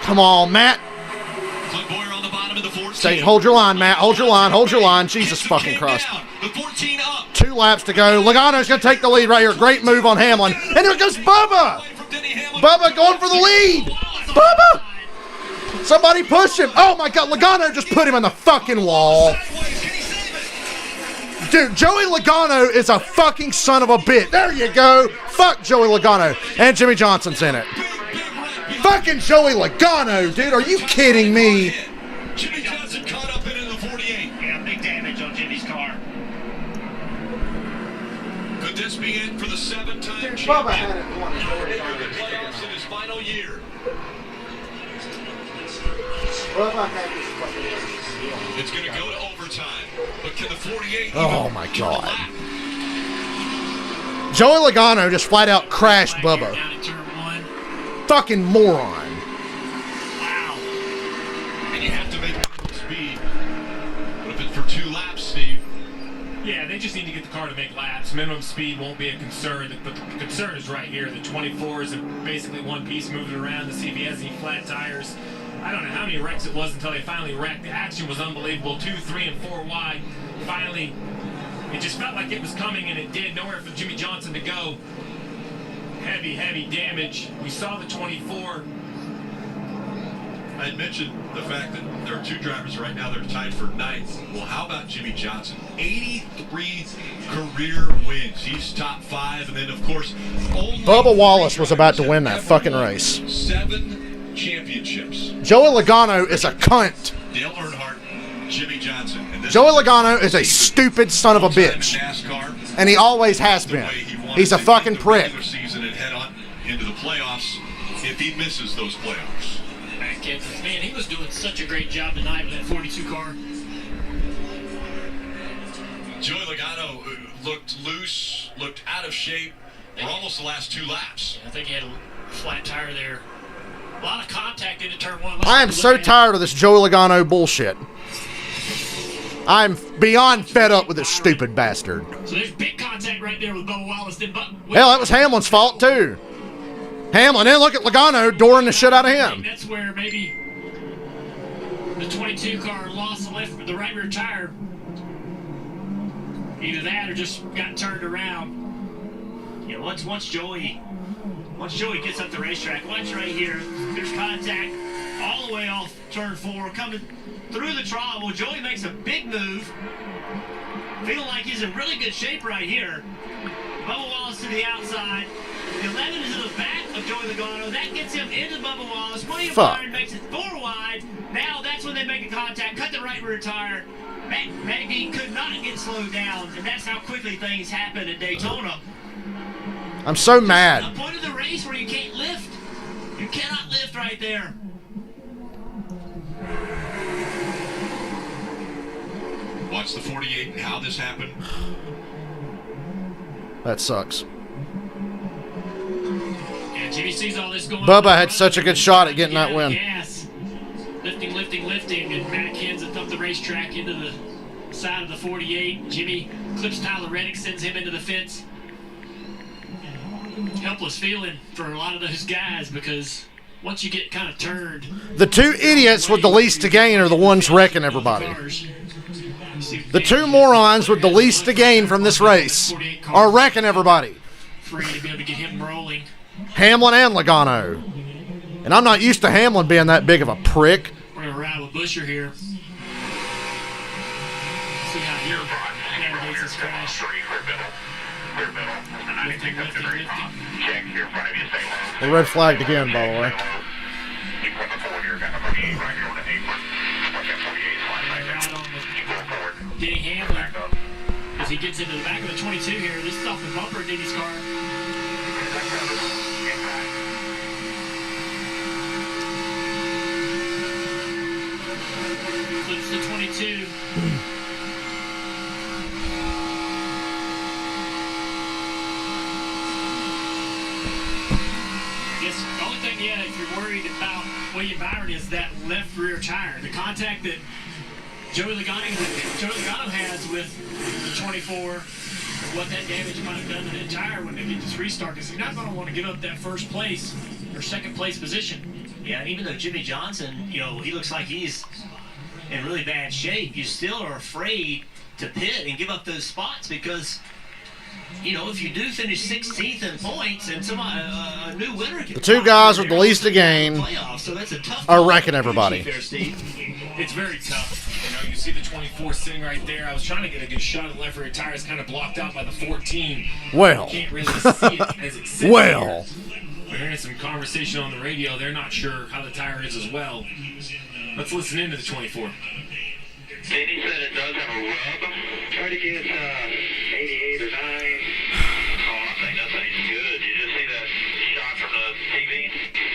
A: Come on, Matt. Stay, hold your line, Matt. Hold your line. Hold your line. Jesus fucking Christ. 2 laps to go. Logano's going to take the lead right here. Great move on Hamlin. And here goes Bubba. Bubba going for the lead. Bubba. Somebody push him. Oh, my God. Logano just put him in the fucking wall. Dude, Joey Logano is a fucking son of a bitch. There you go. Fuck Joey Logano. And Jimmy Johnson's in it. Fucking Joey Logano, dude. Are you kidding me?
C: Jimmy Johnson caught up in the 48.
K: Yeah, big damage on Jimmy's car.
C: Could this be it for the 7-time champion? No bigger than playoffs in his final year. It's going to go to overtime. But can the 48...
A: Oh, my God. Joey Logano just flat out crashed Bubba. Fucking moron.
C: Wow. And you have to make speed. But if it's for 2 laps, Steve...
F: Yeah, they just need to get the car to make laps. Minimum speed won't be a concern, but the concern is right here. The 24 is basically one piece moving around to see if he has any flat tires. I don't know how many wrecks it was until they finally wrecked. The action was unbelievable. 2, 3, and 4 wide. Finally, it just felt like it was coming, and it did. Nowhere for Jimmy Johnson to go. Heavy, heavy damage. We saw the 24.
C: I had mentioned the fact that there are 2 drivers right now that are tied for 9th. Well, how about Jimmy Johnson? 83 career wins. He's top 5, and then, of course,
A: Bubba Wallace was about to win that fucking race.
C: 7 championships.
A: Joey Logano is a cunt.
C: Dale Earnhardt, Jimmy Johnson. And
A: Joey Logano is a stupid son of a bitch. And he always has been. He's a fucking prick.
C: Season and head on into the playoffs if he misses those playoffs.
F: Man, he was doing such a great job tonight with that 42 car.
C: Joey Logano looked loose, looked out of shape for almost the last 2 laps.
F: I think he had a flat tire there. A lot of contact into turn 1.
A: I am so tired of this Joey Logano bullshit. I'm beyond fed up with this stupid bastard.
F: So there's big contact right there with Bubba Wallace.
A: Hell, that was Hamlin's fault, too. Hamlin, then look at Logano dooring the shit out of him.
F: That's where maybe the 22 car lost the right rear tire. Either that or just got turned around.
I: Yeah, once Joey gets up the racetrack, watch right here. There's contact all the way off turn 4, coming through the trial. Well, Joey makes a big move. Feeling like he's in really good shape right here. Bubba Wallace to the outside. 11 is in the back of Joey Logano. That gets him into Bubba Wallace. William Byron makes it 4 wide. Now that's when they make a contact. Cut the right rear tire. Maggie could not get slowed down. And that's how quickly things happen at Daytona.
A: I'm so mad.
I: The point of the race where you can't lift. You cannot lift right there.
C: Watch the 48 and how this happened.
A: That sucks.
F: Yeah, Jimmy sees all this going
A: Bubba had such a good shot at getting that win.
F: Gas. Lifting, and Matt Kenseth up the racetrack into the side of the 48. Jimmy clips Tyler Reddick, sends him into the fence. Helpless feeling for a lot of those guys because once you get kind of turned.
A: The 2 idiots with the least to gain are the ones wrecking everybody. The 2 morons with the least to gain from this race are wrecking everybody.
F: Free to be able to get him rolling.
A: Hamlin and Logano. And I'm not used to Hamlin being that big of a prick.
F: We're going to ride with Busher here. See how he navigates this crash. Lifting.
A: The red flagged again, by the way.
F: Getting Hamlin as he gets into the back of the 22 here. This is off the bumper of Diddy's car. Flips the 22. I guess the only thing, if you're worried about William Byron is that left rear tire. The contact that Joey Logano has with the 24, what that damage might have done to that tire when they get this restart, because he's not going to want to give up that first place or second place position.
I: Yeah, and even though Jimmy Johnson, he looks like he's in really bad shape, you still are afraid to pit and give up those spots because, if you do finish 16th in points and a new winner can...
A: The 2 guys with the least to gain are wrecking everybody.
F: It's very tough. You see the 24 sitting right there. I was trying to get a good shot of the left rear tire. It's kind of blocked out by the 14.
A: Well.
F: You can't really see it as it sits
A: well.
F: Here. We're hearing some conversation on the radio. They're not sure how the tire is as well. Let's listen into the 24.
E: Danny said it does have a rub. Try to get 88 or 9. I think that thing's good. You just see that shot from the TV?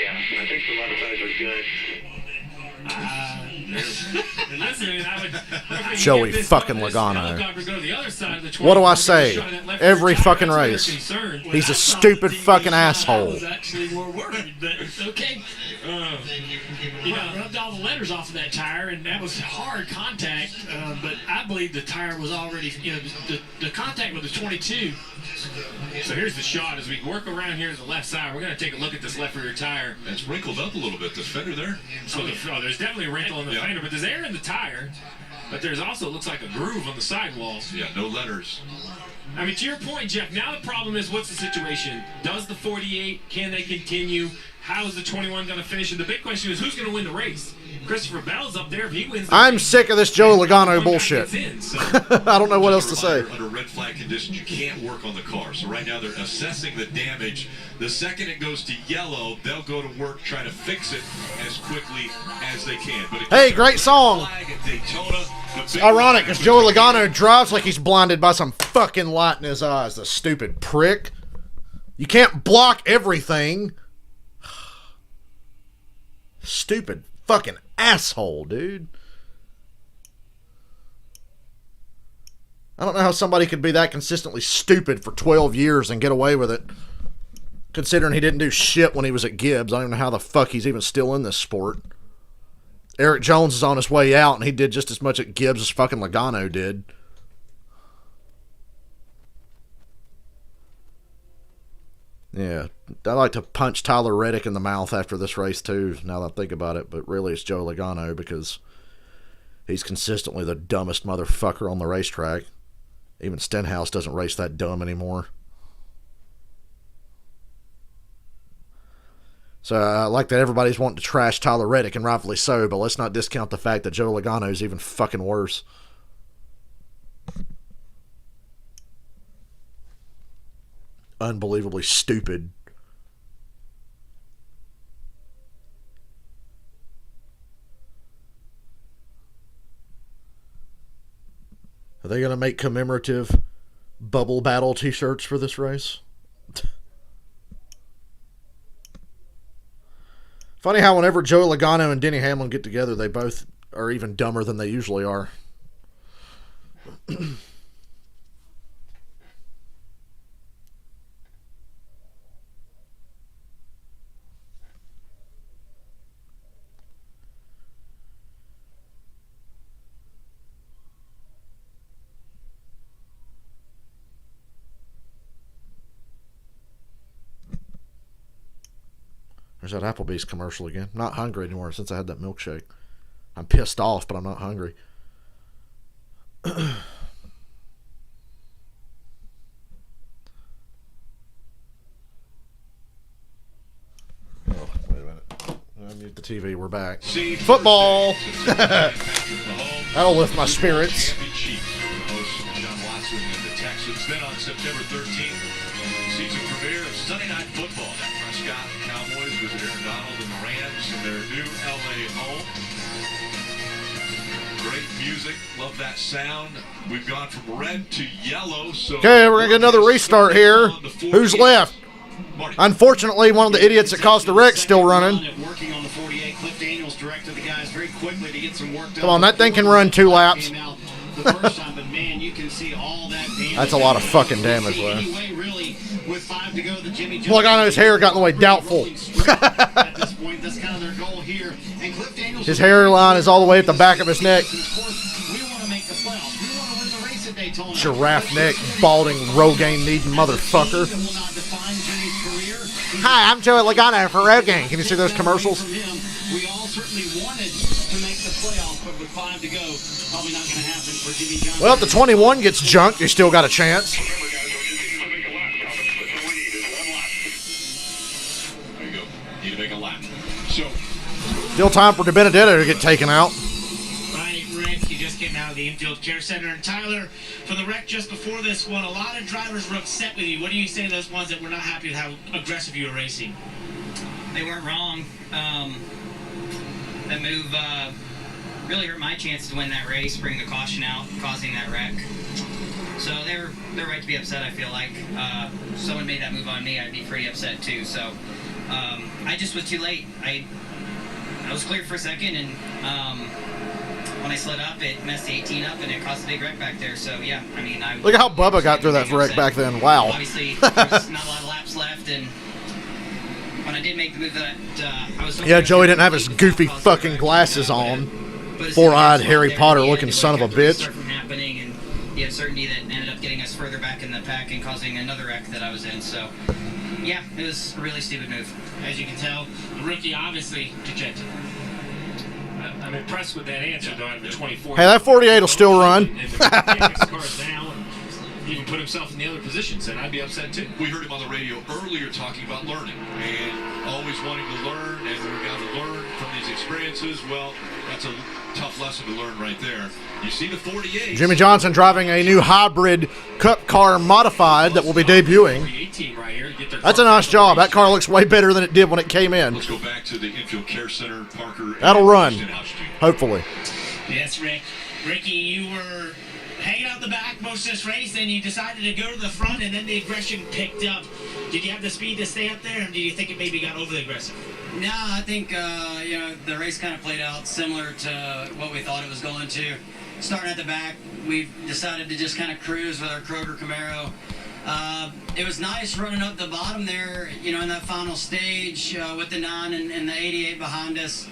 E: Yeah, I think the left sides are good.
F: And listen,
A: Joey fucking Logano.
F: What
A: do I say? Every fucking race. He's a stupid fucking asshole.
F: I was actually more worried, but okay. I rubbed all the letters off of that tire, and that was hard contact. But I believe the tire was already, the contact with the 22. So here's the shot as we work around here to the left side. We're going to take a look at this left rear tire.
C: It's wrinkled up a little bit, the fender there.
F: So there's definitely a wrinkle in the fender, but there's air in the tire. But there's also, looks like a groove on the sidewall.
C: Yeah, no letters.
F: I mean, to your point, Jeff, now the problem is, what's the situation? Does the 48, can they continue? How is the 21 going to finish? And the big question is, who's going to win the race? Christopher Bell's up there. If he wins,
A: I'm sick of this Joey Logano bullshit. I don't know what else to say.
C: Under red flag conditions, you can't work on the car. So right now they're assessing the damage. The second it goes to yellow, they'll go to work trying to fix it as quickly as they can. But
A: hey, great song. It's ironic because Joey Logano drives like he's blinded by some fucking light in his eyes. The stupid prick. You can't block everything. Stupid fucking asshole, dude. I don't know how somebody could be that consistently stupid for 12 years and get away with it. Considering he didn't do shit when he was at Gibbs. I don't even know how the fuck he's even still in this sport. Eric Jones is on his way out, and he did just as much at Gibbs as fucking Logano did. Yeah, I like to punch Tyler Reddick in the mouth after this race too, now that I think about it, but really it's Joe Logano because he's consistently the dumbest motherfucker on the racetrack. Even Stenhouse doesn't race that dumb anymore. So I like that everybody's wanting to trash Tyler Reddick, and rightfully so, but let's not discount the fact that Joe Logano is even fucking worse. Unbelievably stupid. Are they going to make commemorative bubble battle t-shirts for this race? Funny how whenever Joey Logano and Denny Hamlin get together, they both are even dumber than they usually are. There's that Applebee's commercial again. I'm not hungry anymore since I had that milkshake. I'm pissed off, but I'm not hungry. Oh, wait a minute. I mute the TV. We're back. Football! That'll lift my spirits.
C: John Watson and the Texans. Then on September 13th, season premiere of Sunday Night Football. Prescott Cowboys visit Aaron Donald and the Rams in their new LA home. Great music. Love that sound. We've gone from red to yellow. So
A: okay, we're going to get another restart here. Who's left? Unfortunately, one of the idiots that caused the wreck still running. Come on, that thing can run 2 laps. That's a lot of fucking damage, though. Logano's hair got in the way. Doubtful. His hairline is all the way at the back of his neck. Giraffe neck, balding, Rogaine-needing motherfucker. Hi, I'm Joey Logano for Rogaine. Can you see those commercials?
H: We all certainly wanted to make the playoffs, but with 5 to go, probably not going to happen for Jimmy Johnson.
A: Well, if the 21 gets junked, you still got a chance.
C: There you go. Need to make a lap. So,
A: still time for DiBenedetto to get taken out.
K: Right, Rick, he just came out of the infield care center. And Tyler, for the wreck just before this one, a lot of drivers were upset with you. What do you say to those ones that were not happy with how aggressive you were racing?
R: They weren't wrong. That move really hurt my chance to win that race, bring the caution out, causing that wreck. So they're right to be upset, I feel like. If someone made that move on me, I'd be pretty upset too. So I just was too late. I I was clear for a second, and when I slid up, it messed the 18 up, and it caused a big wreck back there. So yeah, I mean,
A: Look at how Bubba got through that wreck back then. Wow.
R: Obviously, there's not a lot of laps left, and when I did make the move that I was.
A: Yeah, Joey didn't have his goofy fucking glasses on. Four-eyed Harry Potter-looking son of a bitch.
R: From happening, and the uncertainty that ended up getting us further back in the pack and causing another wreck that I was in. So yeah, it was a really stupid move.
F: As you can tell, the rookie obviously dejected. I'm impressed with that answer, though, out of the 24.
A: Hey, that 48 will still run.
F: And the cars now and even put himself in the other positions, and I'd be upset too.
C: We heard him on the radio earlier talking about learning and always wanting to learn, and we've got to learn from these experiences. Well, that's a tough lesson to learn right there. You see the 48.
A: Jimmy Johnson driving a new hybrid Cup car modified that will be debuting. That's a nice job. That car looks way better than it did when it came in.
C: Let's go back to the Infield Care Center, Parker.
A: That'll run, hopefully.
K: Yes, Rick. Ricky, you were hanging out the back most of this race, then you decided to go to the front, and then the aggression picked up. Did you have the speed to stay up there, or did you think it maybe got overly aggressive?
R: No, I think the race kind of played out similar to what we thought it was going to. Starting at the back, we decided to just kind of cruise with our Kroger Camaro. It was nice running up the bottom there, in that final stage with the 9 and the 88 behind us.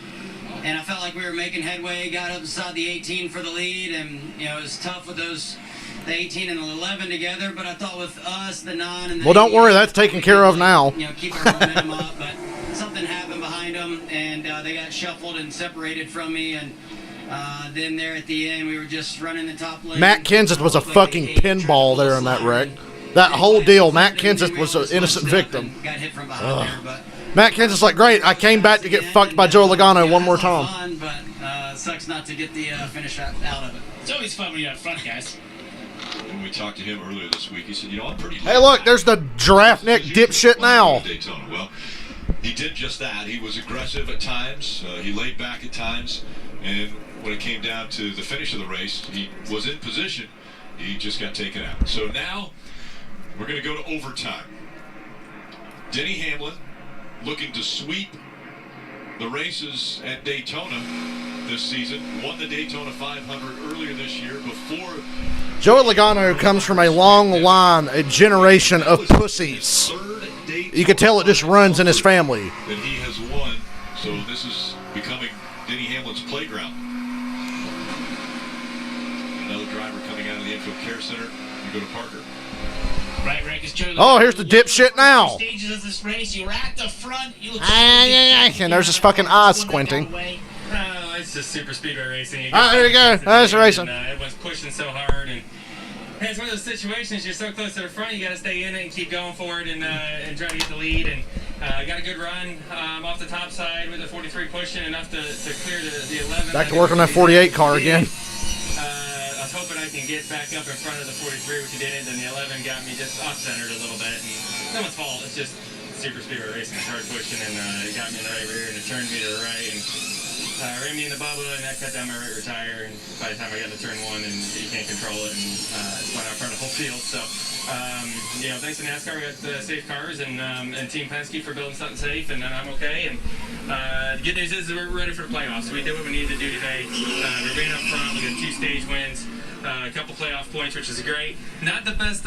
R: And I felt like we were making headway, got up inside the 18 for the lead, and it was tough with the 18 and the 11 together, but I thought with us, the 9 and the
A: Well, don't worry, that's taken care of now.
R: Keep our momentum up, but something happened behind them, and they got shuffled and separated from me, and then there at the end, we were just running the top lane.
A: Matt Kenseth was a fucking pinball there in that wreck. That whole deal, Matt Kenseth was an innocent victim.
R: Got hit from behind there, but
A: Matt Kenseth's like, great, I came back to get fucked by Joe Logano one more time.
R: fun, but sucks not to get the finish out of it.
K: It's always fun when you're out front, guys.
C: When we talked to him earlier this week, he said, I'm pretty
A: Hey, look, there's the giraffe neck dipshit now.
C: Daytona. Well, he did just that. He was aggressive at times. He laid back at times. And when it came down to the finish of the race, he was in position. He just got taken out. So now we're going to go to overtime. Denny Hamlin looking to sweep the races at Daytona this season. Won the Daytona 500 earlier this year before.
A: Joey Logano comes from a long line, a generation of pussies. You can tell it just runs in his family.
C: That he has won, so this is becoming Denny Hamlin's playground. Another driver coming out of the Infield Care Center. You go to Parker.
K: Right, Rick, it's Joey.
A: Oh, here's the dipshit now.
K: Stages of this race, you were at the front. You looked
A: And there's his fucking eyes squinting.
F: It's just super speedway racing.
A: There you go. That's racing.
F: Everyone's pushing so hard, and it's one of those situations. You're so close to the front, you got to stay in it and keep going forward and try to get the lead. And got a good run off the top side with the 43 pushing enough to clear the 11.
A: Back to work on that 48 car again.
F: I was hoping I can get back up in front of the 43, which I didn't, and the 11 got me just off-centered a little bit. And no one's fault. It's just super speedway racing. It's hard pushing, and it got me in the right rear, and it turned me to the right, and ran me in the bubble, and that cut down my right rear tire. And by the time I got to turn 1, and you can't control it, and it went out in front of the whole field. So, thanks to NASCAR, we got safe cars, and Team Penske for building something safe, and I'm okay. And the good news is we're ready for the playoffs. We did what we needed to do today. We ran up front. We got 2 stage wins. A couple playoff points, which is great. Not the best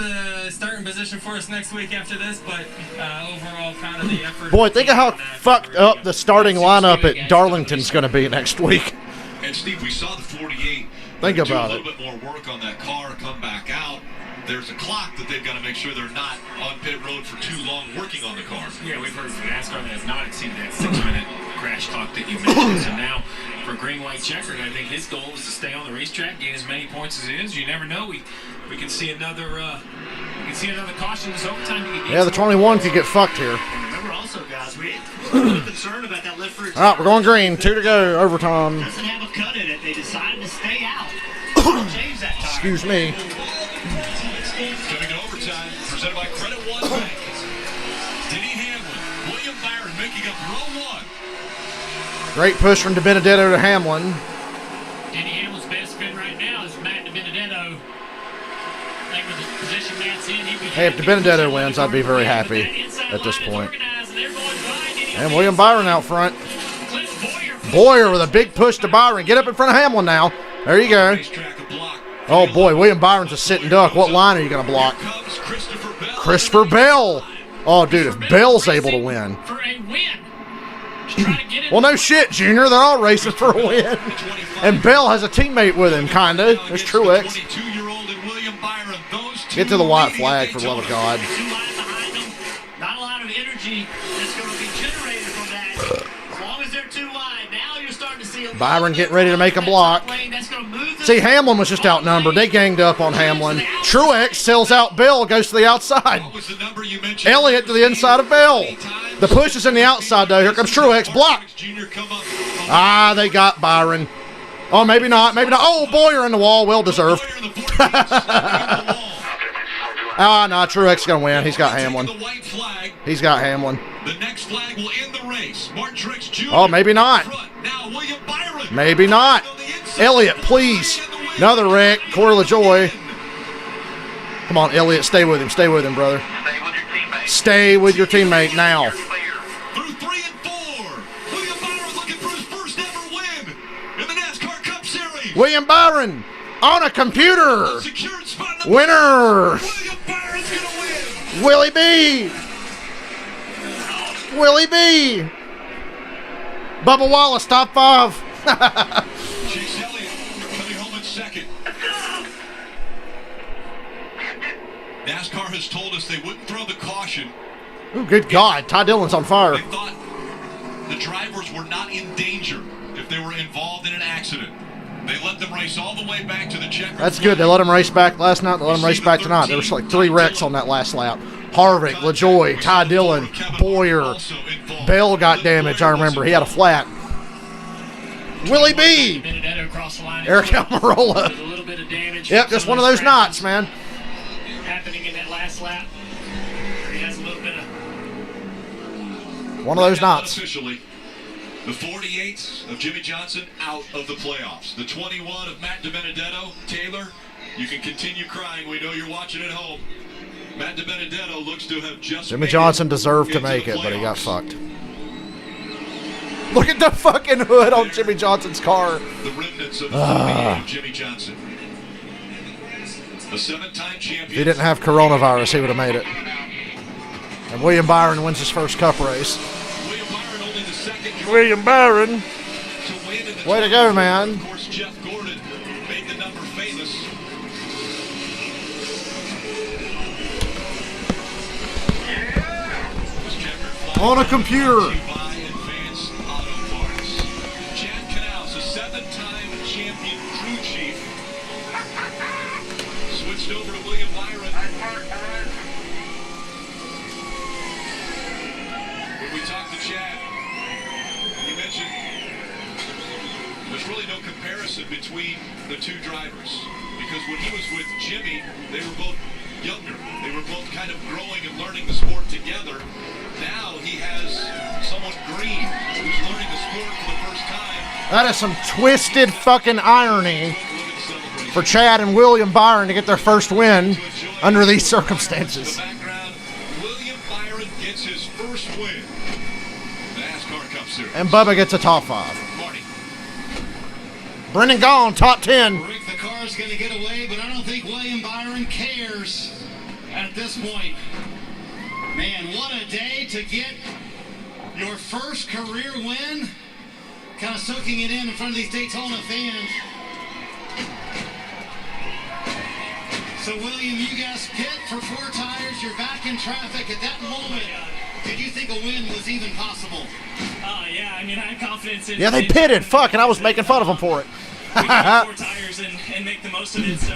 F: starting position for us next week after this, but overall kind of the effort.
A: Boy, think of how fucked up the starting lineup at Darlington's going to be next week.
C: And Steve, we saw the 48.
A: Think about
C: do a little bit more work on that car, come back out. There's a clock that they've got to make sure they're not on pit road for too long working on the car.
F: Yeah, we've heard from NASCAR that has not exceeded that 6-minute crash clock that you mentioned. So now for Green White Checkered, I think his goal is to stay on the racetrack, gain as many points as it is. You never know. We can see another caution this overtime.
A: Yeah, the 21 could get fucked here.
I: Remember also, guys, we're a little concerned about that left rear.
A: All right, we're going green. 2 to go. Overtime.
I: Doesn't have a cut in it. They decided to stay out. Change that tire.
A: Excuse me.
C: Coming to overtime, presented by Credit One Bank. Denny Hamlin, William Byron making up row 1.
A: Great push from DiBenedetto to Hamlin.
K: Denny Hamlin's best spin right now is Matt DiBenedetto. I think with the position Matt's in,
A: Hey, if DiBenedetto wins, I'd be very happy at this point. And William Byron out front. Boyer with a big push to Byron. Get up in front of Hamlin now. There you go. Oh, boy, William Byron's a sitting duck. What line are you going to block? Christopher Bell. Oh, dude, if Bell's able to win. Well, no shit, Junior. They're all racing for a win. And Bell has a teammate with him, kind of. There's Truex. Get to the white flag, for the love of God.
I: Not a lot of energy that's going to be generated from that. As long as they're too wide, now you're starting to see
A: Byron getting ready to make a block. See, Hamlin was just outnumbered. They ganged up on Hamlin. Truex sells out Bell, goes to the outside. Elliott to the inside of Bell. The push is in the outside, though. Here comes Truex. Block. Ah, they got Byron. Oh, maybe not. Maybe not. Oh, Boyer in the wall. Well deserved. Ah, no, Truex going to win. He's got Hamlin. He's got Hamlin.
C: The next flag will end the race. Martin Truex Jr.
A: Oh, maybe not.
C: Now William Byron.
A: Maybe not. Elliott, please. Another wreck. Corey LaJoy. Come on, Elliott. Stay with him. Stay with him, brother. Stay with your teammate now.
C: Through 3 and 4. William Byron looking for his first ever win in the NASCAR Cup Series.
A: William Byron on a computer. Winner. Willie B. Willie B. Bubba Wallace, top 5.
C: Chase Elliott coming home in second. NASCAR has told us they wouldn't throw the caution.
A: Oh, good God. Ty Dillon's on fire.
C: They thought the drivers were not in danger if they were involved in an accident. They let them race all the way back to the checker.
A: That's good. They let him race back last night. They let him race back tonight. There was like 3 wrecks on that last lap. Harvick, LaJoy, Ty Dillon, Boyer. Bell got damaged, I remember. He had a flat. Willie B. Eric Almirola. Yep, just one of those knots, man.
K: Happening in that last lap. He has a little bit of...
A: One of those knots.
C: Officially, the 48 of Jimmy Johnson out of the playoffs. The 21 of Matt DiBenedetto. Taylor, you can continue crying. We know you're watching at home. Matt DiBenedetto looks to have just...
A: Jimmy Johnson deserved to make it, but he got fucked. Look at the fucking hood on Jimmy Johnson's car.
C: The remnants of the 48 of Jimmy Johnson. A 7-time champion.
A: If he didn't have coronavirus, he would have made it. And William Byron wins his first Cup race. William Byron. Way to go, man.
C: Of course, Jeff Gordon made the number famous.
A: On a computer.
C: Chad Canals, a 7-time champion crew chief, switched over to William Byron. When we talked to Chad, he mentioned there's really no comparison between the two drivers, because when he was with Jimmy, they were both younger. They were both kind of growing and learning the sport together. Now he has someone green who's learning the sport for the first time.
A: That is some twisted fucking irony for Chad and William Byron to get their first win under these circumstances.
C: William Byron gets his first win. The NASCAR Cup Series.
A: And Bubba gets a top 5.
C: Marty.
A: Brendan Gaughan, top 10.
H: Rick, the car's going to get away, but I don't think William Byron cares at this point. Man, what a day to get your first career win. Kind of soaking it in front of these Daytona fans. So, William, you guys pit for 4 tires. You're back in traffic. At that moment, did you think a win was even possible?
K: Yeah, I mean, I had confidence in...
A: Yeah, they pitted. Fuck, and I was making fun of them for it.
K: We got 4 tires and make the most of it. So,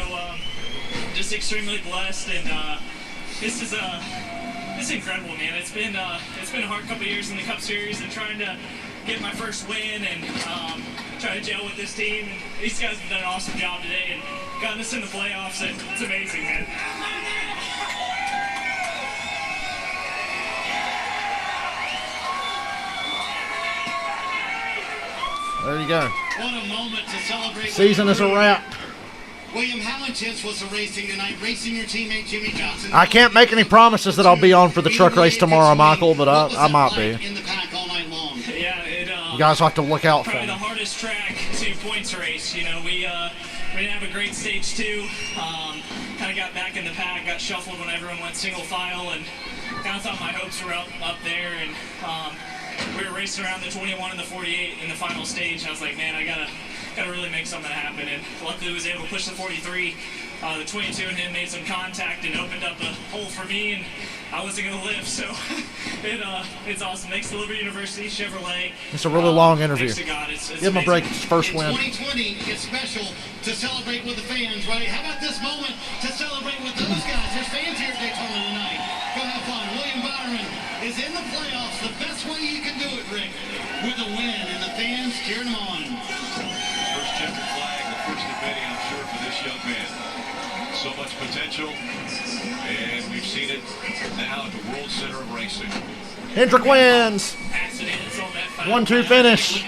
K: just extremely blessed. And this is incredible, man. It's been a hard couple of years in the Cup Series and trying to get my first win and try to gel with this team. And these guys have done an awesome job today and gotten us in the playoffs. And it's amazing, man.
A: There you go.
H: What a moment to celebrate.
A: Season is a wrap.
H: William, how intense was the racing tonight? Racing your teammate Jimmy Johnson.
A: I can't make any promises that I'll be on for the truck race tomorrow, Michael, but I might be.
K: Yeah,
A: You guys will have to look out for me.
K: points race. You know, we didn't have a great stage 2. Kind of got back in the pack, got shuffled when everyone went single file, and kind of thought my hopes were up there. And we were racing around the 21 and the 48 in the final stage. And I was like, man, I gotta really make something happen. And luckily, was able to push the 43. The 22 and him made some contact and opened up a hole for me, and I wasn't going to live, so it's awesome. Thanks to Liberty University, Chevrolet.
A: It's a really long interview.
K: Thanks to God. It's
A: Give him a break. It's his first win.
H: 2020, it's special to celebrate with the fans, right? How about this moment to celebrate with those guys? There's fans here at Daytona tonight. Go have fun. William Byron is in the playoffs the best way you can do it, Rick, with a win, and the fans cheering him on.
C: First checkered flag, the first of many, I'm sure, for this young man. So much potential, and we've seen it now at the World Center of Racing.
A: Hendrick wins. 1-2 finish.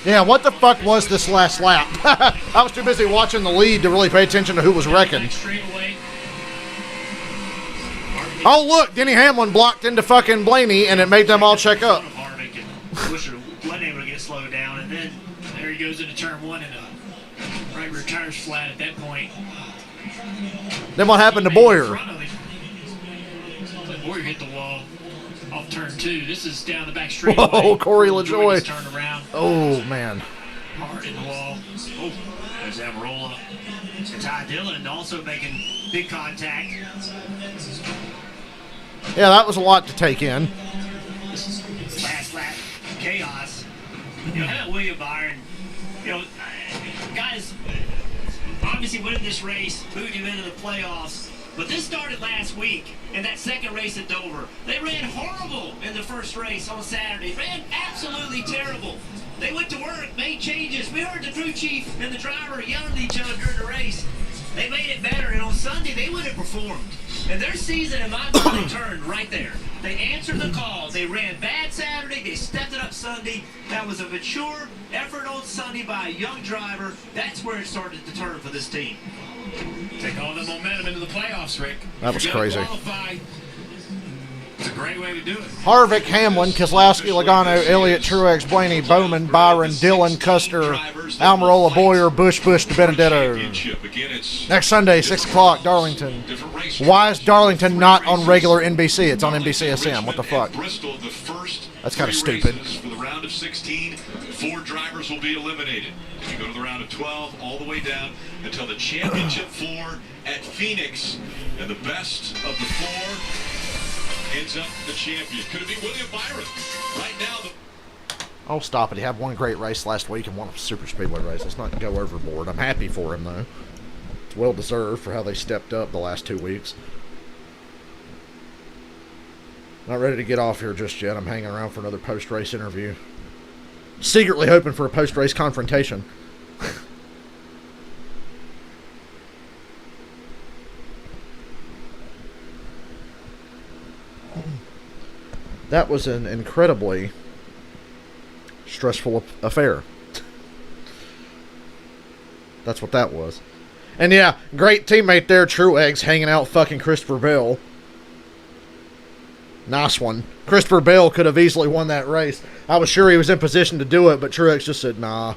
A: Yeah, what the fuck was this last lap? I was too busy watching the lead to really pay attention to who was wrecking. Oh, look, Denny Hamlin blocked into fucking Blaney, and it made them all check up.
K: Wasn't able to get slowed down, and then there he goes into turn 1 and right rear tire's flat at that point.
A: Then what happened to Boyer?
K: Boyer hit the wall off turn 2. This is down the back straightaway.
A: Whoa, Corey LaJoy.
K: Turn around.
A: Oh, man.
K: Hard in the wall. Oh, there's Amarola. And Ty Dillon also making big contact.
A: Yeah, that was a lot to take in.
K: Last lap, chaos. You know, how about William Byron? You know, guys, obviously winning this race moved him into the playoffs, but this started last week in that second race at Dover. They ran horrible in the first race on Saturday. Ran absolutely terrible. They went to work, made changes. We heard the crew chief and the driver yelling at each other during the race. They made it better, and on Sunday they went and performed. And their season, in my mind, turned right there. They answered the call. They ran bad Saturday. They stepped it up Sunday. That was a mature effort on Sunday by a young driver. That's where it started to turn for this team. Take all the momentum into the playoffs, Rick.
A: That was crazy.
K: Qualify. It's a great way to do it.
A: Harvick, Hamlin, Keselowski, Logano, Elliott, Truex, Blaney, Bowman, Byron, Dillon, Custer, Almirola, Boyer, Busch, DiBenedetto. Next Sunday, 6 o'clock, Darlington. Why is Darlington not on regular NBC? It's on NBCSM. What the fuck? That's kind of stupid.
C: For the round of 16, 4 drivers will be eliminated. If you go to the round of 12, all the way down until the championship 4 at Phoenix. And the best of the 4 ends up the champion. Could it be William Byron? Right now,
A: Oh, stop it. He had one great race last week and won a super speedway race. Let's not go overboard. I'm happy for him, though. It's well deserved for how they stepped up the last 2 weeks. Not ready to get off here just yet. I'm hanging around for another post-race interview. Secretly hoping for a post-race confrontation. That was an incredibly stressful affair. That's what that was. And yeah, great teammate there, Truex, hanging out fucking Christopher Bell. Nice one. Christopher Bell could have easily won that race. I was sure he was in position to do it, but Truex just said, nah.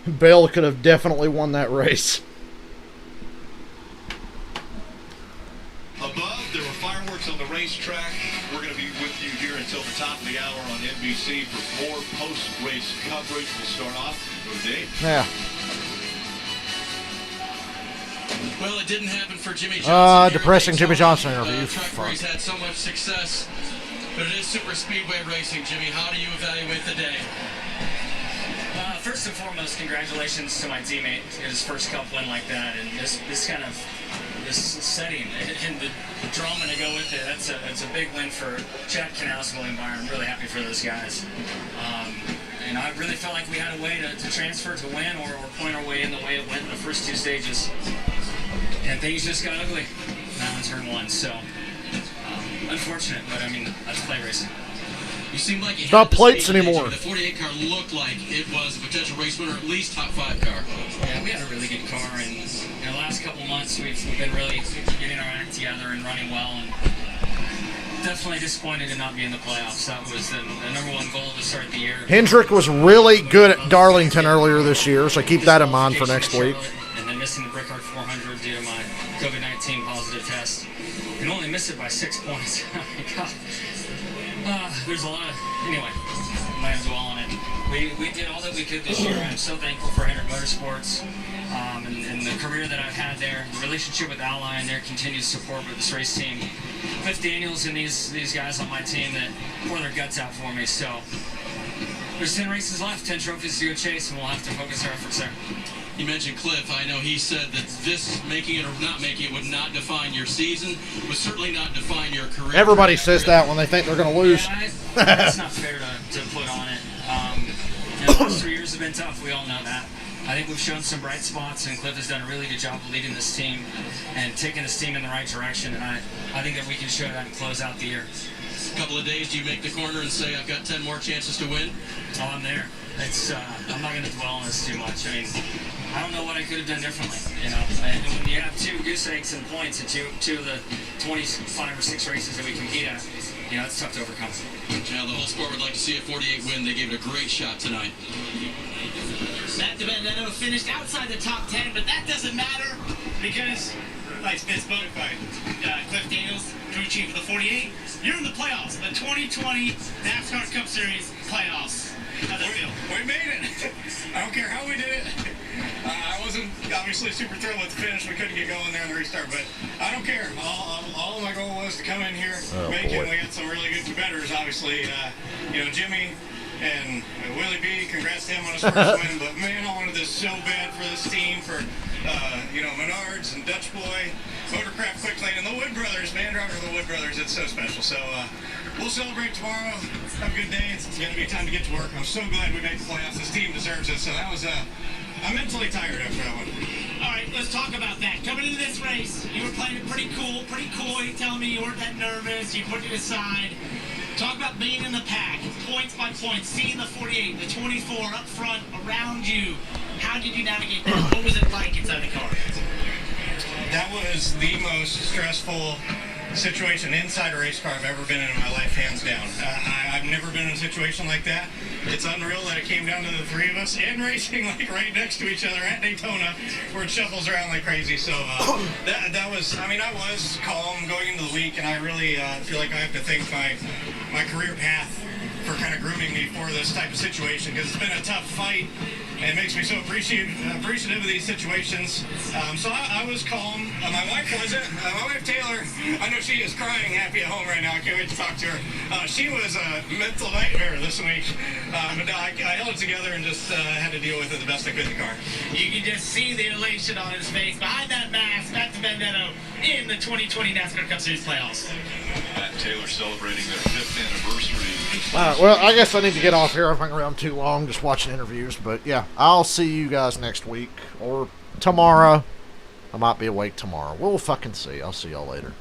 A: Bell could have definitely won that race.
C: above, there were fireworks on the racetrack. We're going to be with you here until the top of the hour on NBC for more post-race coverage. We'll start off with Dave.
A: Yeah.
J: Well, it didn't happen for Jimmy Johnson.
A: Depressing Jimmy Johnson interview.
J: Truck race had so much success, but it is super speedway racing. Jimmy, how do you evaluate the day?
K: First and foremost, congratulations to my teammate. His first Cup win like that, and this
P: this setting and the drama to go with it. It's a big win for Chad Canals, William Byron. I'm really happy for those guys. And I really felt like we had a way to transfer to win or point our way in the way it went in the first 2 stages. And things just got ugly now in turn 1. So, unfortunate, but I mean, that's play racing.
J: You seem like you
A: not
J: had
A: plates
J: the
A: anymore.
J: The 48 car looked like it was a potential race winner, at least top 5 car.
P: Yeah, we had a really good car, and in the last couple months we've been really getting our act together and running well, and definitely disappointed to not be in the playoffs. That was the number 1 goal to start the year.
A: Hendrick was really good at Darlington earlier this year, so keep that in mind for next week.
P: And then missing the Brickyard 400 due to my COVID-19 positive test. And only missed it by 6 points. Oh my God. There's a lot of... Anyway, I'm not going to dwell on it. We did all that we could this year. I'm so thankful for Hendrick Motorsports and the career that I've had there, the relationship with Ally and their continued support with this race team. Cliff Daniels and these guys on my team that pour their guts out for me. So there's 10 races left, 10 trophies to go chase, and we'll have to focus our efforts there.
J: You mentioned Cliff. I know he said that this making it or not making it would not define your season, would certainly not define your career.
A: Everybody says that when they think they're going to lose.
P: Yeah, that's not fair to put on it. The first 3 years have been tough. We all know that. I think we've shown some bright spots, and Cliff has done a really good job of leading this team and taking this team in the right direction, and I think that we can show that and close out the year.
J: A couple of days, do you make the corner and say, I've got 10 more chances to win?
P: Oh, I'm there. I'm not going to dwell on this too much. I mean, I don't know what I could have done differently, you know. And when you have 2 goose eggs and points in two of the 25 or 6 races that we compete at, you know, it's tough to overcome.
J: Yeah, the whole sport would like to see a 48 win. They gave it a great shot tonight.
K: Matt DiBenedetto finished outside the top 10, but that doesn't matter because, like Spitz spoke by Cliff Daniels, crew chief of the 48, you're in the playoffs, the 2020 NASCAR Cup Series playoffs. How'd that feel?
G: We made it. I don't care how we did it. I wasn't obviously super thrilled with the finish. We couldn't get going there in the restart, but I don't care. All my goal was to come in here, make it. We had some really good competitors, obviously. You know, Jimmy and Willie B, congrats to him on his first win. But man, I wanted this so bad for this team, for you know, Menards and Dutch Boy, Motorcraft Quick Lane, and the Wood Brothers, man, driver of the Wood Brothers. It's so special. So we'll celebrate tomorrow. Have a good day. It's going to be time to get to work. I'm so glad we made the playoffs. This team deserves it. So that was I'm mentally tired after that one.
K: All right, let's talk about that. Coming into this race, you were playing it pretty cool, pretty coy, telling me you weren't that nervous, you put it aside. Talk about being in the pack, points by points, seeing the 48, the 24 up front, around you. How did you navigate that? What was it like inside the car?
G: That was the most stressful situation inside a race car I've ever been in my life, hands down. I've never been in a situation like that. It's unreal that it came down to the 3 of us and racing like right next to each other at Daytona, where it shuffles around like crazy. So that was, I mean, I was calm going into the week, and I really feel like I have to thank my career path for kind of grooming me for this type of situation, because it's been a tough fight. And it makes me so appreciative of these situations. So I was calm. My wife wasn't. My wife Taylor, I know she is crying happy at home right now. I can't wait to talk to her. She was a mental nightmare this week. But I held it together and just had to deal with it the best I could in the car.
K: You can just see the elation on his face behind that mask. Matt DiBenedetto in the 2020 NASCAR Cup Series playoffs.
C: Matt and Taylor celebrating their 5th anniversary.
A: All right, well, I guess I need to get off here. I've hung around too long just watching interviews. But, yeah, I'll see you guys next week or tomorrow. I might be awake tomorrow. We'll fucking see. I'll see y'all later.